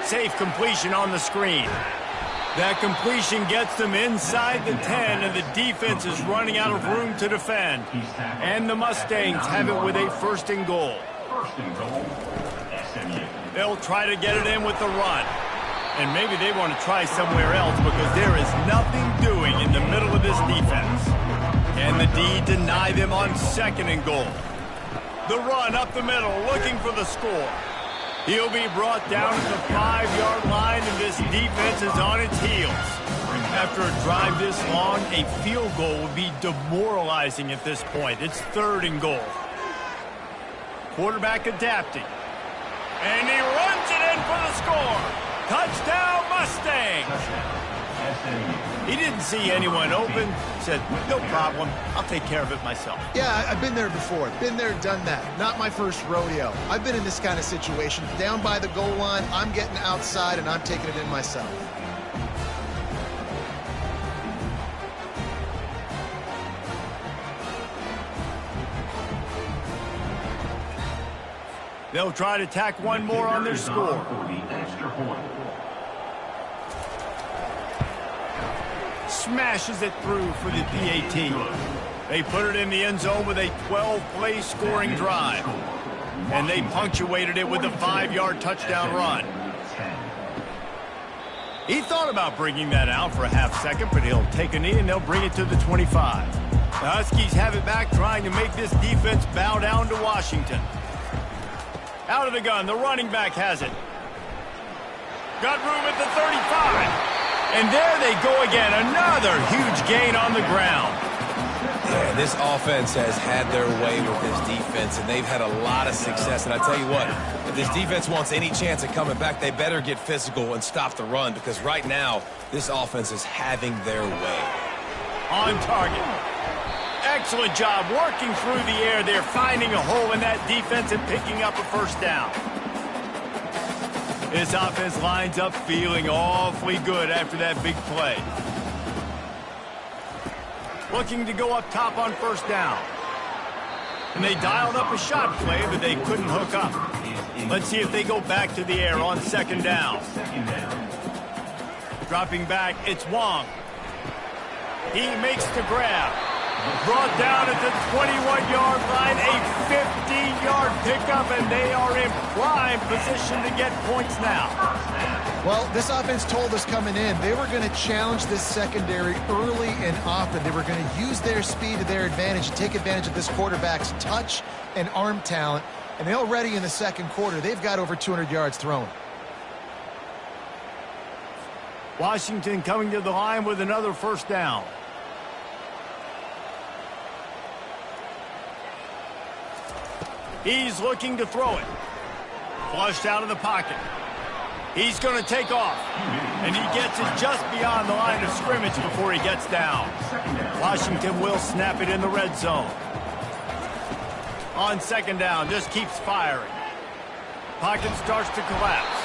Safe completion on the screen. That completion gets them inside the 10, and the defense is running out of room to defend. And the Mustangs have it with a 1st and goal. They'll try to get it in with the run. And maybe they want to try somewhere else because there is nothing doing in the middle of this defense. And the D deny them on 2nd and goal. The run up the middle, looking for the score. He'll be brought down at the 5-yard line, and this defense is on its heels. After a drive this long, a field goal would be demoralizing at this point. It's 3rd and goal. Quarterback adapting. And he runs it in for the score. Touchdown, Mustangs! He didn't see anyone open. Said, no problem. I'll take care of it myself. Yeah, I've been there before. Been there, done that. Not my first rodeo. I've been in this kind of situation. Down by the goal line, I'm getting outside, and I'm taking it in myself. They'll try to tack one more on their score. Smashes it through for the PAT. They put it in the end zone with a 12-play scoring drive. And they punctuated it with a 5-yard touchdown run. He thought about bringing that out for a half-second, but he'll take a knee and they'll bring it to the 25. The Huskies have it back, trying to make this defense bow down to Washington. Out of the gun, the running back has it. Got room at the 35. And there they go again, another huge gain on the ground. Yeah, this offense has had their way with this defense, and they've had a lot of success. And I tell you what, if this defense wants any chance at coming back, they better get physical and stop the run, because right now, this offense is having their way. On target. Excellent job working through the air. They're finding a hole in that defense and picking up a 1st down. This offense lines up feeling awfully good after that big play. Looking to go up top on 1st down. And they dialed up a shot play, but they couldn't hook up. Let's see if they go back to the air on 2nd down. Dropping back, it's Wong. He makes the grab. Brought down at the 21-yard line, a 50-yard pickup, and they are in prime position to get points now. Well, this offense told us coming in they were going to challenge this secondary early and often. They were going to use their speed to their advantage, take advantage of this quarterback's touch and arm talent. And already in the 2nd quarter, they've got over 200 yards thrown. Washington coming to the line with another 1st down. He's looking to throw it. Flushed out of the pocket. He's going to take off. And he gets it just beyond the line of scrimmage before he gets down. Washington will snap it in the red zone. On 2nd down, just keeps firing. Pocket starts to collapse.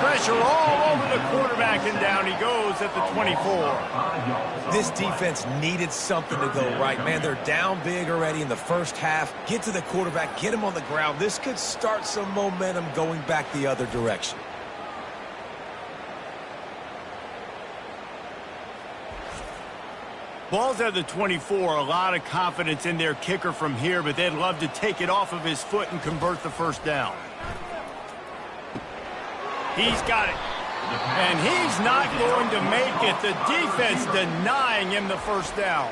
Pressure all over the quarterback, and down he goes at the 24. This defense needed something to go right. Man, they're down big already in the 1st half. Get to the quarterback, get him on the ground. This could start some momentum going back the other direction. Ball's at the 24. A lot of confidence in their kicker from here, but they'd love to take it off of his foot and convert the 1st down. He's got it. And he's not going to make it. The defense denying him the 1st down.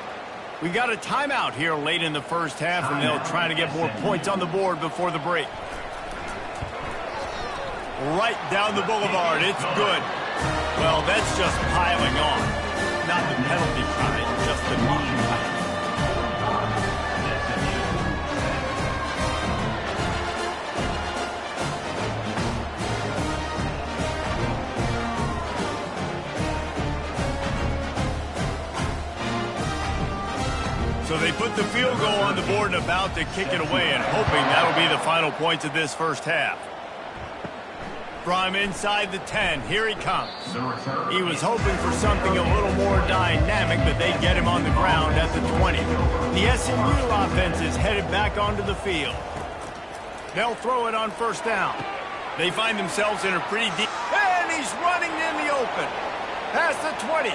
We got a timeout here late in the 1st half, and they'll try to get more points on the board before the break. Right down the boulevard. It's good. Well, that's just piling on. Not the penalty kind, just the mean kind. So they put the field goal on the board and about to kick it away, and hoping that'll be the final points of this 1st half. From inside the 10, here he comes. He was hoping for something a little more dynamic, but they get him on the ground at the 20. The SMU offense is headed back onto the field. They'll throw it on 1st down. They find themselves in a pretty deep, and he's running in the open. Past the 20.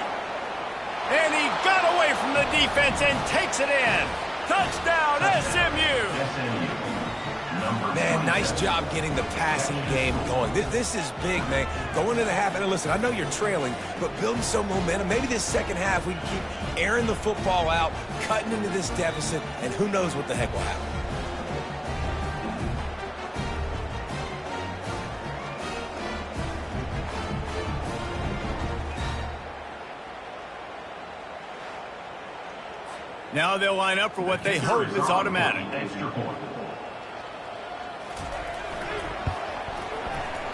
And he got away from the defense and takes it in. Touchdown, SMU. Man, nice job getting the passing game going. This is big, man. Going into the half, and listen, I know you're trailing, but building some momentum. Maybe this second half we can keep airing the football out, cutting into this deficit, and who knows what the heck will happen. Now they'll line up for what they hope is automatic.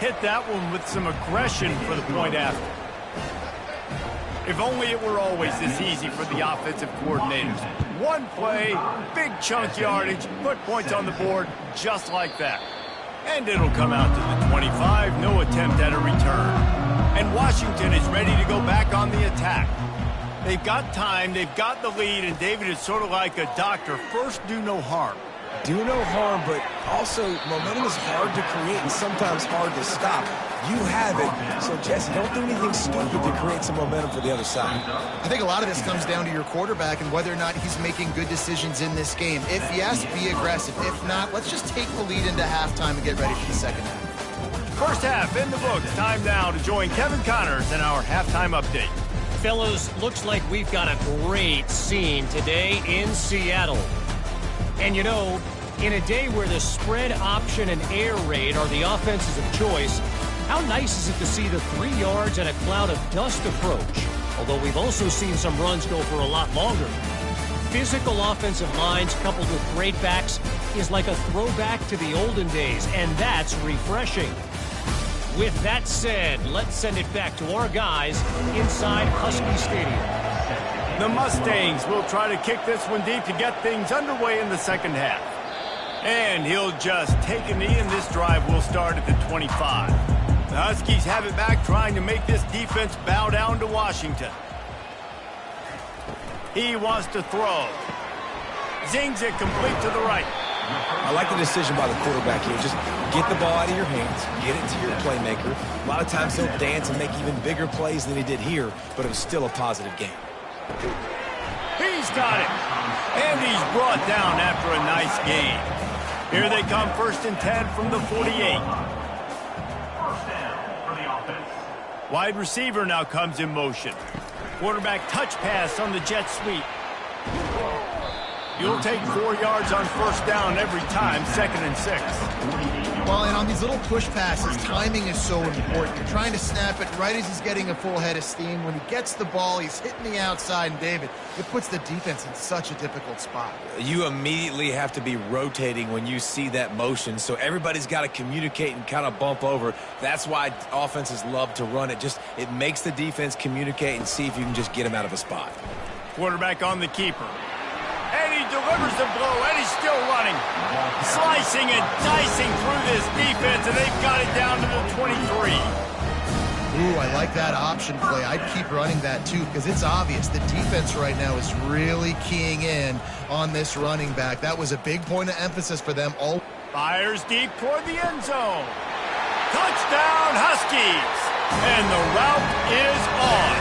Hit that one with some aggression for the point after. If only it were always this easy for the offensive coordinators. One play, big chunk yardage, put points on the board just like that. And it'll come out to the 25, no attempt at a return. And Washington is ready to go back on the attack. They've got time, they've got the lead, and David is sort of like a doctor. First, do no harm. Do no harm, but also momentum is hard to create and sometimes hard to stop. You have it, so Jesse, don't do anything stupid to create some momentum for the other side. I think a lot of this comes down to your quarterback and whether or not he's making good decisions in this game. If yes, be aggressive. If not, let's just take the lead into halftime and get ready for the second half. First half in the books. Time now to join Kevin Connors in our halftime update. Fellows, looks like we've got a great scene today in Seattle. And you know, in a day where the spread option and air raid are the offenses of choice, how nice is it to see the 3 yards and a cloud of dust approach? Although we've also seen some runs go for a lot longer. Physical offensive lines coupled with great backs is like a throwback to the olden days, and that's refreshing. With that said, let's send it back to our guys inside Husky Stadium. The Mustangs will try to kick this one deep to get things underway in the second half. And he'll just take a knee, and this drive will start at the 25. The Huskies have it back, trying to make this defense bow down to Washington. He wants to throw. Zings it complete to the right. I like the decision by the quarterback here. Just get the ball out of your hands, get it to your playmaker. A lot of times he'll dance and make even bigger plays than he did here, but it was still a positive game. He's got it. And he's brought down after a nice gain. Here they come, 1st and 10 from the 48. First down for the offense. Wide receiver now comes in motion. Quarterback touch pass on the jet sweep. You'll take 4 yards on 1st down every time, 2nd and 6. Well, and on these little push passes, timing is so important. You're trying to snap it right as he's getting a full head of steam. When he gets the ball, he's hitting the outside, and David, it puts the defense in such a difficult spot. You immediately have to be rotating when you see that motion, so everybody's got to communicate and kind of bump over. That's why offenses love to run it. It makes the defense communicate and see if you can just get him out of a spot. Quarterback on the keeper. And he delivers the blow, and he's still running. Slicing and dicing through this defense, and they've got it down to the 23. Ooh, I like that option play. I'd keep running that, too, because it's obvious the defense right now is really keying in on this running back. That was a big point of emphasis for them. All fires deep toward the end zone. Touchdown, Huskies. And the route is on.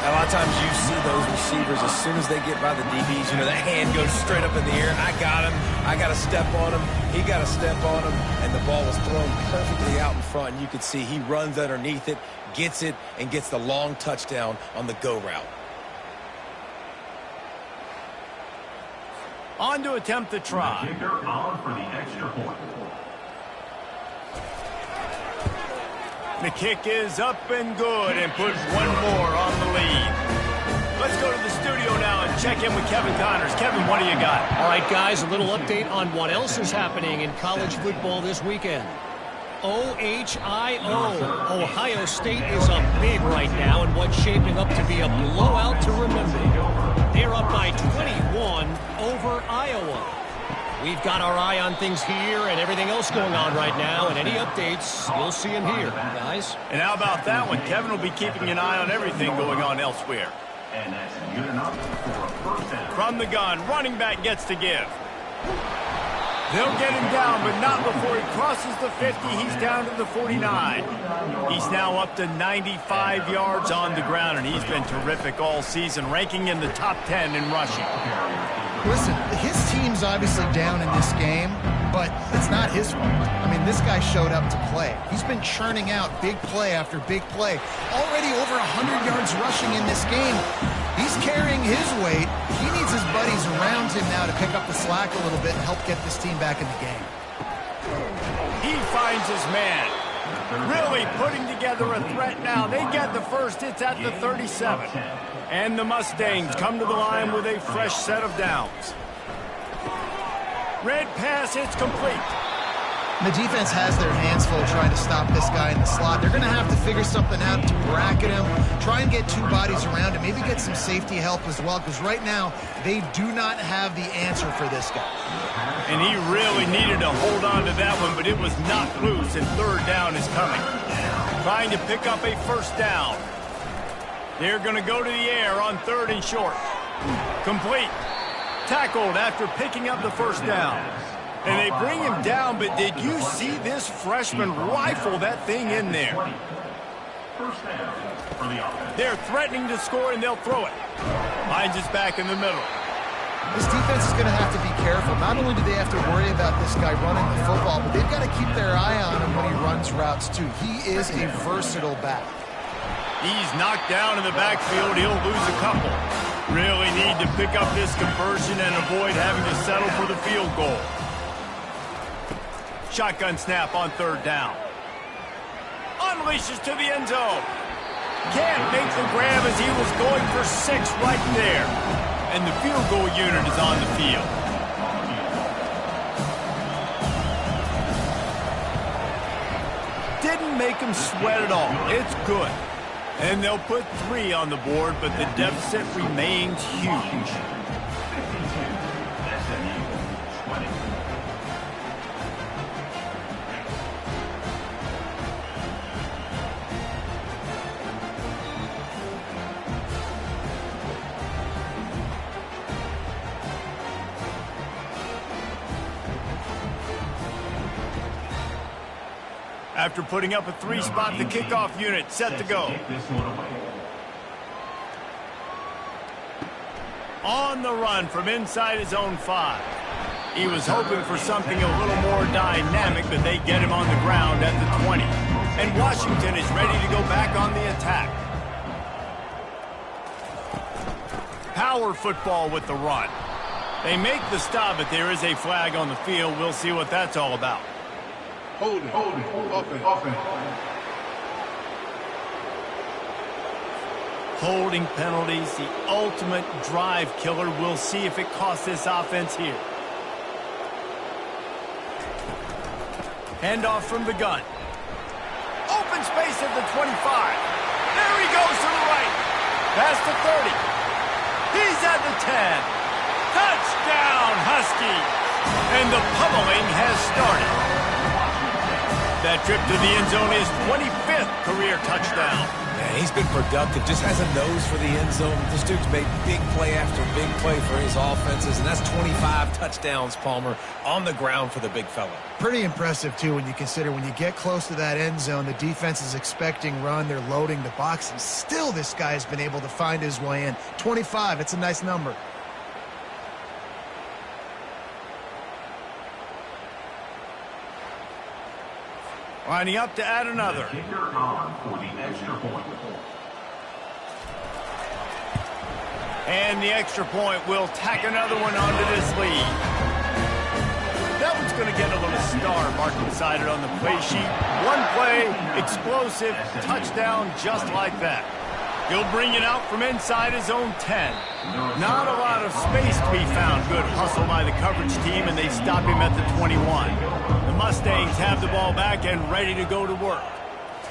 A lot of times you see those receivers, as soon as they get by the DBs, you know, that hand goes straight up in the air. I got him. I got to step on him. He got to step on him. And the ball was thrown perfectly out in front. And you could see he runs underneath it, gets it, and gets the long touchdown on the go route. On to attempt the try. Kicker on for the extra point. The kick is up and good and puts one more on the lead. Let's go to the studio now and check in with Kevin Connors. Kevin, what do you got? All right, guys, a little update on what else is happening in college football this weekend. OHIO. Ohio State is up big right now in what's shaping up to be a blowout to remember. They're up by 21 over Iowa. We've got our eye on things here and everything else going on right now, and any updates, you'll see them here, guys. And how about that one? Kevin will be keeping an eye on everything going on elsewhere. And that's good enough for a first down. From the gun, running back gets to give. They'll get him down, but not before he crosses the 50. He's down to the 49. He's now up to 95 yards on the ground, and he's been terrific all season, ranking in the top 10 in rushing. Listen, his team's obviously down in this game, but it's not his fault. I mean, this guy showed up to play. He's been churning out big play after big play. Already over 100 yards rushing in this game. He's carrying his weight. He needs his buddies around him now to pick up the slack a little bit and help get this team back in the game. He finds his man. Really putting together a threat now. They get the first. It's at the 37. And the Mustangs come to the line with a fresh set of downs. Red pass, it's complete. The defense has their hands full trying to stop this guy in the slot. They're going to have to figure something out to bracket him, try and get two bodies around him, maybe get some safety help as well, because right now they do not have the answer for this guy. And he really needed to hold on to that one, but it was knocked loose, and third down is coming. Trying to pick up a first down. They're going to go to the air on third and short. Complete. Tackled after picking up the first down. And they bring him down, but did you see this freshman rifle that thing in there? They're threatening to score, and they'll throw it. Finds his back in the middle. This defense is going to have to be careful. Not only do they have to worry about this guy running the football, but they've got to keep their eye on him when he runs routes, too. He is a versatile back. He's knocked down in the backfield. He'll lose a couple. Really need to pick up this conversion and avoid having to settle for the field goal. Shotgun snap on third down. Unleashes to the end zone. Can't make the grab as he was going for 6 right there. And the field goal unit is on the field. Didn't make him sweat at all. It's good. And they'll put 3 on the board, but the deficit remains huge. After putting up a 3-spot, the kickoff unit set to go. On the run from inside his own 5. He was hoping for something a little more dynamic, but they get him on the ground at the 20. And Washington is ready to go back on the attack. Power football with the run. They make the stop, but there is a flag on the field. We'll see what that's all about. Holding, offense. Holding penalties, the ultimate drive killer. We'll see if it costs this offense here. Handoff from the gun. Open space at the 25. There he goes to the right. Past the 30. He's at the 10. Touchdown, Huskies. And the pummeling has started. That trip to the end zone is 25th career touchdown. Man, he's been productive, just has a nose for the end zone. This dude's made big play after big play for his offenses, and that's 25 touchdowns, Palmer, on the ground for the big fella. Pretty impressive, too, when you consider when you get close to that end zone, the defense is expecting run, they're loading the box, and still this guy's been able to find his way in. 25, it's a nice number. Lining up to add another. Kicker on for the extra point. And the extra point will tack another one onto this lead. That one's going to get a little star marked beside it on the play sheet. One play, explosive, touchdown just like that. He'll bring it out from inside his own 10. Not a lot of space to be found. Good hustle by the coverage team, and they stop him at the 21. The Mustangs have the ball back and ready to go to work.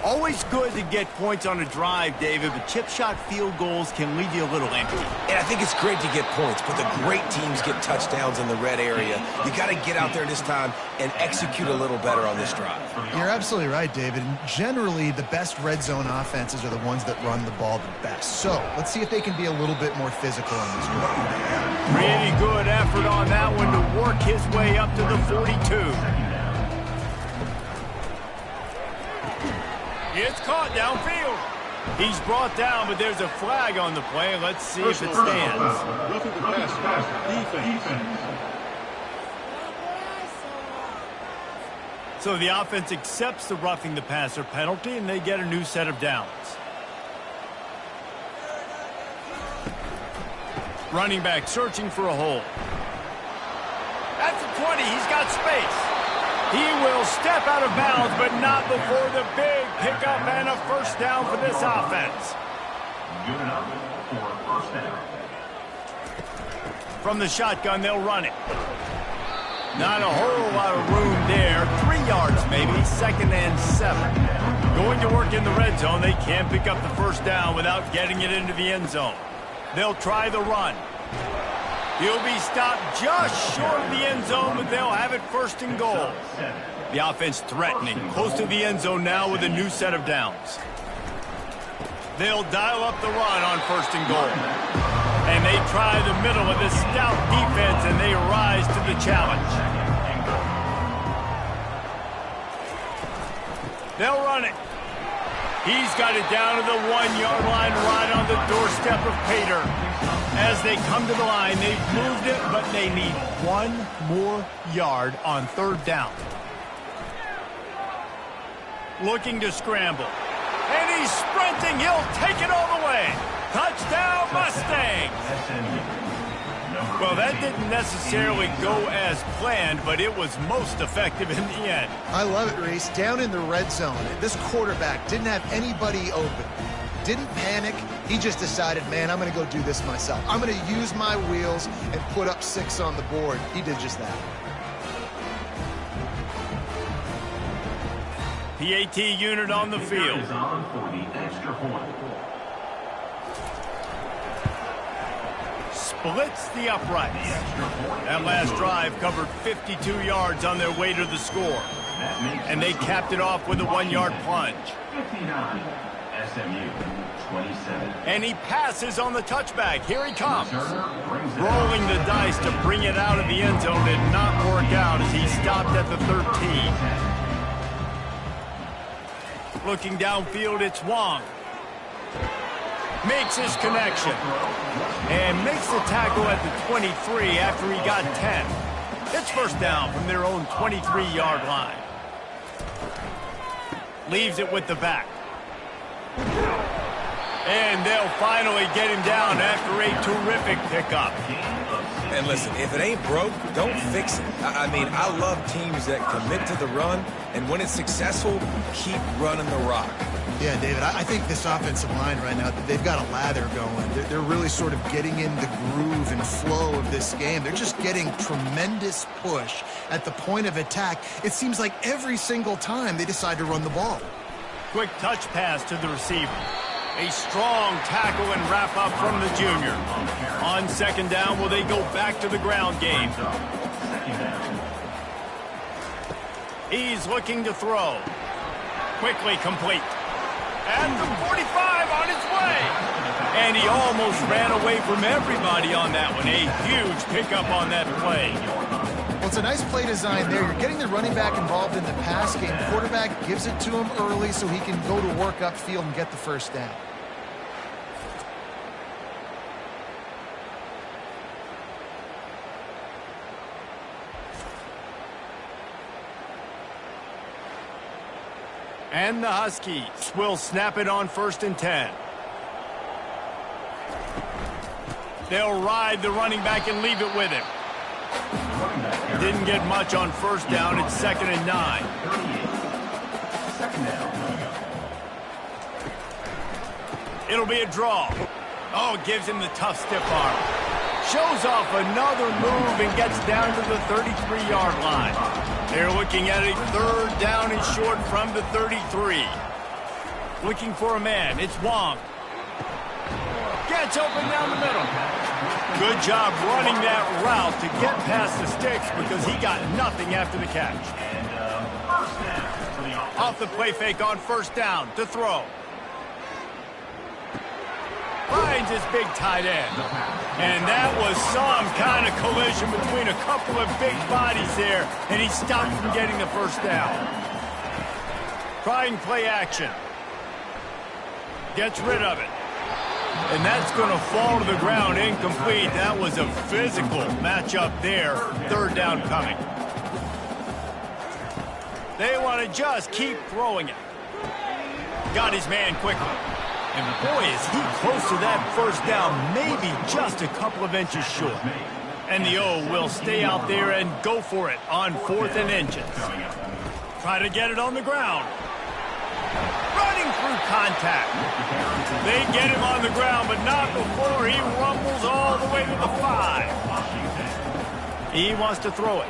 Always good to get points on a drive, David, but chip shot field goals can leave you a little empty. And I think it's great to get points, but the great teams get touchdowns in the red area. You got to get out there this time and execute a little better on this drive. You're absolutely right, David. And generally, the best red zone offenses are the ones that run the ball the best. So let's see if they can be a little bit more physical in this drive. Really good effort on that one to work his way up to the 42. It's caught downfield. He's brought down, but there's a flag on the play. Let's see if it stands. So the offense accepts the roughing the passer penalty, and they get a new set of downs. Running back searching for a hole. At the 20, he's got space. He will step out of bounds, but not before the big pickup and a first down for this offense. Good enough for a first down. From the shotgun, they'll run it. Not a whole lot of room there. 3 yards maybe, 2nd and 7. Going to work in the red zone, they can't pick up the first down without getting it into the end zone. They'll try the run. He'll be stopped just short of the end zone, but they'll have it 1st and goal. The offense threatening, close to the end zone now with a new set of downs. They'll dial up the run on 1st and goal. And they try the middle of this stout defense, and they rise to the challenge. They'll run it. He's got it down to the 1-yard line right on the doorstep of Pater. As they come to the line, they've moved it, but they need 1 more yard on 3rd down. Looking to scramble. And he's sprinting. He'll take it all the way. Touchdown, Mustangs! Well, that didn't necessarily go as planned, but it was most effective in the end. I love it, Reese. Down in the red zone, this quarterback didn't have anybody open. Didn't panic. He just decided, man, I'm going to go do this myself. I'm going to use my wheels and put up 6 on the board. He did just that. PAT unit on the field. Is on for the extra point. Splits the uprights. That last drive covered 52 yards on their way to the score. And they capped it off with a 1-yard plunge. 59, SMU, 27. And he passes on the touchback. Here he comes. Rolling the dice to bring it out of the end zone did not work out as he stopped at the 13. Looking downfield, it's Wong. Makes his connection. And makes the tackle at the 23 after he got 10. It's first down from their own 23-yard line. Leaves it with the back. And they'll finally get him down after a terrific pickup. And listen, if it ain't broke, don't fix it. I mean, I love teams that commit to the run, and when it's successful, keep running the rock. Yeah, David, I think this offensive line right now, they've got a lather going. They're really sort of getting in the groove and flow of this game. They're just getting tremendous push at the point of attack. It seems like every single time they decide to run the ball. Quick touch pass to the receiver. A strong tackle and wrap up from the junior. On 2nd down, will they go back to the ground game? He's looking to throw. Quickly complete. At the 45 on his way. And he almost ran away from everybody on that one. A huge pickup on that play. Well, it's a nice play design there. You're getting the running back involved in the pass game. Quarterback gives it to him early so he can go to work upfield and get the first down. And the Huskies will snap it on 1st and 10. They'll ride the running back and leave it with him. Didn't get much on 1st down. It's 2nd and 9. It'll be a draw. Oh, gives him the tough stiff arm. Shows off another move and gets down to the 33-yard line. They're looking at a 3rd down and short from the 33. Looking for a man. It's Wong. Gets open down the middle. Good job running that route to get past the sticks because he got nothing after the catch. Off the play fake on 1st down to throw. finds his big tight end. And that was some kind of collision between a couple of big bodies there, and he stopped from getting the first down. Trying play action. Gets rid of it. And that's going to fall to the ground incomplete. That was a physical matchup there. Third down coming. They want to just keep throwing it. Got his man quickly. And boy, is he close to that first down, maybe just a couple of inches short. And the O will stay out there and go for it on 4th and inches. Try to get it on the ground. Running through contact. They get him on the ground, but not before he rumbles all the way to the 5. He wants to throw it.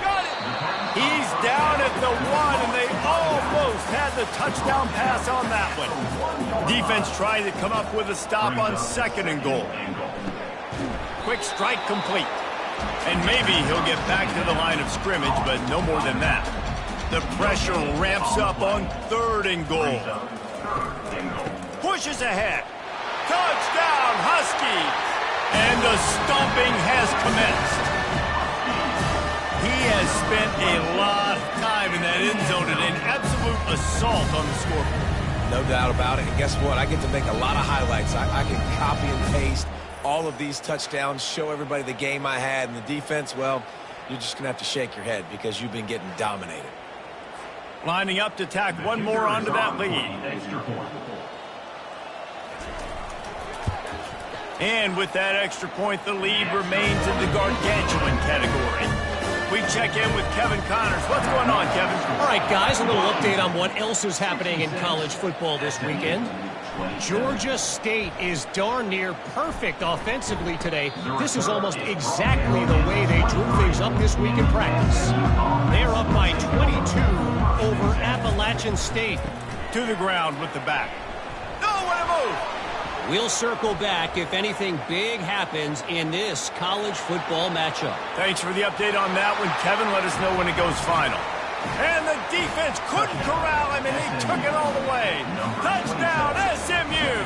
Got it. He's down at the 1, and they almost had the touchdown pass on that one. Defense trying to come up with a stop on 2nd and goal. Quick strike complete. And maybe he'll get back to the line of scrimmage, but no more than that. The pressure ramps up on 3rd and goal. Pushes ahead. Touchdown, Huskies! And the stomping has commenced. He has spent a lot of time in that end zone and an absolute assault on the scoreboard. No doubt about it. And guess what? I get to make a lot of highlights. I can copy and paste all of these touchdowns, show everybody the game I had. And the defense, well, you're just going to have to shake your head because you've been getting dominated. Lining up to tack one more onto that lead. And with that extra point, the lead remains in the gargantuan category. We check in with Kevin Connors. What's going on, Kevin? All right, guys, a little update on what else is happening in college football this weekend. Georgia State is darn near perfect offensively today. This is almost exactly the way they drew things up this week in practice. They're up by 22 over Appalachian State. To the ground with the back. No, what a move! We'll circle back if anything big happens in this college football matchup. Thanks for the update on that one, Kevin. Let us know when it goes final. And the defense couldn't corral him, and he took it all the way. Touchdown, SMU!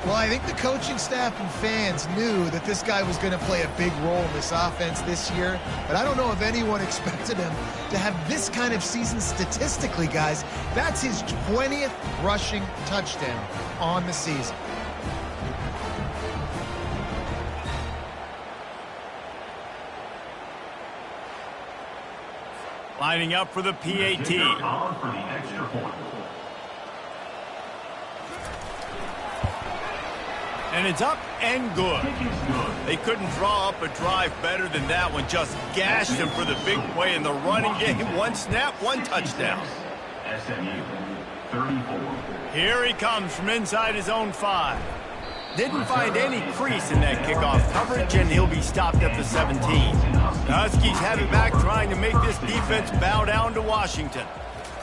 Well, I think the coaching staff and fans knew that this guy was going to play a big role in this offense this year, but I don't know if anyone expected him to have this kind of season statistically, guys. That's his 20th rushing touchdown on the season. Lining up for the PAT. And it's up and good. They couldn't draw up a drive better than that one. Just gashed him for the big play in the running game. One snap, one touchdown. Here he comes from inside his own 5. Didn't find any crease in that kickoff coverage, and he'll be stopped at the 17. The Huskies have it back, trying to make this defense bow down to Washington.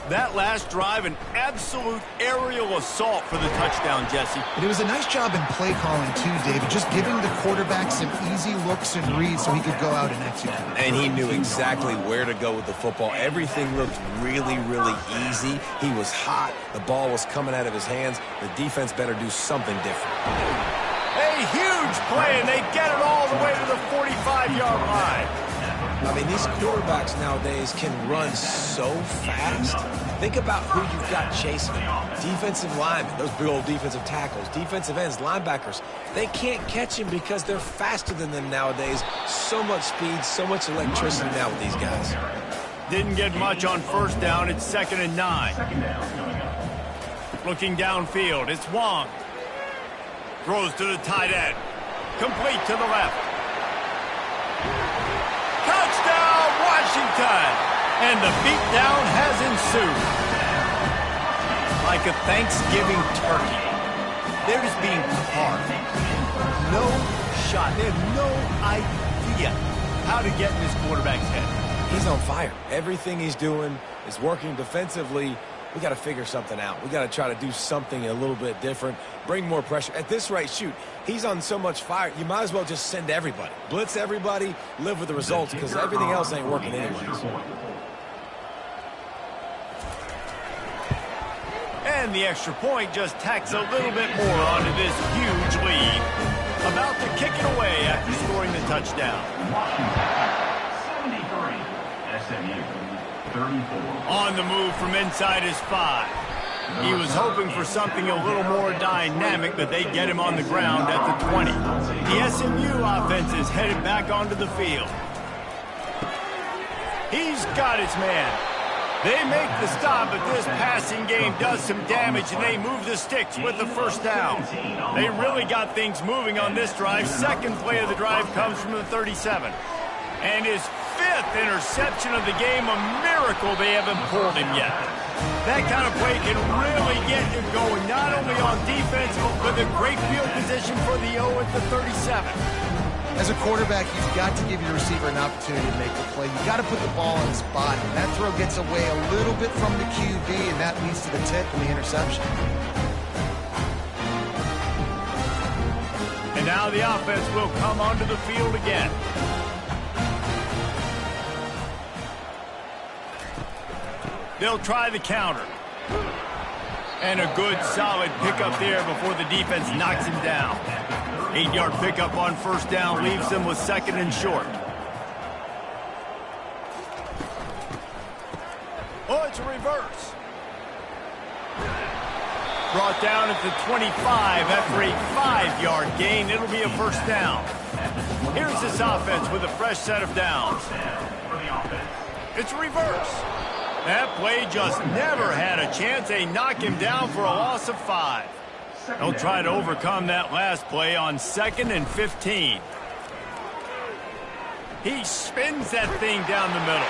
That last drive, an absolute aerial assault for the touchdown, Jesse. And it was a nice job in play calling, too, David, just giving the quarterback some easy looks and reads so he could go out and execute. And he knew exactly where to go with the football. Everything looked really, really easy. He was hot. The ball was coming out of his hands. The defense better do something different. A huge play, and they get it all the way to the 45-yard line. I mean, these quarterbacks nowadays can run so fast. Think about who you've got chasing. Defensive linemen, those big old defensive tackles, defensive ends, linebackers. They can't catch him because they're faster than them nowadays. So much speed, so much electricity now with these guys. Didn't get much on first down. It's 2nd and 9. Looking downfield, it's Wong. Throws to the tight end. Complete to the left. Touchdown, Washington! And the beatdown has ensued. Like a Thanksgiving turkey. They're just being carved. No shot. They have no idea how to get in this quarterback's head. He's on fire. Everything he's doing is working defensively. We got to figure something out. We got to try to do something a little bit different, bring more pressure. At this rate, shoot, he's on so much fire, you might as well just send everybody. Blitz everybody, live with the results, because everything else ain't working anyways. And the extra point just tacks a little bit more onto this huge lead. About to kick it away after scoring the touchdown. 73. SMU 34. On the move from inside his 5. He was hoping for something a little more dynamic, but they get him on the ground at the 20. The SMU offense is headed back onto the field. He's got his man. They make the stop, but this passing game does some damage, and they move the sticks with the first down. They really got things moving on this drive. Second play of the drive comes from the 37. And his 5th interception of the game, a miracle they haven't pulled him yet. That kind of play can really get you going, not only on defense, but the great field position for the O at the 37. As a quarterback, you've got to give your receiver an opportunity to make the play. You've got to put the ball in his spot. And that throw gets away a little bit from the QB, and that leads to the tip and the interception. And now the offense will come onto the field again. They'll try the counter. And a good, solid pickup there before the defense knocks him down. 8-yard pickup on first down leaves them with second and short. Oh, it's a reverse. Brought down at the 25 after a 5-yard gain. It'll be a first down. Here's this offense with a fresh set of downs. It's a reverse. That play just never had a chance. They knock him down for a loss of 5. They'll try to overcome that last play on 2nd and 15. He spins that thing down the middle.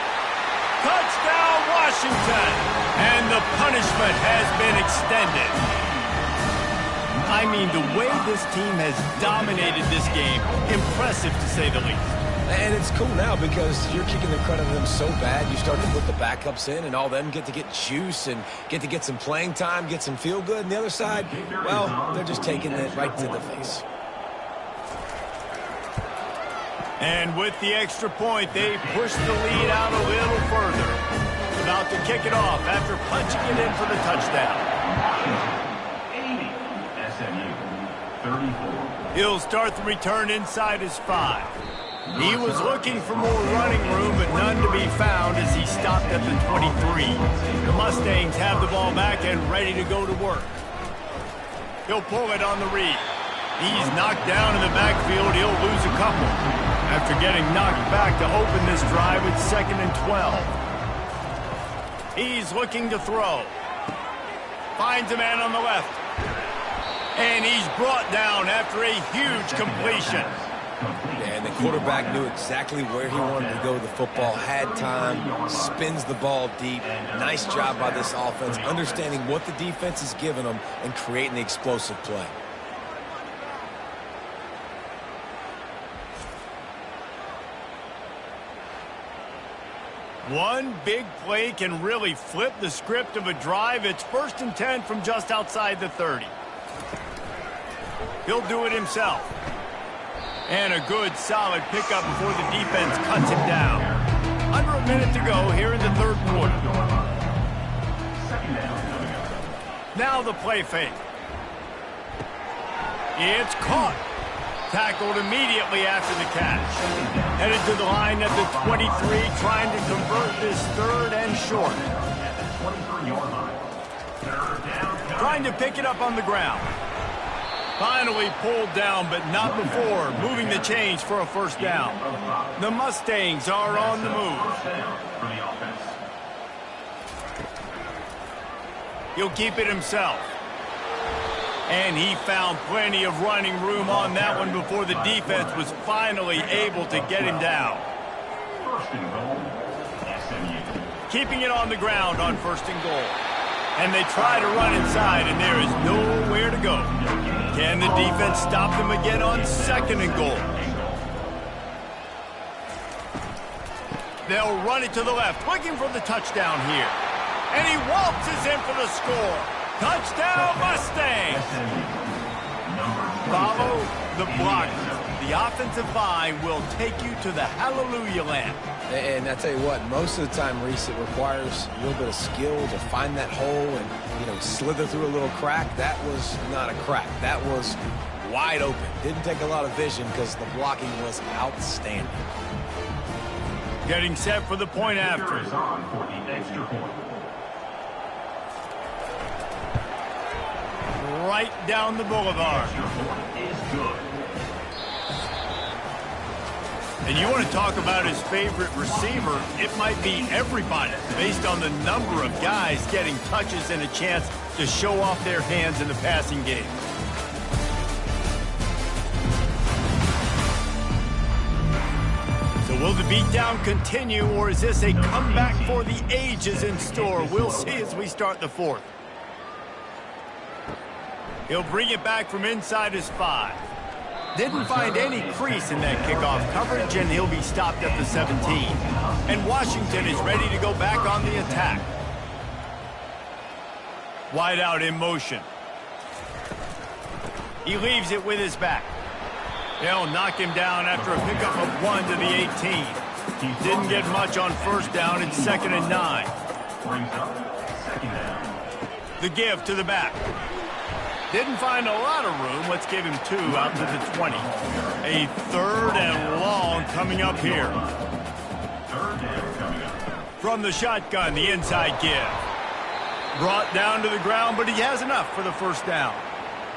Touchdown, Washington! And the punishment has been extended. I mean, the way this team has dominated this game, impressive to say the least. And it's cool now because you're kicking the credit of them so bad, you start to put the backups in, and all them get to get juice and get to get some playing time, get some feel good. And the other side, well, they're just taking it right to the face. And with the extra point, they push the lead out a little further. About to kick it off after punching it in for the touchdown. 80. SMU 34. He'll start the return inside his 5. He was looking for more running room, but none to be found as he stopped at the 23. The Mustangs have the ball back and ready to go to work. He'll pull it on the read. He's knocked down in the backfield. He'll lose a couple. After getting knocked back to open this drive, it's 2nd and 12. He's looking to throw. Finds a man on the left. And he's brought down after a huge completion. And the quarterback knew exactly where he wanted to go with the football, had time, spins the ball deep. Nice job by this offense, understanding what the defense is giving them and creating the explosive play. One big play can really flip the script of a drive. It's 1st and 10 from just outside the 30. He'll do it himself. And a good, solid pickup before the defense cuts him down. Under a minute to go here in the 3rd quarter. Now the play fake. It's caught. Tackled immediately after the catch. Headed to the line at the 23, trying to convert this 3rd and short. Trying to pick it up on the ground. Finally pulled down, but not before moving the chains for a first down. The Mustangs are on the move. He'll keep it himself. And he found plenty of running room on that one before the defense was finally able to get him down. Keeping it on the ground on 1st and goal. And they try to run inside, and there is nowhere to go. Can the defense stop them again on 2nd and goal? They'll run it to the left, looking for the touchdown here. And he waltzes in for the score. Touchdown, Mustangs! Follow the block. The the offensive line will take you to the hallelujah land. And I tell you what, most of the time, Reese, it requires a little bit of skill to find that hole and, slither through a little crack. That was not a crack. That was wide open. Didn't take a lot of vision because the blocking was outstanding. Getting set for the point after. Kicker is on for the extra point. Right down the boulevard. Extra point is good. And you want to talk about his favorite receiver, it might be everybody, based on the number of guys getting touches and a chance to show off their hands in the passing game. So will the beatdown continue, or is this a comeback for the ages in store? We'll see as we start the fourth. He'll bring it back from inside his 5. Didn't find any crease in that kickoff coverage, and he'll be stopped at the 17. And Washington is ready to go back on the attack. Wide out in motion. He leaves it with his back. They'll knock him down after a pickup of 1 to the 18. Didn't get much on first down. It's 2nd and 9. Brings up 2nd down. The give to the back. Didn't find a lot of room. Let's give him 2 out to the 20. A 3rd and long coming up here. 3rd down coming up. From the shotgun, the inside give. Brought down to the ground, but he has enough for the first down.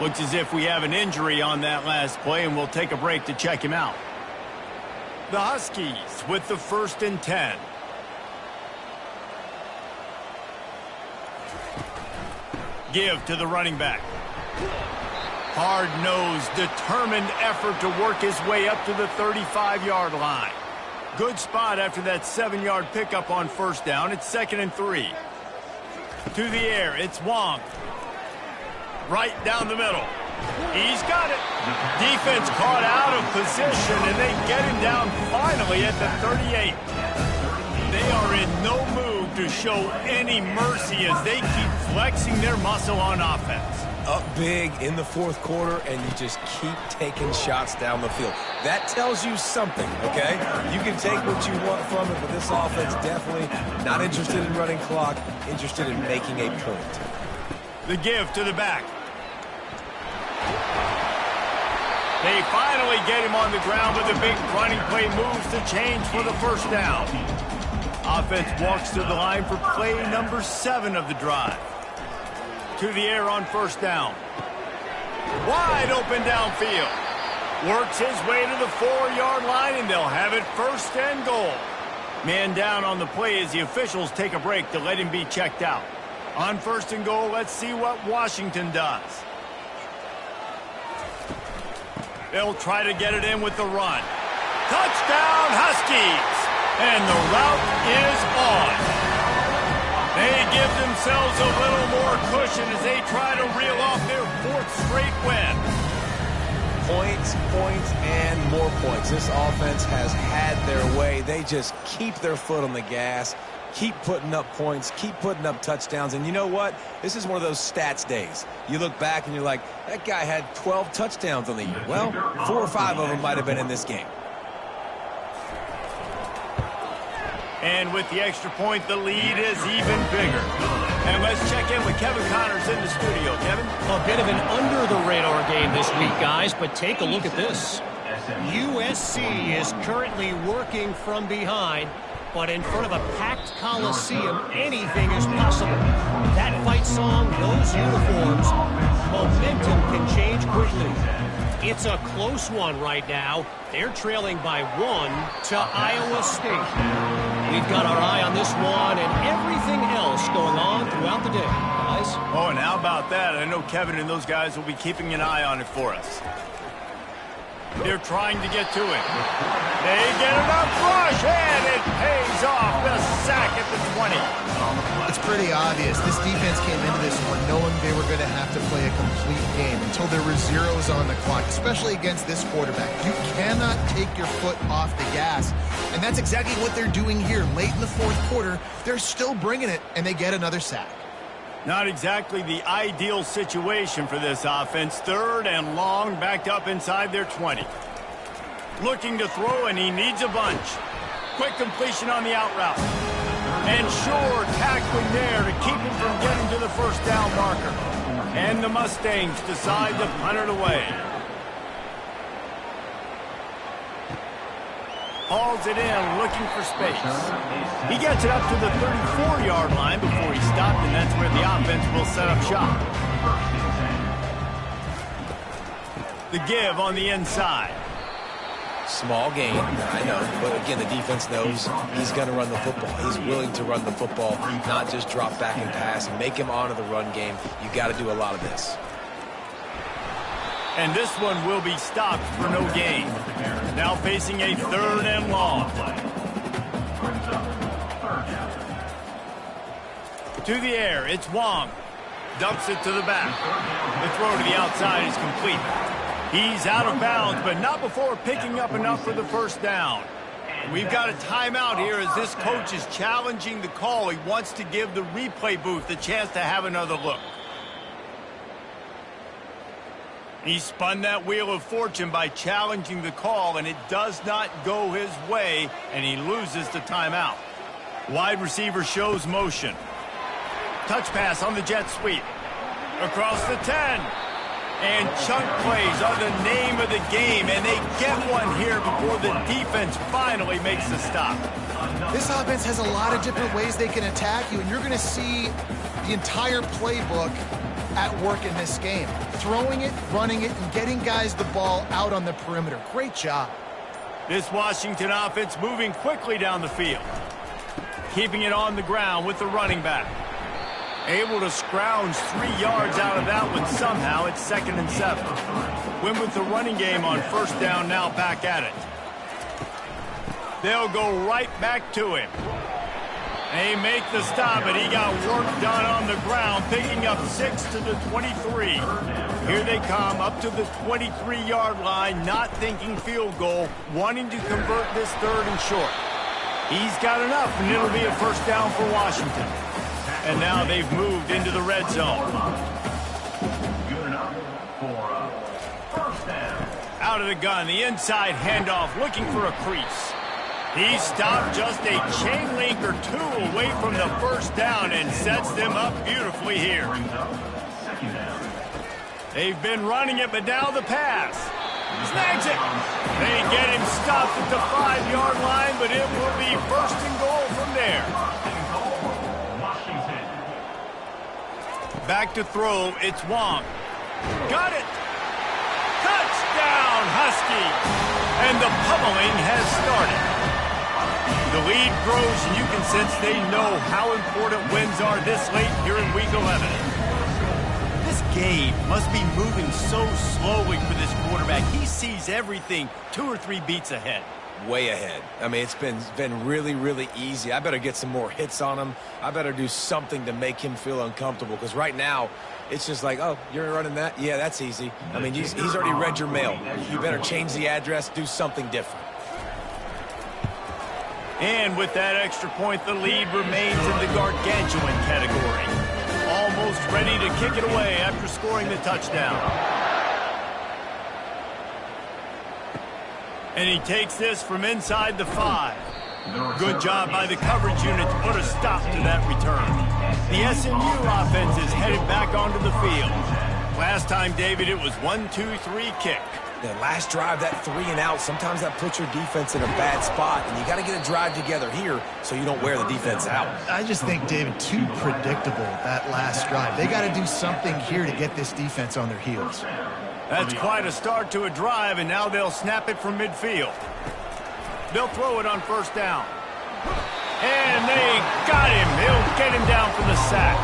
Looks as if we have an injury on that last play, and we'll take a break to check him out. The Huskies with the 1st and 10. Give to the running back. Hard-nosed, determined effort to work his way up to the 35-yard line. Good spot after that 7-yard pickup on first down. It's 2nd and 3. To the air, it's Wong. Right down the middle. He's got it. Defense caught out of position, and they get him down finally at the 38. They are in no mood to show any mercy as they keep flexing their muscle on offense. Up big in the 4th quarter, and you just keep taking shots down the field. That tells you something, okay? You can take what you want from it, but this offense definitely not interested in running clock, interested in making a point. The give to the back. They finally get him on the ground with a big running play, moves to change for the first down. Offense walks to the line for play number 7 of the drive. To the air on first down. Wide open downfield. Works his way to the 4-yard line, and they'll have it 1st and goal. Man down on the play as the officials take a break to let him be checked out. On 1st and goal, let's see what Washington does. They'll try to get it in with the run. Touchdown, Huskies! And the route is on. They give themselves a little more cushion as they try to reel off their 4th straight win. Points, and more points. This offense has had their way. They just keep their foot on the gas, keep putting up points, keep putting up touchdowns. And you know what? This is one of those stats days. You look back and you're like, that guy had 12 touchdowns on the year. Well, 4 or 5 of them might have been in this game. And with the extra point, the lead is even bigger. And let's check in with Kevin Connors in the studio. Kevin? A bit of an under-the-radar game this week, guys, but take a look at this. USC is currently working from behind, but in front of a packed Coliseum, anything is possible. That fight song, those uniforms, momentum can change quickly. It's a close one right now. They're trailing by 1 to Iowa State. We've got our eye on this one and everything else going on throughout the day, guys. Oh, and how about that? I know Kevin and those guys will be keeping an eye on it for us. They're trying to get to it. They get it up rush, and it pays off. The sack at the 20. It's pretty obvious. This defense came into this one knowing they were going to have to play a complete game until there were zeros on the clock, especially against this quarterback. You cannot take your foot off the gas, and that's exactly what they're doing here. Late in the 4th quarter, they're still bringing it, and they get another sack. Not exactly the ideal situation for this offense. 3rd and long, backed up inside their 20. Looking to throw, and he needs a bunch. Quick completion on the out route. And sure, tackling there to keep him from getting to the first down marker. And the Mustangs decide to punt it away. Hauls it in, looking for space. He gets it up to the 34-yard line before he stopped, and that's where the offense will set up shop. The give on the inside. Small gain, I know, but again, the defense knows he's going to run the football. He's willing to run the football, not just drop back and pass and make him honor the run game. You got to do a lot of this. And this one will be stopped for no gain. Now facing a 3rd and long. To the air, it's Wong. Dumps it to the back. The throw to the outside is complete. He's out of bounds, but not before picking up enough for the first down. We've got a timeout here as this coach is challenging the call. He wants to give the replay booth a chance to have another look. He spun that wheel of fortune by challenging the call, and it does not go his way, and he loses the timeout. Wide receiver shows motion. Touch pass on the jet sweep. Across the 10. And chunk plays are the name of the game, and they get one here before the defense finally makes the stop. This offense has a lot of different ways they can attack you, and you're going to see the entire playbook at work in this game. Throwing it, running it, and getting guys the ball out on the perimeter. Great job. This Washington offense moving quickly down the field. Keeping it on the ground with the running back. Able to scrounge 3 yards out of that one somehow. It's 2nd and 7. Win with the running game on first down, now back at it. They'll go right back to him. They make the stop, and he got work done on the ground, picking up 6 to the 23. Here they come up to the 23-yard line, not thinking field goal, wanting to convert this 3rd and short. He's got enough, and it'll be a first down for Washington. And now they've moved into the red zone. Good enough for first down. Out of the gun, the inside handoff, looking for a crease. He stopped just a chain link or 2 away from the first down and sets them up beautifully here. Second down. They've been running it, but now the pass. Snags it. They get him stopped at the 5-yard line, but it will be 1st and goal from there. Back to throw, it's Wong. Got it! Touchdown, Husky! And the pummeling has started. The lead grows, and you can sense they know how important wins are this late here in Week 11. This game must be moving so slowly for this quarterback. He sees everything 2 or 3 beats ahead. Way ahead. I mean, it's been really, really easy. I better get some more hits on him. I better do something to make him feel uncomfortable, because right now it's just like, oh, you're running that? Yeah, that's easy. I mean, he's already read your mail. You better change the address, do something different. And with that extra point, the lead remains in the gargantuan category. Almost ready to kick it away after scoring the touchdown. And he takes this from inside the 5. Good job by the coverage unit to put a stop to that return. The SMU offense is headed back onto the field. Last time, David, it was 1-2-3 kick. The last drive, that 3 and out, sometimes that puts your defense in a bad spot, and you got to get a drive together here so you don't wear the defense out. I just think, David, too predictable, that last drive. They got to do something here to get this defense on their heels. That's quite a start to a drive, and now they'll snap it from midfield. They'll throw it on first down. And they got him. They'll get him down for the sack.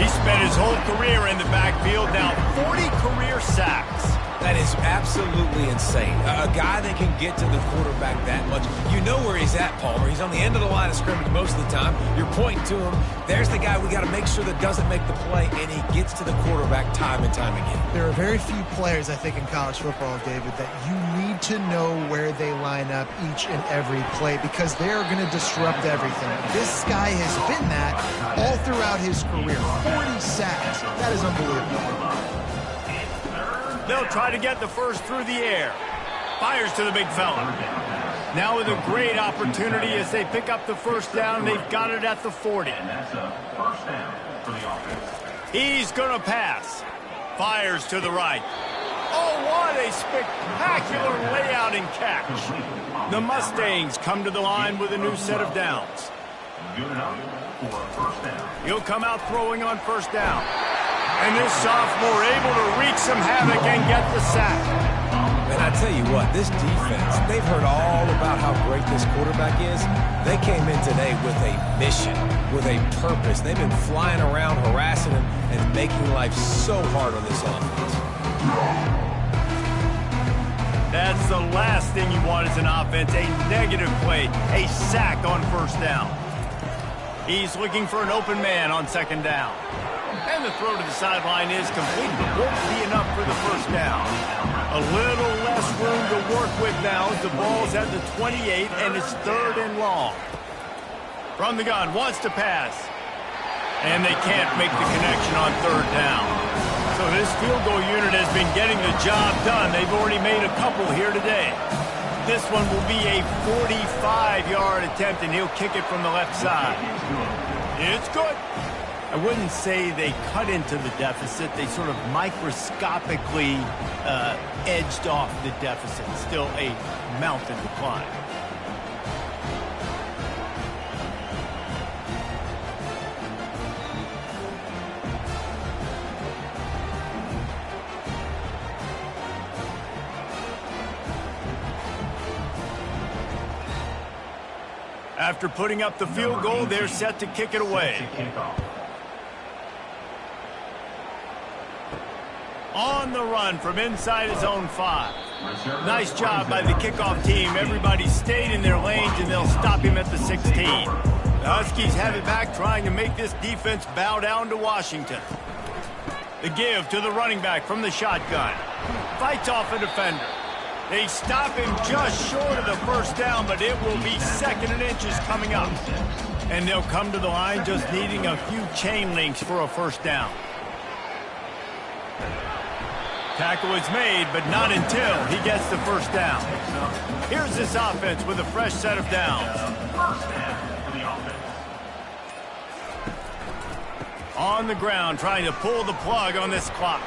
He spent his whole career in the backfield, now 40 career sacks. That is absolutely insane. A guy that can get to the quarterback that much. You know where he's at, Palmer. He's on the end of the line of scrimmage most of the time. You're pointing to him. There's the guy we got to make sure that doesn't make the play, and he gets to the quarterback time and time again. There are very few players, I think, in college football, David, that you need to know where they line up each and every play, because they are going to disrupt everything. This guy has been that all throughout his career. 40 sacks. That is unbelievable. They'll try to get the first through the air. Fires to the big fella. Now with a great opportunity as they pick up the first down. They've got it at the 40. And that's a first down for the offense. He's going to pass. Fires to the right. Oh, what a spectacular layout and catch. The Mustangs come to the line with a new set of downs. Good enough for a first down. He'll come out throwing on first down. And this sophomore able to wreak some havoc and get the sack. And I tell you what, this defense, they've heard all about how great this quarterback is. They came in today with a mission, with a purpose. They've been flying around, harassing him, and making life so hard on this offense. That's the last thing you want as an offense, a negative play, a sack on first down. He's looking for an open man on second down. And the throw to the sideline is complete, but won't be enough for the first down. A little less room to work with now as the ball's at the 28 and it's 3rd and long. From the gun, wants to pass. And they can't make the connection on 3rd down. So this field goal unit has been getting the job done. They've already made a couple here today. This one will be a 45-yard attempt, and he'll kick it from the left side. It's good. I wouldn't say they cut into the deficit. They sort of microscopically edged off the deficit. Still a mountain to climb. After putting up the field goal, they're set to kick it away. On the run from inside his own 5. Nice job by the kickoff team. Everybody stayed in their lanes, and they'll stop him at the 16. The Huskies have it back, trying to make this defense bow down to Washington. The give to the running back from the shotgun. Fights off a defender. They stop him just short of the first down, but it will be 2nd and inches coming up. And they'll come to the line just needing a few chain links for a first down. Tackle is made, but not until he gets the first down. Here's this offense with a fresh set of downs. On the ground, trying to pull the plug on this clock.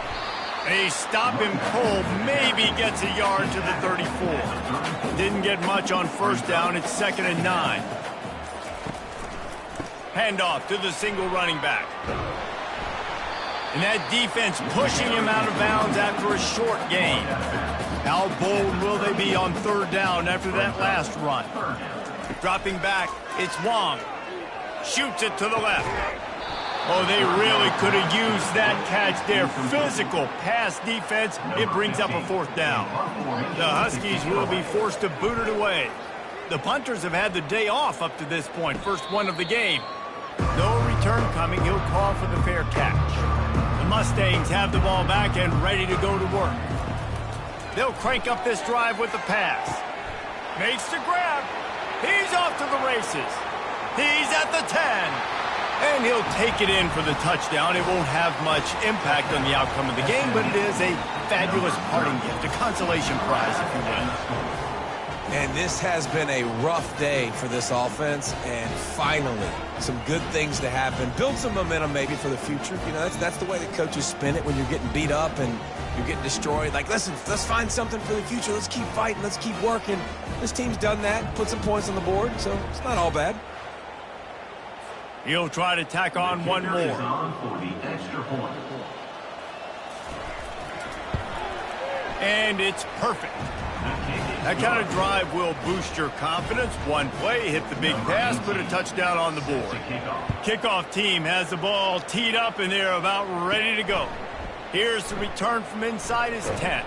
They stop him cold, maybe gets a yard to the 34. Didn't get much on first down. It's 2nd and 9. Handoff to the single running back. And that defense pushing him out of bounds after a short gain. How bold will they be on 3rd down after that last run? Dropping back, it's Wong. Shoots it to the left. Oh, they really could have used that catch there. Physical pass defense. It brings up a 4th down. The Huskies will be forced to boot it away. The punters have had the day off up to this point. First one of the game. No return coming. He'll call for the fair catch. The Mustangs have the ball back and ready to go to work. They'll crank up this drive with the pass. Makes the grab. He's off to the races. He's at the 10. And he'll take it in for the touchdown. It won't have much impact on the outcome of the game, but it is a fabulous parting gift, a consolation prize, if you will. And this has been a rough day for this offense, and finally, some good things to happen. Build some momentum maybe for the future. You know, that's the way that coaches spin it when you're getting beat up and you're getting destroyed. Like, listen, let's find something for the future. Let's keep fighting. Let's keep working. This team's done that, put some points on the board, so it's not all bad. He'll try to tack on one more. And it's perfect. That kind of drive will boost your confidence. One play, hit the big pass, put a touchdown on the board. Kickoff team has the ball teed up, and they're about ready to go. Here's the return from inside his 10.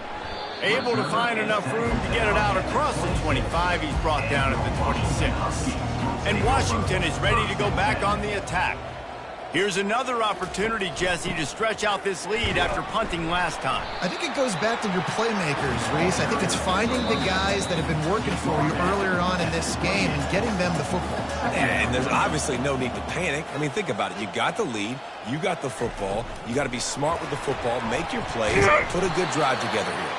Able to find enough room to get it out across the 25. He's brought down at the 26. And Washington is ready to go back on the attack. Here's another opportunity, Jesse, to stretch out this lead after punting last time. I think it goes back to your playmakers, Reese. I think it's finding the guys that have been working for you earlier on in this game and getting them the football. And there's obviously no need to panic. I mean, think about it. You got the lead. You got the football. You got to be smart with the football. Make your plays. Put a good drive together here.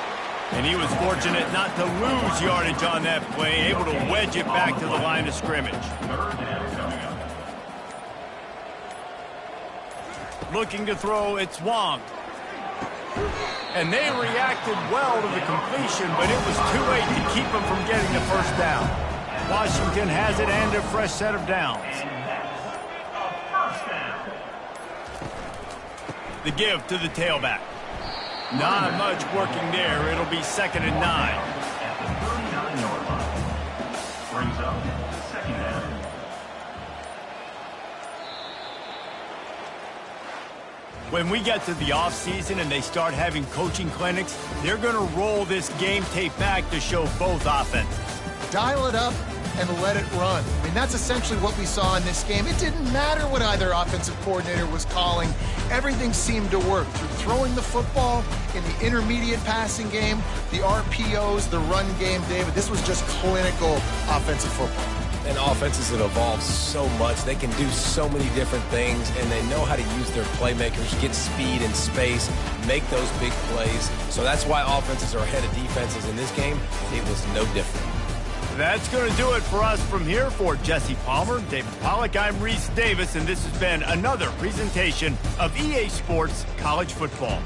And he was fortunate not to lose yardage on that play, able to wedge it back to the line of scrimmage. Looking to throw, it's Wong. And they reacted well to the completion, but it was too late to keep them from getting the first down. Washington has it and a fresh set of downs. The give to the tailback. Not much working there. It'll be 2nd and 9. At the 39-yard line. Brings up second down. When we get to the offseason and they start having coaching clinics, they're going to roll this game tape back to show both offenses. Dial it up and let it run. I mean, that's essentially what we saw in this game. It didn't matter what either offensive coordinator was calling. Everything seemed to work through throwing the football in the intermediate passing game, the RPOs, the run game, David. This was just clinical offensive football. And offenses have evolved so much. They can do so many different things, and they know how to use their playmakers, get speed and space, make those big plays. So that's why offenses are ahead of defenses in this game. It was no different. That's going to do it for us from here. For Jesse Palmer, David Pollack, I'm Reese Davis, and this has been another presentation of EA Sports College Football.